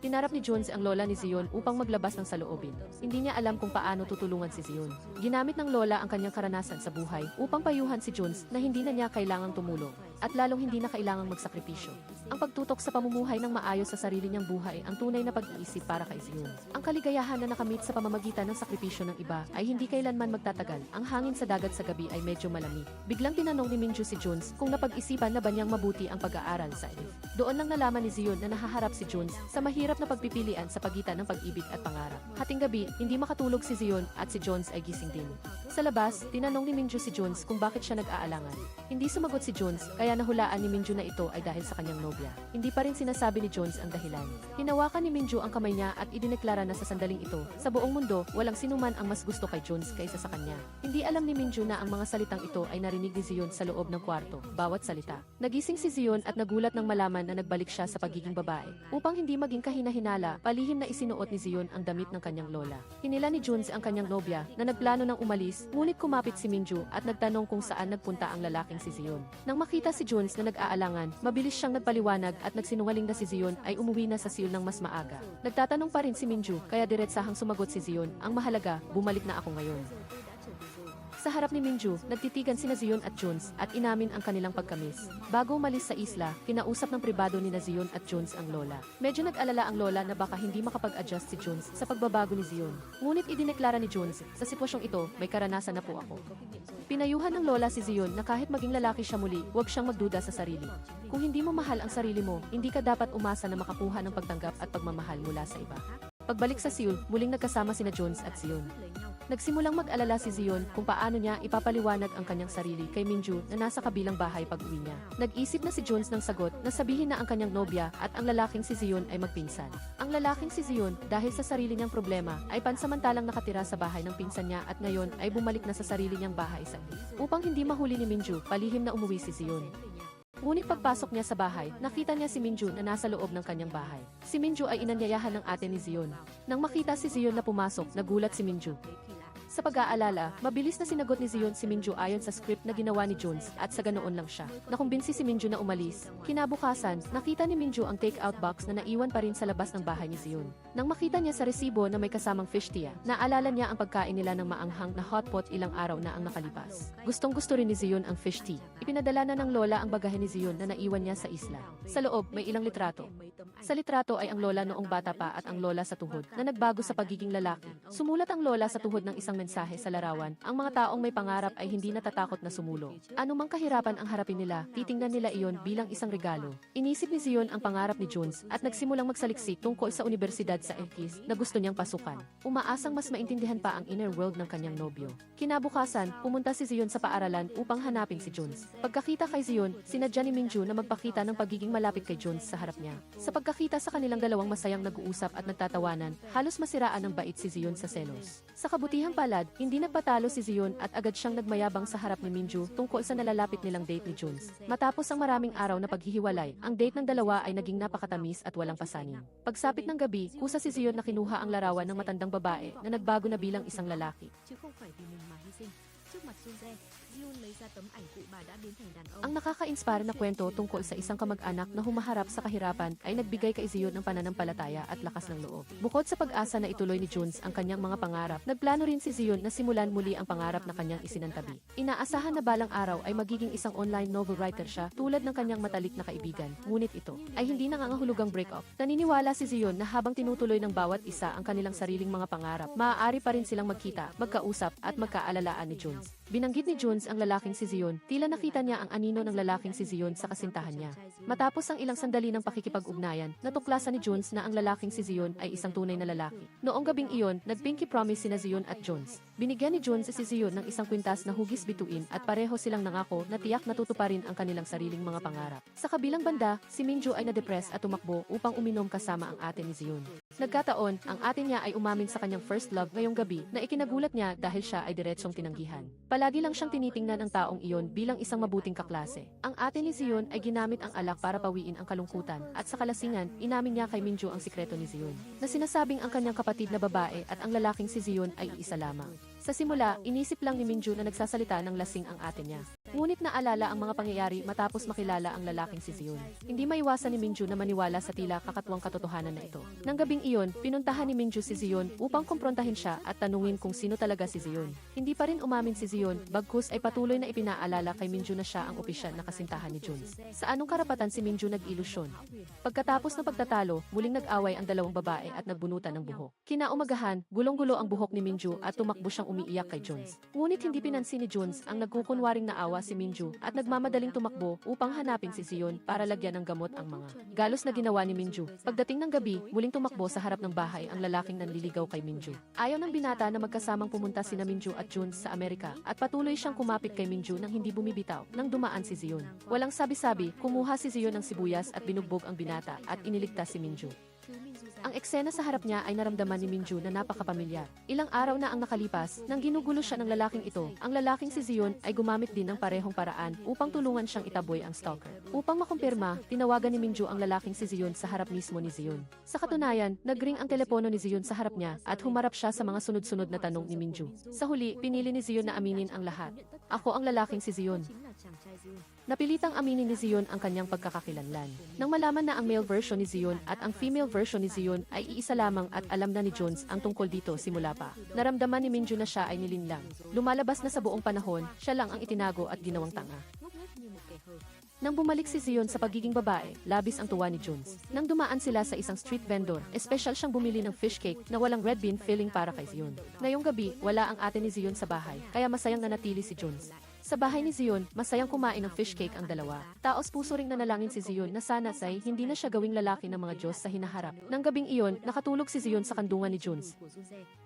Tinarap ni Jones ang lola ni Zion upang maglabas ng saloobin. Hindi niya alam kung paano tutulungan si Zion. Ginamit ng lola ang kanyang karanasan sa buhay upang payuhan si Jones na hindi na niya kailangang tumulong. at lalong hindi na kailangang magsakripisyo. Ang pagtutok sa pamumuhay ng maayos sa sarili niyang buhay ang tunay na pag-iisip para kay Zion. Ang kaligayahan na nakamit sa pamamagitan ng sakripisyo ng iba ay hindi kailanman magtatagal. Ang hangin sa dagat sa gabi ay medyo malamig. Biglang tinanong ni Minju si Jones kung napag-isipan na ba niyang mabuti ang pag-aaral sa ELIF. Doon lang nalaman ni Zion na nahaharap si Jones sa mahirap na pagpipilian sa pagitan ng pag-ibig at pangarap. Hating gabi, hindi makatulog si Zion at si Jones ay gising din. Sa labas, tinanong ni Minju si Jones kung bakit siya nag-aalangan. Hindi sumagot si Jones, kaya nahulaan ni Minju na ito ay dahil sa kanyang nobya. Hindi pa rin sinasabi ni Jones ang dahilan. Hinawakan ni Minju ang kamay niya at idineklara na sa sandaling ito, sa buong mundo, walang sinuman ang mas gusto kay Jones kaysa sa kanya. Hindi alam ni Minju na ang mga salitang ito ay narinig ni Zion sa loob ng kwarto, bawat salita. Nagising si Zion at nagulat nang malaman na nagbalik siya sa pagiging babae. Upang hindi maging kahina-hinala, palihim na isinuot ni Zion ang damit ng kanyang lola. Hinila ni Jones ang kanyang nobya na nagplano ng umalis, ngunit kumapit si Minju at nagtanong kung saan nagpunta ang lalaking si Zion. Nang makita si Jones na nag-aalangan, mabilis siyang nagpaliwanag at nagsinungaling na si Zion ay umuwi na sa Seoul ng mas maaga. Nagtatanong pa rin si Minju, kaya diretsahang sumagot si Zion, ang mahalaga, bumalik na ako ngayon. Sa harap ni Minju, nagtitigan sina Zion at Jones at inamin ang kanilang pagkamis. Bago umalis sa isla, kinausap ng pribado ni Zion at Jones ang lola. Medyo nag-alala ang lola na baka hindi makapag-adjust si Jones sa pagbabago ni Zion. Ngunit idineklara ni Jones, sa sitwasyong ito, may karanasan na po ako. Pinayuhan ng lola si Zion na kahit maging lalaki siya muli, huwag siyang magduda sa sarili. Kung hindi mo mahal ang sarili mo, hindi ka dapat umasa na makakuha ng pagtanggap at pagmamahal mula sa iba. Pagbalik sa Seoul, muling nagkasama sina Jones at Zion. Nagsimulang mag-alala si Zion kung paano niya ipapaliwanag ang kanyang sarili kay Minju na nasa kabilang bahay pag-uwi niya. Nag-isip na si Jones ng sagot na sabihin na ang kanyang nobya at ang lalaking si Zion ay magpinsan. Ang lalaking si Zion, dahil sa sarili niyang problema, ay pansamantalang nakatira sa bahay ng pinsan niya at ngayon ay bumalik na sa sarili niyang bahay sa ELIF. Upang hindi mahuli ni Minju, palihim na umuwi si Zion. Ngunit pagpasok niya sa bahay, nakita niya si Minju na nasa loob ng kanyang bahay. Si Minju ay inanyayahan ng ate ni Zion. Nang makita si Zion na pumasok, nagulat si Minju. Sa pag-aalala, mabilis na sinagot ni Zion si Minju ayon sa script na ginawa ni Jones at sa ganoon lang siya. Nakumbinsi si Minju na umalis. Kinabukasan, nakita ni Minju ang take-out box na naiwan pa rin sa labas ng bahay ni Zion. Nang makita niya sa resibo na may kasamang fish tea, naalala niya ang pagkain nila ng maanghang na hot pot ilang araw na ang nakalipas. Gustong-gusto rin ni Zion ang fish tea. Ipinadala na ng lola ang bagahe ni Zion na naiwan niya sa isla. Sa loob, may ilang litrato. Sa litrato ay ang lola noong bata pa at ang lola sa tuhod na nagbago sa pagiging lalaki. Sumulat ang lola sa tuhod ng isang mensahe sa larawan, ang mga taong may pangarap ay hindi natatakot na sumulong. Anumang kahirapan ang harapin nila, titingnan nila iyon bilang isang regalo. Inisip ni Zion ang pangarap ni Jones at nagsimulang magsaliksik tungkol sa universidad sa ELIF na gusto niyang pasukan. Umaasang mas maintindihan pa ang inner world ng kanyang nobyo. Kinabukasan, pumunta si Zion sa paaralan upang hanapin si Jones. Pagkakita kay Zion, sinadya ni Minju na magpakita ng pagiging malapit kay Jones sa harap niya. Sa pagkakita sa kanilang dalawang masayang nag-uusap at nagtatawanan, halos masiraan ng bait si Zion sa selos. Sa kabutihang palad, hindi nagpatalo si Zion at agad siyang nagmayabang sa harap ni Minju tungkol sa nalalapit nilang date ni Jones. Matapos ang maraming araw na paghihiwalay, ang date ng dalawa ay naging napakatamis at walang pasanin. Pagsapit ng gabi, kusa si Zion na kinuha ang larawan ng matandang babae na nagbago na bilang isang lalaki. Chứ không phải vì mình mà hy sinh. Trước mặt Sun Jae, Yoon lấy ra tấm ảnh cụ bà đã biến thành đàn ông. Ang nakaka-inspire na kwento tungkol sa isang kamag-anak na humaharap sa kahirapan ay nagbigay kay Zion ng pananampalataya at lakas ng loob. Bukod sa pag-asa na ituloy ni Jones ang kanyang mga pangarap, nagplano rin si Zion na simulan muli ang pangarap na kanyang isinantabi. Inaasahan na balang araw ay magiging isang online novel writer siya tulad ng kanyang matalik na kaibigan, ngunit ito ay hindi nangangahulugang break-off. Naniniwala si Zion na habang tinutuloy ng bawat isa ang kanilang sariling mga pangarap, maaari pa rin silang magkita, magkausap at magkaalalaan ni Jones. Binanggit ni Jones ang lalaking si Zion, tila nakita niya ang anino ng lalaking si Zion sa kasintahan niya. Matapos ang ilang sandali ng pakikipag-ugnayan, natuklasan ni Jones na ang lalaking si Zion ay isang tunay na lalaki. Noong gabing iyon, nag-pinky promise sina Zion at Jones. Binigyan ni Jones si Zion ng isang kwintas na hugis bituin at pareho silang nangako na tiyak natutuparin ang kanilang sariling mga pangarap. Sa kabilang banda, si Minju ay na-depress at tumakbo upang uminom kasama ang ate ni Zion. Nagkataon, ang ate niya ay umamin sa kanyang first love ngayong gabi na ikinagulat niya dahil siya ay diretsong tinanggihan. Palagi lang siyang tinitingnan ang taong iyon bilang isang mabuting kaklase. Ang ate ni Zion ay ginamit ang alak para pawiin ang kalungkutan at sa kalasingan, inamin niya kay Minju ang sikreto ni Zion na sinasabing ang kanyang kapatid na babae at ang lalaking si Zion ay iisa lamang. Sa simula, inisip lang ni Minju na nagsasalita ng lasing ang ate niya. Ngunit naalala ang mga pangyayari matapos makilala ang lalaking si Zion. Hindi maiwasan ni Minju na maniwala sa tila kakatuwang katotohanan na ito. Nang gabing iyon, pinuntahan ni Minju si Zion upang kumprontahin siya at tanungin kung sino talaga si Zion. Hindi pa rin umamin si Zion, bagkus ay patuloy na ipinaalala kay Minju na siya ang opisyal na kasintahan ni Juns. Sa anong karapatan si Minju nag-ilusyon? Pagkatapos ng pagtatalo, muling nag-away ang dalawang babae at nagbunutan ng buhok. Kinaumagahan, gulong-gulo ang buhok ni Minju at tumakbo siyang umiiyak kay Juns. Ngunit hindi pinansin ni Juns ang nagkukunwaring naawa si Minju at nagmamadaling tumakbo upang hanapin si Zion para lagyan ng gamot ang mga galos na ginawa ni Minju. Pagdating ng gabi, muling tumakbo sa harap ng bahay ang lalaking nanliligaw kay Minju. Ayaw ng binata na magkasamang pumunta sina Minju at Juns sa Amerika at patuloy siyang kumapit kay Minju nang hindi bumibitaw nang dumaan si Zion. Walang sabi-sabi, kumuha si Zion ng sibuyas at binugbog ang binata at iniligtas si Minju. Ang eksena sa harap niya ay naramdaman ni Minju na napakapamilyar. Ilang araw na ang nakalipas, nang ginugulo siya ng lalaking ito, ang lalaking si Zion ay gumamit din ng parehong paraan upang tulungan siyang itaboy ang stalker. Upang makumpirma, tinawagan ni Minju ang lalaking si Zion sa harap mismo ni Zion. Sa katunayan, nagring ang telepono ni Zion sa harap niya at humarap siya sa mga sunod-sunod na tanong ni Minju. Sa huli, pinili ni Zion na aminin ang lahat. Ako ang lalaking si Zion. Napilitang aminin ni Zion ang kanyang pagkakakilanlan. Nang malaman na ang male version ni Zion at ang female version ni Zion ay iisa lamang at alam na ni Jones ang tungkol dito simula pa. Naramdaman ni Minju na siya ay nilinlang. Lumalabas na sa buong panahon, siya lang ang itinago at ginawang tanga. Nang bumalik si Zion sa pagiging babae, labis ang tuwa ni Jones. Nang dumaan sila sa isang street vendor, espesyal siyang bumili ng fish cake na walang red bean filling para kay Zion. Ngayong gabi, wala ang ate ni Zion sa bahay, kaya masayang nanatili si Jones. Sa bahay ni Zion, masayang kumain ng fish cake ang dalawa. Taos puso ring nanalangin si Zion na sana say hindi na siya gawing lalaki ng mga Diyos sa hinaharap. Nang gabing iyon, nakatulog si Zion sa kandungan ni Jones.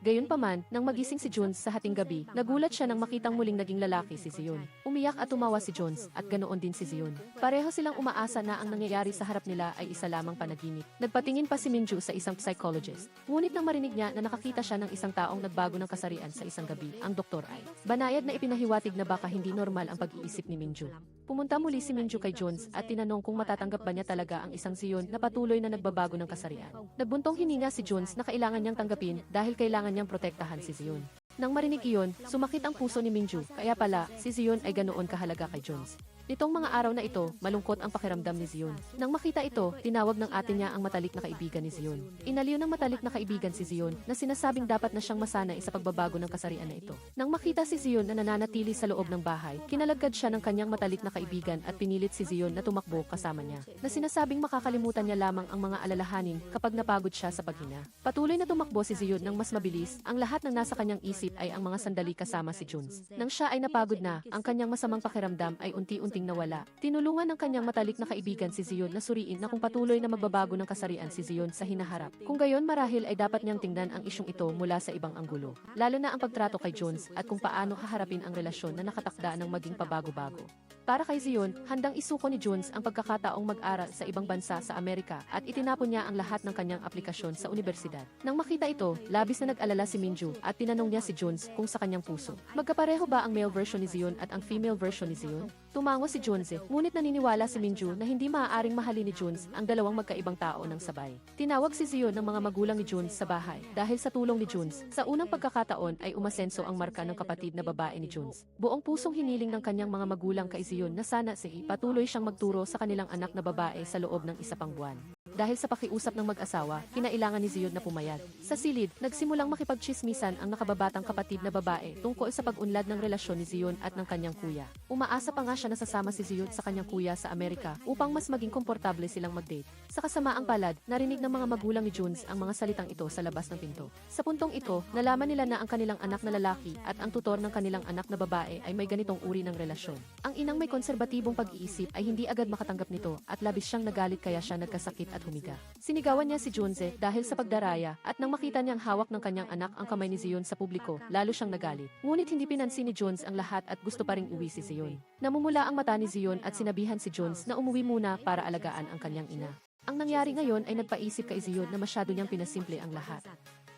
Gayunpaman, nang magising si Jones sa hating gabi, nagulat siya nang makitang muling naging lalaki si Zion. Umiyak at tumawa si Jones, at ganoon din si Zion. Pareho silang umaasa na ang nangyayari sa harap nila ay isa lamang panaginip. Nagpatingin pa si Minju sa isang psychologist. Ngunit nang marinig niya na nakakita siya ng isang taong nagbago ng kasarian sa isang gabi, ang doktor ay banayad na ipinahiwatig na baka hindi normal ang pag-iisip ni Minju. Pumunta muli si Minju kay Jones at tinanong kung matatanggap ba niya talaga ang isang Zion na patuloy na nagbabago ng kasarian. Nagbuntong hininga si Jones na kailangan niyang tanggapin dahil kailangan niyang protektahan si Zion. Nang marinig iyon, sumakit ang puso ni Minju, kaya pala si Zion ay ganoon kahalaga kay Jones. Nitong mga araw na ito, malungkot ang pakiramdam ni Zion. Nang makita ito, tinawag ng ate niya ang matalik na kaibigan ni Zion. Inaliw ng matalik na kaibigan si Zion na sinasabing dapat na siyang masanay sa pagbabago ng kasarian na ito. Nang makita si Zion na nananatili sa loob ng bahay, kinalagad siya ng kanyang matalik na kaibigan at pinilit si Zion na tumakbo kasama niya. Na sinasabing makakalimutan niya lamang ang mga alalahanin kapag napagod siya sa paghina. Patuloy na tumakbo si Zion ng mas mabilis, ang lahat ng nasa kanyang isip ay ang mga sandali kasama si Jones. Nang siya ay napagod na, ang kanyang masamang pakiramdam ay unti-unting nawala. Tinulungan ng kanyang matalik na kaibigan si Zion na suriin na kung patuloy na magbabago ng kasarian si Zion sa hinaharap. Kung gayon marahil ay dapat niyang tingnan ang isyong ito mula sa ibang anggulo. Lalo na ang pagtrato kay Jones at kung paano haharapin ang relasyon na nakatakda ng maging pabago-bago. Para kay Zion, handang isuko ni Jones ang pagkakataong mag-aral sa ibang bansa sa Amerika at itinapon niya ang lahat ng kanyang aplikasyon sa universidad. Nang makita ito, labis na nag-alala si Minju at tinanong niya si Jones kung sa kanyang puso. Magkapareho ba ang male version ni Zion at ang female version ni Zion? Tumango si Jones, ngunit naniniwala si Minju na hindi maaaring mahalin ni Jones ang dalawang magkaibang tao ng sabay. Tinawag si Zion ng mga magulang ni Jones sa bahay dahil sa tulong ni Jones. Sa unang pagkakataon ay umasenso ang marka ng kapatid na babae ni Jones. Buong pusong hiniling ng kanyang mga magulang kay Zion na sana patuloy siyang magturo sa kanilang anak na babae sa loob ng isa pang buwan. Dahil sa pakiusap ng mag-asawa, kinailangan ni Zion na pumayag. Sa silid, nagsimulang makipagchismisan ang nakababatang kapatid na babae tungkol sa pag-unlad ng relasyon ni Zion at ng kanyang kuya. Umaasa pa nga siya na sasama si Zion sa kanyang kuya sa Amerika upang mas maging komportable silang mag-date. Sa kasamaang palad, narinig ng mga magulang ni Jones ang mga salitang ito sa labas ng pinto. Sa puntong ito, nalaman nila na ang kanilang anak na lalaki at ang tutor ng kanilang anak na babae ay may ganitong uri ng relasyon. Ang inang may konserbatibong pag-iisip ay hindi agad makatanggap nito at labis siyang nagalit kaya siya nagkasakit at humiga. Sinigawan niya si Jones dahil sa pagdaraya at nang makita niyang hawak ng kanyang anak ang kamay ni Zion sa publiko, lalo siyang nagalit. Ngunit hindi pinansin ni Jones ang lahat at gusto pa ring uwi si Zion. Namumula ang mata ni Zion at sinabihan si Jones na umuwi muna para alagaan ang kanyang ina. Ang nangyari ngayon ay nagpaisip kay Zion na masyado niyang pinasimple ang lahat.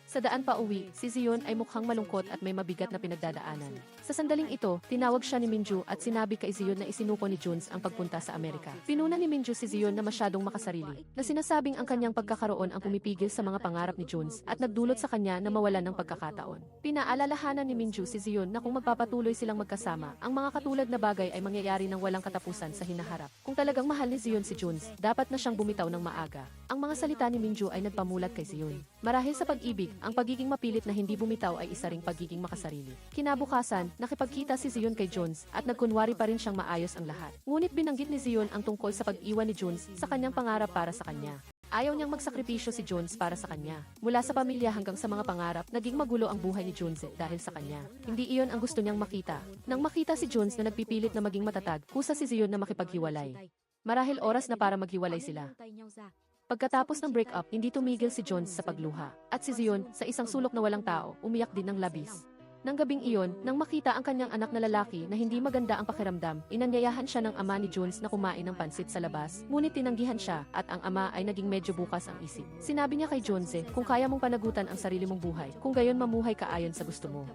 Sa daan pa uwi, si Zion ay mukhang malungkot at may mabigat na pinagdadaanan. Sa sandaling ito, tinawag siya ni Minju at sinabi kay Zion na isinuko ni Juns ang pagpunta sa Amerika. Pinuna ni Minju si Zion na masyadong makasarili, na sinasabing ang kanyang pagkakaroon ang pumipigil sa mga pangarap ni Juns at nagdulot sa kanya na mawalan ng pagkakataon. Pinaalalahanan ni Minju si Zion na kung magpapatuloy silang magkasama, ang mga katulad na bagay ay mangyayari ng walang katapusan sa hinaharap. Kung talagang mahal ni Zion si Juns, dapat na siyang bumitaw ng maaga. Ang mga salita ni Minju ay nagpamulat kay Zion. Marahil sa pag-ibig, ang pagiging mapilit na hindi bumitaw ay isa ring pagiging makasarili. Kinabukasan, nakipagkita si Zion kay Juns at nagkunwari pa rin siyang maayos ang lahat. Ngunit binanggit ni Zion ang tungkol sa pag-iwan ni Juns sa kanyang pangarap para sa kanya. Ayaw niyang magsakripisyo si Juns para sa kanya. Mula sa pamilya hanggang sa mga pangarap, naging magulo ang buhay ni Juns dahil sa kanya. Hindi iyon ang gusto niyang makita. Nang makita si Juns na nagpipilit na maging matatag, kusa si Zion na makipaghiwalay. Marahil oras na para maghiwalay sila. Pagkatapos ng break-up, hindi tumigil si Juns sa pagluha. At si Zion, sa isang sulok na walang tao, umiyak din ng labis. Nang gabing iyon, nang makita ang kanyang anak na lalaki na hindi maganda ang pakiramdam, inanyayahan siya ng ama ni Juns na kumain ng pansit sa labas, ngunit tinanggihan siya at ang ama ay naging medyo bukas ang isip. Sinabi niya kay Juns, kung kaya mong panagutan ang sarili mong buhay, kung gayon mamuhay ka ayon sa gusto mo.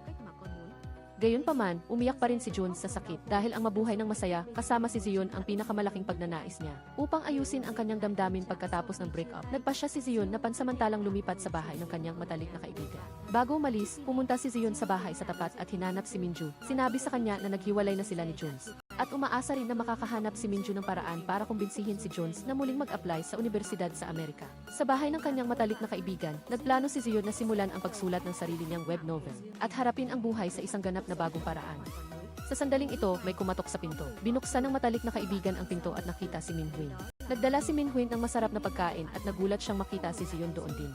Gayunpaman, umiyak pa rin si Juns sa sakit dahil ang mabuhay ng masaya kasama si Zion ang pinakamalaking pagnanais niya. Upang ayusin ang kanyang damdamin pagkatapos ng breakup, nagpasya si Zion na pansamantalang lumipat sa bahay ng kanyang matalik na kaibigan. Bago umalis, pumunta si Zion sa bahay sa tapat at hinanap si Minju. Sinabi sa kanya na naghiwalay na sila ni Juns. At umaasa rin na makakahanap si Minju ng paraan para kumbinsihin si Juns na muling mag-apply sa universidad sa Amerika. Sa bahay ng kanyang matalik na kaibigan, nagplano si Zion na simulan ang pagsulat ng sarili niyang web novel at harapin ang buhay sa isang ganap na bagong paraan. Sa sandaling ito, may kumatok sa pinto. Binuksan ng matalik na kaibigan ang pinto at nakita si Minhuin. Nagdala si Minhuin ng masarap na pagkain at nagulat siyang makita si Zion doon din.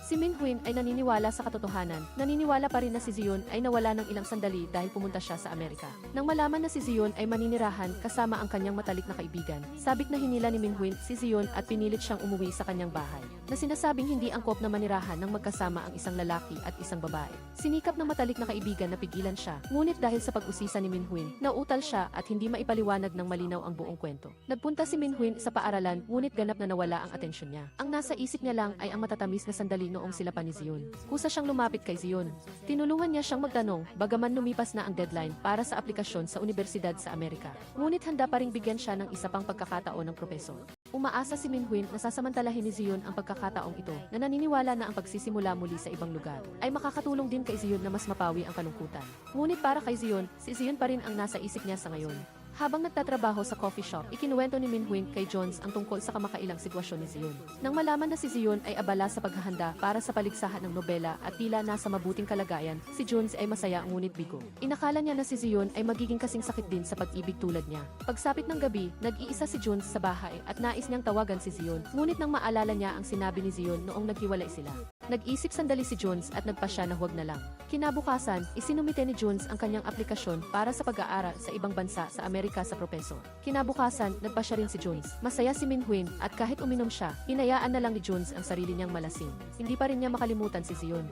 Si Minhuin ay naniniwala sa katotohanan. Naniniwala pa rin na si Zion ay nawala ng ilang sandali dahil pumunta siya sa Amerika. Nang malaman na si Zion ay maninirahan kasama ang kanyang matalik na kaibigan, sabik na hinila ni Minhuin si Zion at pinilit siyang umuwi sa kanyang bahay, na sinasabing hindi angkop na manirahan ng magkasama ang isang lalaki at isang babae. Sinikap ng matalik na kaibigan na pigilan siya, ngunit dahil sa pag-usisa ni Minhuin, nauutal siya at hindi maipaliwanag ng malinaw ang buong kwento. Nagpunta si Minhuin sa paaralan, ngunit ganap na nawala ang atensyon niya. Ang nasa isip niya lang ay ang matatamis na sandali noong sila pa ni Zion. Kusa siyang lumapit kay Zion. Tinulungan niya siyang magtanong, bagaman lumipas na ang deadline para sa aplikasyon sa universidad sa Amerika. Ngunit handa pa ring bigyan siya ng isa pang pagkakataon ng propesor. Umaasa si Minhuin na sasamantalahin ni Zion ang pagkakataong ito, na naniniwala na ang pagsisimula muli sa ibang lugar ay makakatulong din kay Zion na mas mapawi ang kalungkutan. Ngunit para kay Zion, si Zion pa rin ang nasa isip niya sa ngayon. Habang nagtatrabaho sa coffee shop, ikinuwento ni Minhuin kay Jones ang tungkol sa kamakailang sitwasyon ni Zion. Nang malaman na si Zion ay abala sa paghahanda para sa paligsahan ng nobela at tila nasa mabuting kalagayan, si Jones ay masaya ngunit bigo. Inakala niya na si Zion ay magiging kasing sakit din sa pag-ibig tulad niya. Pagsapit ng gabi, nag-iisa si Jones sa bahay at nais niyang tawagan si Zion. Ngunit nang maalala niya ang sinabi ni Zion noong naghiwalay sila, nag-isip sandali si Jones at nagpasya na huwag na lang. Kinabukasan, isinumite ni Jones ang kanyang aplikasyon para sa pag-aaral sa ibang bansa sa Amerika sa propesor. Kinabukasan, nagpasya rin si Jones. Masaya si Minhuin at kahit uminom siya, hinayaan na lang ni Jones ang sarili niyang malasing. Hindi pa rin niya makalimutan si Zion.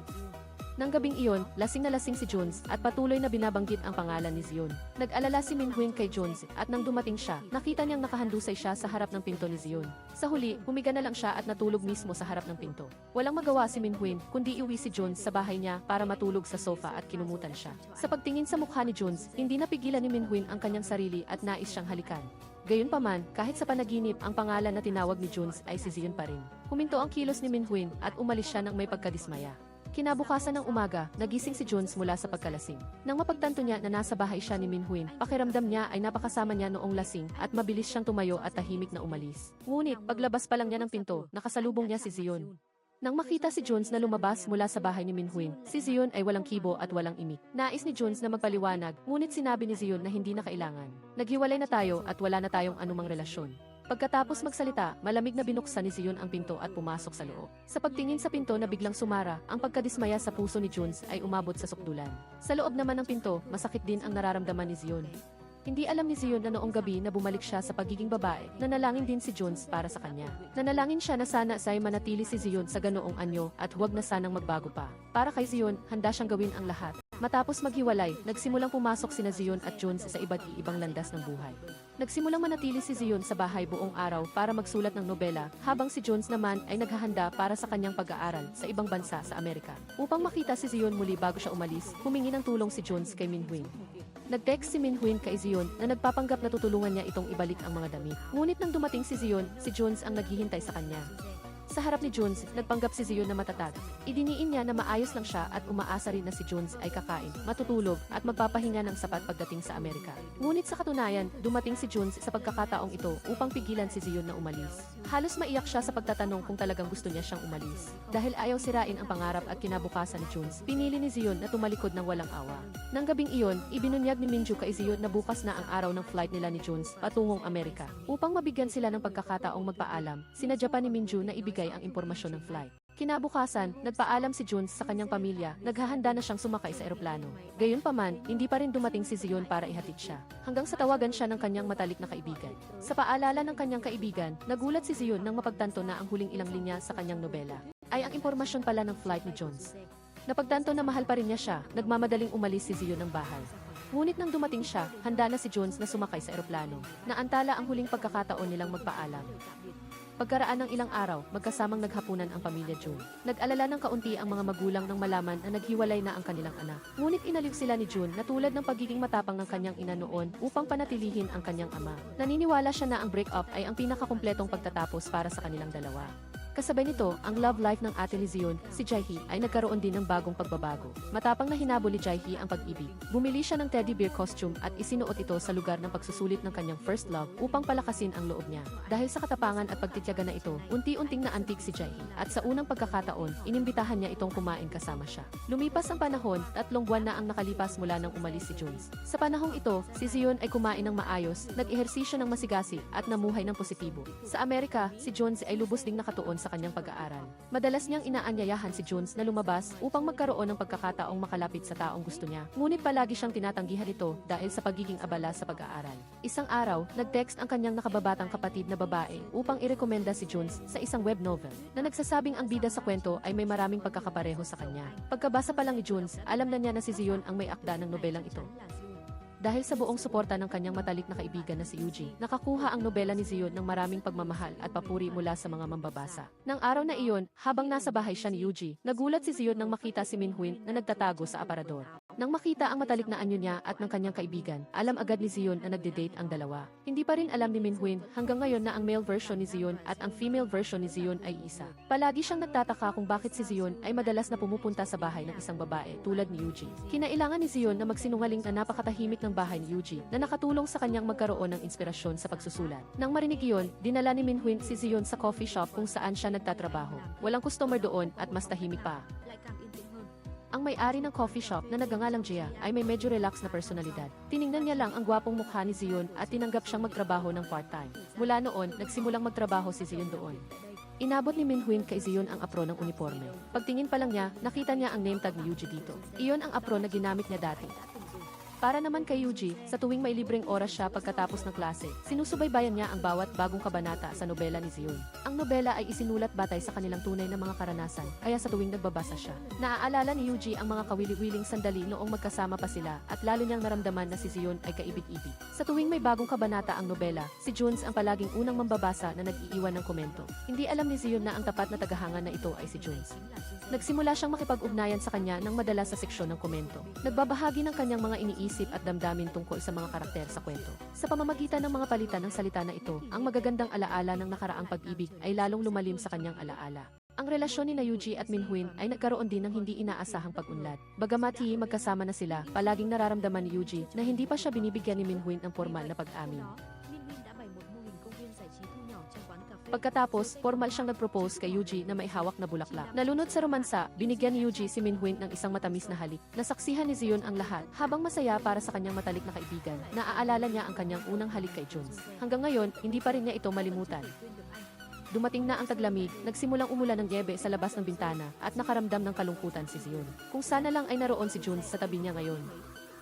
Nang gabing iyon, lasing na lasing si Jones at patuloy na binabanggit ang pangalan ni Zion. Nag-alala si Minhuin kay Jones at nang dumating siya, nakita niyang nakahandusay siya sa harap ng pinto ni Zion. Sa huli, humiga na lang siya at natulog mismo sa harap ng pinto. Walang magawa si Minhuin kundi iuwi si Jones sa bahay niya para matulog sa sofa at kinumutan siya. Sa pagtingin sa mukha ni Jones, hindi napigilan ni Minhuin ang kanyang sarili at nais siyang halikan. Gayunpaman, kahit sa panaginip ang pangalan na tinawag ni Jones ay si Zion pa rin. Huminto ang kilos ni Minhuin at umalis siya ng may pagkadismaya. Kinabukasan ng umaga, nagising si Jones mula sa pagkalasing. Nang mapagtanto niya na nasa bahay siya ni Minhuin, pakiramdam niya ay napakasama niya noong lasing at mabilis siyang tumayo at tahimik na umalis. Ngunit, paglabas pa lang niya ng pinto, nakasalubong niya si Zion. Nang makita si Jones na lumabas mula sa bahay ni Minhuin, si Zion ay walang kibo at walang imik. Nais ni Jones na magpaliwanag, ngunit sinabi ni Zion na hindi na kailangan. Naghiwalay na tayo at wala na tayong anumang relasyon. Pagkatapos magsalita, malamig na binuksan ni Zion ang pinto at pumasok sa loob. Sa pagtingin sa pinto na biglang sumara, ang pagkadismaya sa puso ni Jones ay umabot sa sukdulan. Sa loob naman ng pinto, masakit din ang nararamdaman ni Zion. Hindi alam ni Zion na noong gabi na bumalik siya sa pagiging babae, nanalangin din si Jones para sa kanya. Nanalangin siya na sana ay manatili si Zion sa ganoong anyo at huwag na sanang magbago pa. Para kay Zion, handa siyang gawin ang lahat. Matapos maghiwalay, nagsimulang pumasok sina Zion at Jones sa iba't ibang landas ng buhay. Nagsimulang manatili si Zion sa bahay buong araw para magsulat ng nobela, habang si Jones naman ay naghahanda para sa kanyang pag-aaral sa ibang bansa sa Amerika. Upang makita si Zion muli bago siya umalis, humingi ng tulong si Jones kay Min Huyn. Nag-text si Min Huyn kay Zion na nagpapanggap na tutulungan niya itong ibalik ang mga damit. Ngunit nang dumating si Zion, si Jones ang naghihintay sa kanya. Sa harap ni Jones, nagpanggap si Zion na matatag. Idiniin niya na maayos lang siya at umaasa rin na si Jones ay kakain, matutulog at magpapahinga ng sapat pagdating sa Amerika. Ngunit sa katunayan, dumating si Jones sa pagkakataong ito upang pigilan si Zion na umalis. Halos maiyak siya sa pagtatanong kung talagang gusto niya siyang umalis. Dahil ayaw sirain ang pangarap at kinabukasan ni Jones, pinili ni Zion na tumalikod ng walang awa. Nang gabing iyon, ibinunyag ni Minju kay Zion na bukas na ang araw ng flight nila ni Jones patungong Amerika. Upang mabigyan sila ng pagkakataong magpaalam, sinadya pa ni Minju na ibigay ang impormasyon ng flight. Kinabukasan, nagpaalam si Jones sa kanyang pamilya, naghahanda na siyang sumakay sa eroplano. Gayunpaman, hindi pa rin dumating si Zion para ihatid siya, hanggang sa tawagan siya ng kanyang matalik na kaibigan. Sa paalala ng kanyang kaibigan, nagulat si Zion nang mapagtanto na ang huling ilang linya sa kanyang nobela ay ang impormasyon pala ng flight ni Jones. Napagtanto na mahal pa rin niya siya, nagmamadaling umalis si Zion ng bahay. Ngunit nang dumating siya, handa na si Jones na sumakay sa eroplano. Naantala ang huling pagkakataon nilang magpaalam. Pagkaraan ng ilang araw, magkasamang naghapunan ang pamilya June. Nag-alala ng kaunti ang mga magulang nang malaman na naghiwalay na ang kanilang anak. Ngunit inaliw sila ni June na tulad ng pagiging matapang ng kanyang ina noon upang panatilihin ang kanyang ama. Naniniwala siya na ang breakup ay ang pinakakumpletong pagtatapos para sa kanilang dalawa. Kasabay nito, ang love life ng ate ni Zion, si Jaehee, ay nagkaroon din ng bagong pagbabago. Matapang na hinabol ni Jaehee ang pag-ibig. Bumili siya ng teddy bear costume at isinuot ito sa lugar ng pagsusulit ng kanyang first love upang palakasin ang loob niya. Dahil sa katapangan at pagtityaga na ito, unti-unting naantig si Jaehee at sa unang pagkakataon, inimbitahan niya itong kumain kasama siya. Lumipas ang panahon, 3 buwan na ang nakalipas mula nang umalis si Jones. Sa panahong ito, si Zion ay kumain ng maayos, nag-ehersisyo ng masigasi at namuhay ng positibo. Sa Amerika, si Jones ay lubos ding nakatuon sa kanyang pag-aaral. Madalas niyang inaanyayahan si Jones na lumabas upang magkaroon ng pagkakataong makalapit sa taong gusto niya. Ngunit palagi siyang tinatanggihan ito dahil sa pagiging abala sa pag-aaral. Isang araw, nag-text ang kanyang nakababatang kapatid na babae upang irekomenda si Jones sa isang web novel na nagsasabing ang bida sa kwento ay may maraming pagkakapareho sa kanya. Pagkabasa pa lang ni Jones, alam na niya na si Zion ang may akda ng nobelang ito. Dahil sa buong suporta ng kanyang matalik na kaibigan na si Yuji, nakakuha ang nobela ni Zion ng maraming pagmamahal at papuri mula sa mga mambabasa. Nang araw na iyon, habang nasa bahay siya ni Yuji, nagulat si Zion nang makita si Min Huyn na nagtatago sa aparador. Nang makita ang matalik na anyo niya at ng kanyang kaibigan, alam agad ni Zion na nagde-date ang dalawa. Hindi pa rin alam ni Min Huyn hanggang ngayon na ang male version ni Zion at ang female version ni Zion ay isa. Palagi siyang nagtataka kung bakit si Zion ay madalas na pumupunta sa bahay ng isang babae tulad ni Yuji. Kinailangan ni Zion na magsinungaling na napakatahimik ng bahay ni Yuji na nakatulong sa kanyang magkaroon ng inspirasyon sa pagsusulat. Nang marinig iyon, dinala ni Min Huyn si Zion sa coffee shop kung saan siya nagtatrabaho. Walang customer doon at mas tahimik pa. Ang may-ari ng coffee shop na nagngangalang Jia ay may medyo relax na personalidad. Tiningnan niya lang ang gwapong mukha ni Zion at tinanggap siyang magtrabaho ng part-time. Mula noon, nagsimulang magtrabaho si Zion doon. Inabot ni Min Huyn kay Zion ang apron ng uniforme. Pagtingin pa lang niya, nakita niya ang name tag ni Yuji dito. Iyon ang apron na ginamit niya dati. Para naman kay Yuji, sa tuwing may libreng oras siya pagkatapos ng klase, sinusubaybayan niya ang bawat bagong kabanata sa nobela ni Zion. Ang nobela ay isinulat batay sa kanilang tunay na mga karanasan, kaya sa tuwing nagbabasa siya, naaalala ni Yuji ang mga kawili-wiling sandali noong magkasama pa sila at lalo niyang naramdaman na si Zion ay kaibig-ibig. Sa tuwing may bagong kabanata ang nobela, si Jones ang palaging unang mambabasa na nag-iiwan ng komento. Hindi alam ni Zion na ang tapat na tagahanga na ito ay si Jones. Nagsimula siyang makipag-ugnayan sa kanya nang madala sa seksyon ng komento. Nagbabahagi ng kanyang mga iniisip at damdamin tungkol sa mga karakter sa kwento. Sa pamamagitan ng mga palitan ng salita na ito, ang magagandang alaala ng nakaraang pag-ibig ay lalong lumalim sa kanyang alaala. Ang relasyon ni na Yuji at Min Huyn ay nagkaroon din ng hindi inaasahang pag-unlad. Bagamat magkasama na sila, palaging nararamdaman ni Yuji na hindi pa siya binibigyan ni Min Huyn ng formal na pag-amin. Pagkatapos, formal siyang nag-propose kay Yuji na may hawak na bulaklak. Nalunod sa romansa, binigyan ni Yuji si Min Huyn ng isang matamis na halik. Nasaksihan ni Zion ang lahat, habang masaya para sa kanyang matalik na kaibigan. Naaalala niya ang kanyang unang halik kay Jones. Hanggang ngayon, hindi pa rin niya ito malimutan. Dumating na ang taglamig, nagsimulang umulan ng yebe sa labas ng bintana at nakaramdam ng kalungkutan si Zion. Kung sana lang ay naroon si Jones sa tabi niya ngayon.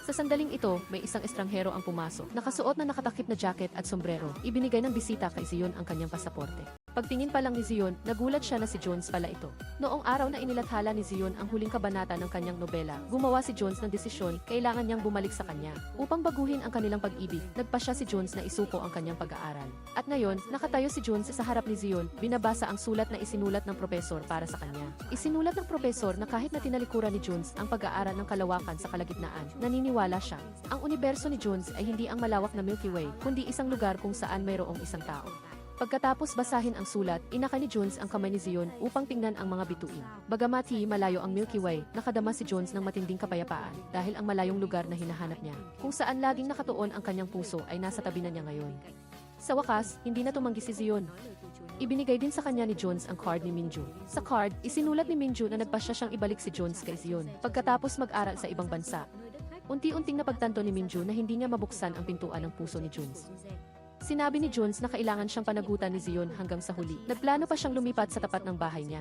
Sa sandaling ito, may isang estranghero ang pumasok. Nakasuot na nakatakip na jacket at sombrero. Ibinigay ng bisita kay Zion ang kanyang pasaporte. Pagtingin pa lang ni Zion, nagulat siya na si Jones pala ito. Noong araw na inilathala ni Zion ang huling kabanata ng kanyang nobela, gumawa si Jones ng desisyon, kailangan niyang bumalik sa kanya. Upang baguhin ang kanilang pag-ibig, nagpasya si Jones na isuko ang kanyang pag-aaral. At ngayon, nakatayo si Jones sa harap ni Zion, binabasa ang sulat na isinulat ng propesor para sa kanya. Isinulat ng propesor na kahit na tinalikuran ni Jones ang pag-aaral ng kalawakan sa kalagitnaan, naniniwala siya. Ang universo ni Jones ay hindi ang malawak na Milky Way, kundi isang lugar kung saan mayroong isang tao. Pagkatapos basahin ang sulat, inaka ni Jones ang kamay ni Zion upang tingnan ang mga bituin. Bagamat malayo ang Milky Way, nakadama si Jones ng matinding kapayapaan dahil ang malayong lugar na hinahanap niya, kung saan laging nakatuon ang kanyang puso ay nasa tabi na niya ngayon. Sa wakas, hindi na tumanggi si Zion. Ibinigay din sa kanya ni Jones ang card ni Minju. Sa card, isinulat ni Minju na nagpasya siyang ibalik si Jones kay Zion pagkatapos mag-aral sa ibang bansa. Unti-unting napagtanto ni Minju na hindi niya mabuksan ang pintuan ng puso ni Jones. Sinabi ni Jones na kailangan siyang panagutan ni Zion hanggang sa huli. Nagplano pa siyang lumipat sa tapat ng bahay niya.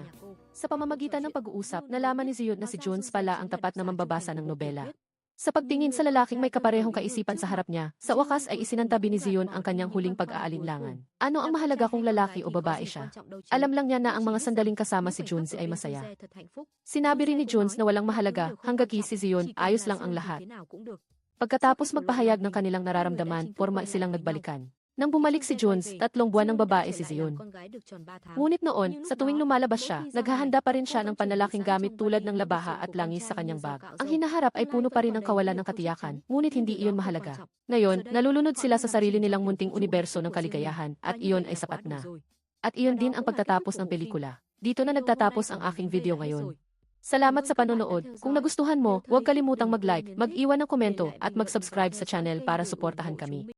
Sa pamamagitan ng pag-uusap, nalaman ni Zion na si Jones pala ang tapat na mambabasa ng nobela. Sa pagtingin sa lalaking may kaparehong kaisipan sa harap niya, sa wakas ay isinantabi ni Zion ang kanyang huling pag-aalinlangan. Ano ang mahalaga kung lalaki o babae siya? Alam lang niya na ang mga sandaling kasama si Jones ay masaya. Sinabi rin ni Jones na walang mahalaga, hanggang si Zion, ayos lang ang lahat. Pagkatapos magpahayag ng kanilang nararamdaman, formal silang nagbalikan. Nang bumalik si Jones, 3 buwan ng babae si Zion. Ngunit noon, sa tuwing lumalabas siya, naghahanda pa rin siya ng panlalaking gamit tulad ng labaha at langis sa kanyang bag. Ang hinaharap ay puno pa rin ng kawalan ng katiyakan, ngunit hindi iyon mahalaga. Ngayon, nalulunod sila sa sarili nilang munting universo ng kaligayahan, at iyon ay sapat na. At iyon din ang pagtatapos ng pelikula. Dito na nagtatapos ang aking video ngayon. Salamat sa panonood. Kung nagustuhan mo, huwag kalimutang mag-like, mag-iwan ng komento, at mag-subscribe sa channel para suportahan kami.